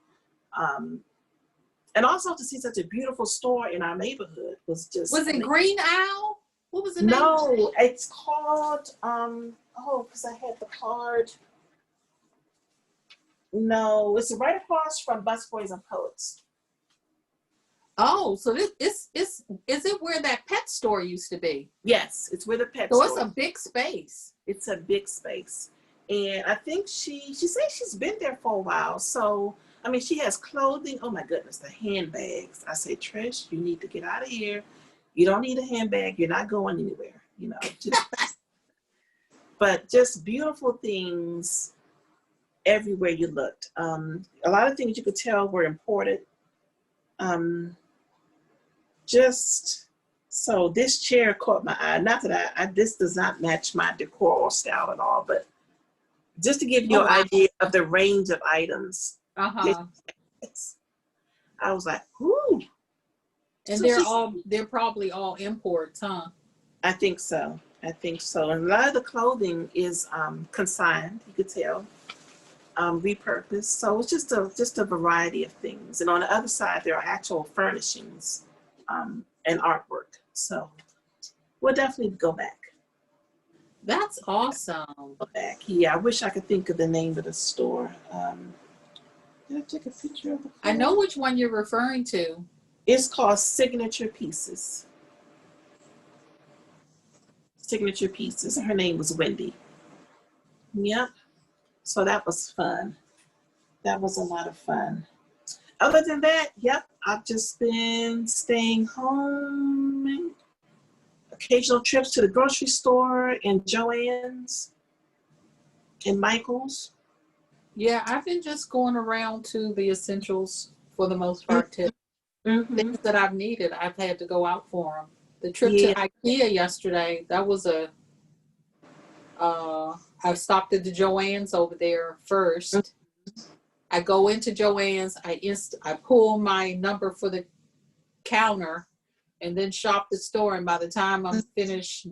And also to see such a beautiful store in our neighborhood was it Green Owl? What was the name? No, it's called, because I had the card. No, it's right across from Busboys and Poets. Oh, so is it where that pet store used to be? Yes, it's where the pet store. So it's a big space. It's a big space. And I think she says she's been there for a while. So, she has clothing. Oh my goodness, the handbags. I say, Trish, you need to get out of here. You don't need a handbag. You're not going anywhere, But just beautiful things everywhere you looked. A lot of things you could tell were imported. So this chair caught my eye. Not that this does not match my decor or style at all, but just to give you an idea of the range of items. I was like, ooh. And they're probably all imports, huh? I think so. And a lot of the clothing is consigned, you could tell, repurposed. So it's just a variety of things. And on the other side, there are actual furnishings and artwork. So we'll definitely go back. That's awesome. Go back. Yeah, I wish I could think of the name of the store. Did I take a picture of the store? I know which one you're referring to. It's called Signature Pieces. Signature Pieces. Her name was Wendy. Yep. So that was fun. That was a lot of fun. Other than that, yep, I've just been staying home. Occasional trips to the grocery store and Joann's and Michael's. Yeah, I've been just going around to the essentials for the most part too. Things that I've needed, I've had to go out for them. The trip to IKEA yesterday, that was I stopped at the Joann's over there first. I go into Joann's, I pull my number for the counter and then shop the store. And by the time I'm finished,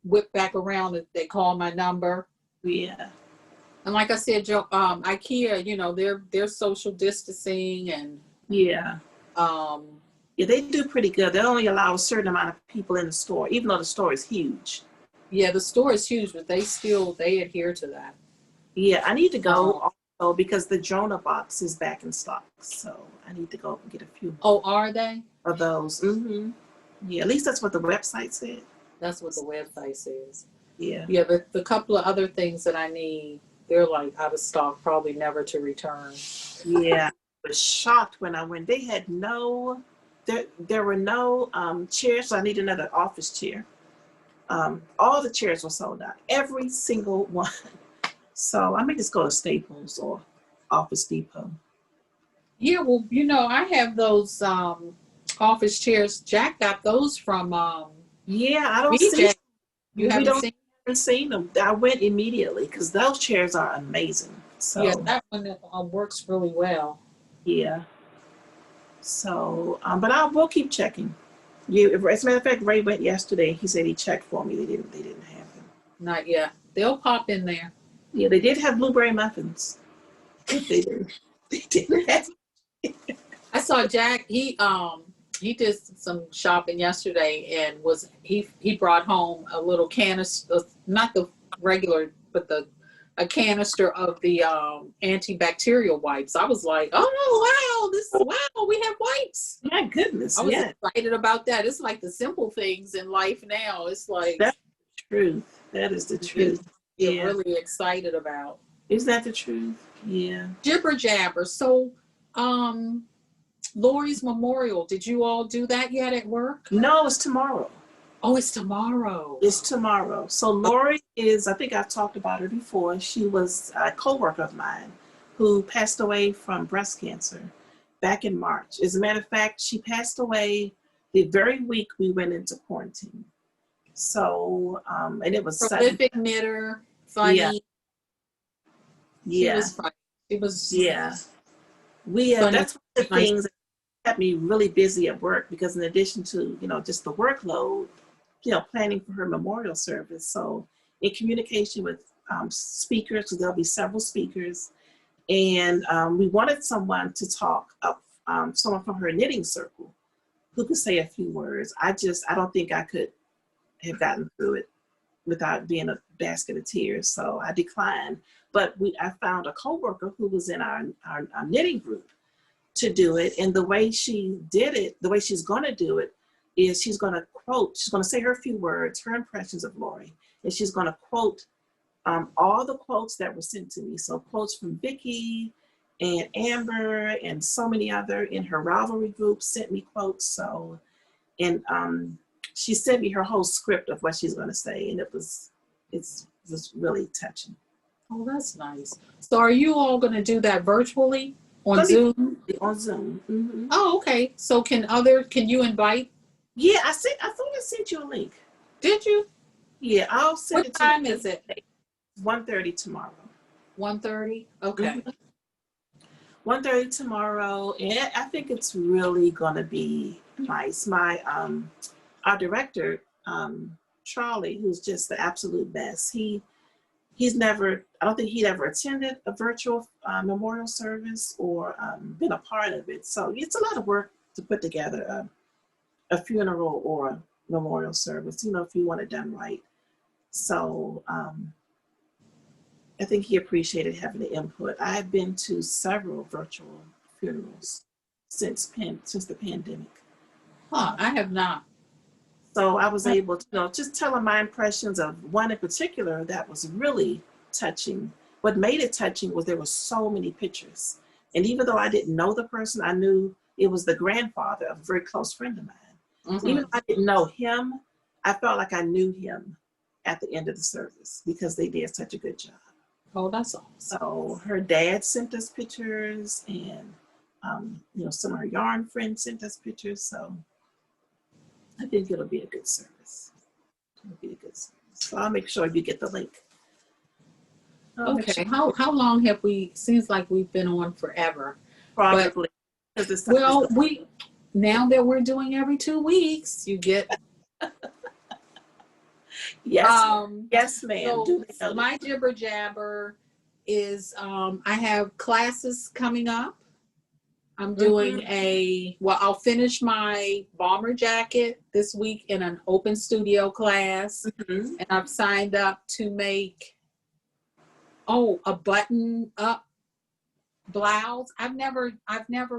whip back around, they call my number. Yeah. And like I said, IKEA, they're social distancing and yeah, they do pretty good. They only allow a certain amount of people in the store, even though the store is huge. Yeah, the store is huge, but they adhere to that. Yeah, I need to go So because the Jonah box is back in stock, so I need to go and get a few Oh, are they? of those. Yeah, at least that's what the website said. That's what the website says. Yeah. Yeah, but the couple of other things that I need, they're like out of stock, probably never to return. Yeah. I was shocked when I went. They had there were no chairs, so I need another office chair. All the chairs were sold out, every single one. So I may just go to Staples or Office Depot. Yeah, well, I have those office chairs. Jack got those from Yeah, I don't BJ. see. You We haven't don't seen? haven't seen them. I went immediately because those chairs are amazing. So Yeah, that one works really well. yeah. So, but we'll keep checking. Yeah, as a matter of fact, Ray went yesterday. He said he checked for me. They didn't have them. Not yet. They'll pop in there. Yeah, they did have blueberry muffins. But they didn't have. I saw Jack. He did some shopping yesterday and he brought home a little canister, not the regular, but a canister of the antibacterial wipes. I was like, oh wow, we have wipes. My goodness, I was yeah. excited about that. It's like the simple things in life now. It's like That's the truth. That is the truth. You're really excited about. Is that the truth? Yeah. Jibber jabber. So, Lori's memorial. Did you all do that yet at work? No, it's tomorrow. Oh, it's tomorrow. It's tomorrow. So Lori is, I think I've talked about her before. She was a co-worker of mine who passed away from breast cancer back in March. As a matter of fact, she passed away the very week we went into quarantine. So, and it was prolific knitter, funny. Yeah. She was funny. She was that's one of the things that kept me really busy at work because in addition to, just the workload, planning for her memorial service. So in communication with speakers, because there'll be several speakers, and we wanted someone to talk up, someone from her knitting circle who could say a few words. I don't think I could have gotten through it without being a basket of tears. So I declined. But I found a coworker who was in our knitting group to do it. And the way she did it, the way she's going to do it, is she's going to say her few words, her impressions of Lori. And she's going to quote all the quotes that were sent to me. So quotes from Vicki and Amber and so many other in her rivalry group sent me quotes. So, and she sent me her whole script of what she's going to say. And it was really touching. Oh, that's nice. So are you all going to do that virtually on Zoom? On Zoom. Mm-hmm. Oh, okay. So can you invite? Yeah, I thought I sent you a link. Did you? Yeah, I'll send it to you. What time is it? 1:30 tomorrow. 1:30? Okay. 1:30 tomorrow. And I think it's really gonna be nice. My our director, Charlie, who's just the absolute best. I don't think he'd ever attended a virtual memorial service or been a part of it. So it's a lot of work to put together a funeral or a memorial service, if you want it done right. So I think he appreciated having the input. I've been to several virtual funerals since the pandemic. I have not. So I was able to just tell him my impressions of one in particular that was really touching. What made it touching was there were so many pictures. And even though I didn't know the person, I knew it was the grandfather of a very close friend of mine. Mm-hmm. Even though I didn't know him, I felt like I knew him at the end of the service because they did such a good job. Oh, that's awesome. So her dad sent us pictures and, some of her yarn friends sent us pictures. So I think it'll be a good service. So I'll make sure you get the link. Okay. How long have we? Seems like we've been on forever. Probably. Well, now that we're doing every 2 weeks, you get. Yes. Yes, ma'am. So my jibber jabber is I have classes coming up. I'm doing I'll finish my bomber jacket this week in an open studio class. Mm-hmm. And I've signed up to make, a button up blouse. I've never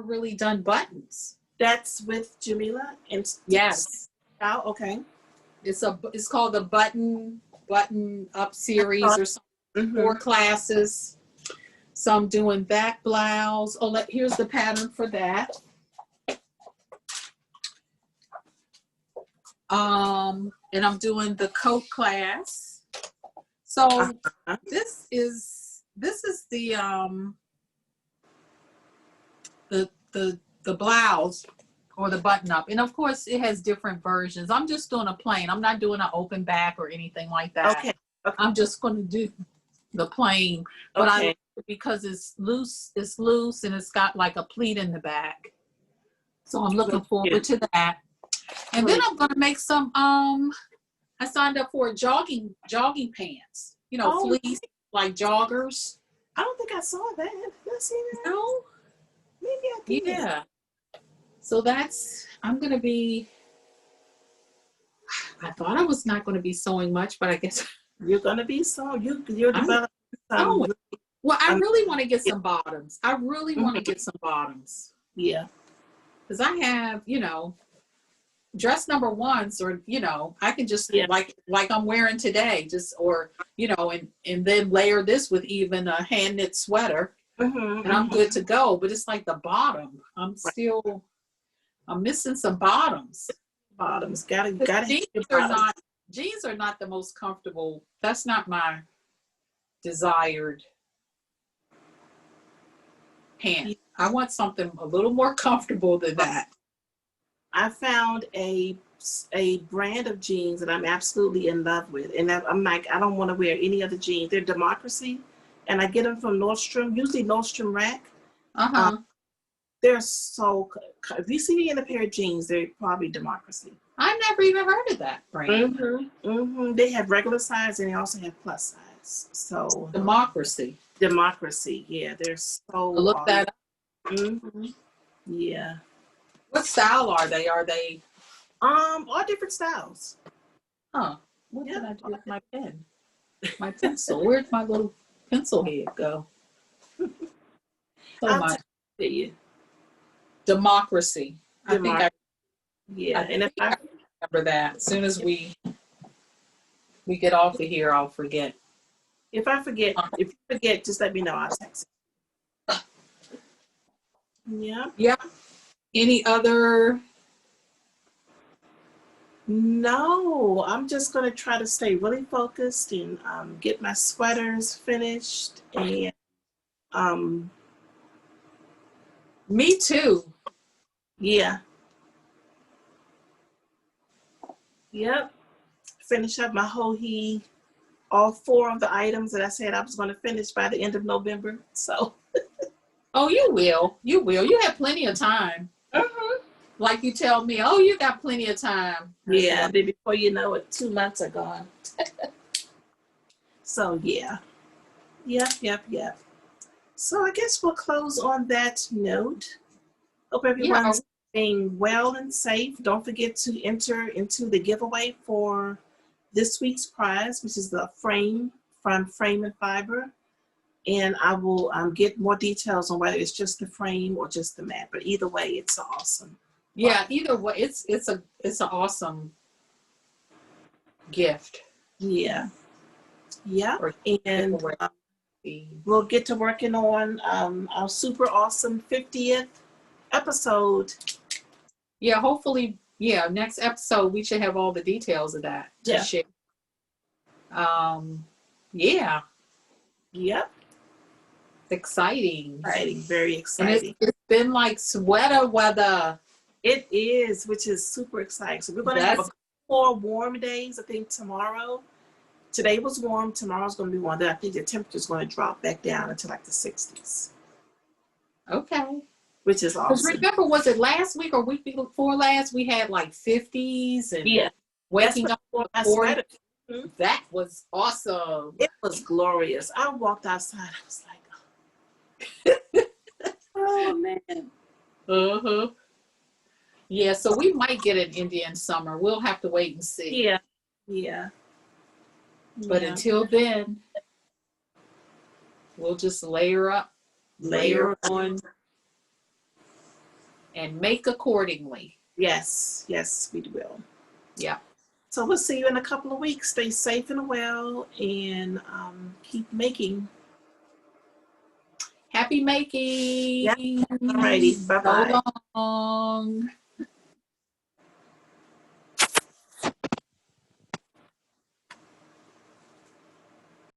really done buttons. That's with Jamila and Yes. Oh, okay. It's called the button up series or something. Mm-hmm. 4 classes. So I'm doing that blouse. Here's the pattern for that. And I'm doing the coat class. So this is the blouse or the button up, and of course it has different versions. I'm just doing a plain. I'm not doing an open back or anything like that. Okay. I'm just going to do the plain, but Okay. because it's loose and it's got like a pleat in the back. So I'm looking forward to that. And then I'm going to make some I signed up for jogging pants. Fleece, like joggers. I don't think I saw that. Did I see that? No? Maybe I did. Yeah. So I'm going to be, I thought I was not going to be sewing much, but I guess. You're going to be you're developing some. Well, I really want to get some bottoms. I really want to get some bottoms. Yeah. Because I have, dress number ones, or I can just like I'm wearing today, and then layer this with even a hand knit sweater, and I'm good to go. But it's like the bottom, I'm missing some bottoms. Gotta Jeans are not the most comfortable. That's not my desired pant. I want something a little more comfortable than that. I found a brand of jeans that I'm absolutely in love with. And I'm like, I don't want to wear any other jeans. They're Democracy. And I get them from Nordstrom, usually Nordstrom Rack. They're so, if you see me in a pair of jeans, they're probably Democracy. I never even heard of that brand. They have regular size and they also have plus size. So Democracy. Yeah, they're so. Look that up. Yeah. What style are they? All different styles. Huh. What did I do with my pen? My pencil. Where'd my little pencil head go? I'll tell you. Democracy. I think I remember that. As soon as we get off of here, I'll forget. If you forget, just let me know. I'll text it. Yeah. Yeah. Any other? No, I'm just going to try to stay really focused and get my sweaters finished. And me too. Yeah. Yep. Finish up my Ho-He, all 4 of the items that I said I was going to finish by the end of November. So. Oh, you will. You have plenty of time. Like you tell me, oh, you got plenty of time. Yeah, but before you know it, 2 months are gone. So yeah. Yep. So I guess we'll close on that note. Hope everyone's staying well and safe. Don't forget to enter into the giveaway for this week's prize, which is the frame from Frame and Fiber. And I will get more details on whether it's just the frame or just the mat. But either way, it's awesome. Yeah, either way, it's an awesome gift. Yeah. And we'll get to working on our super awesome 50th episode. Yeah, hopefully, next episode we should have all the details of that to share. Yeah. Yep. Exciting. Very exciting. And it's been like sweater weather. It is, which is super exciting. So we're going to have 4 warm days, I think, tomorrow. Today was warm. Tomorrow's going to be warm. Then I think the temperature is going to drop back down into like the 60s. Okay. Which is awesome. Remember, was it last week or week before last? We had like 50s and waking up for 40. That was awesome. It was glorious. I walked outside. I was like, oh, man. Yeah, so we might get an Indian summer. We'll have to wait and see. Yeah. But until then, we'll just layer up layer on, and make accordingly. Yes, we will. Yeah. So we'll see you in a couple of weeks. Stay safe and well, and keep making. Happy making. Yeah. Alrighty. Bye-bye. So long.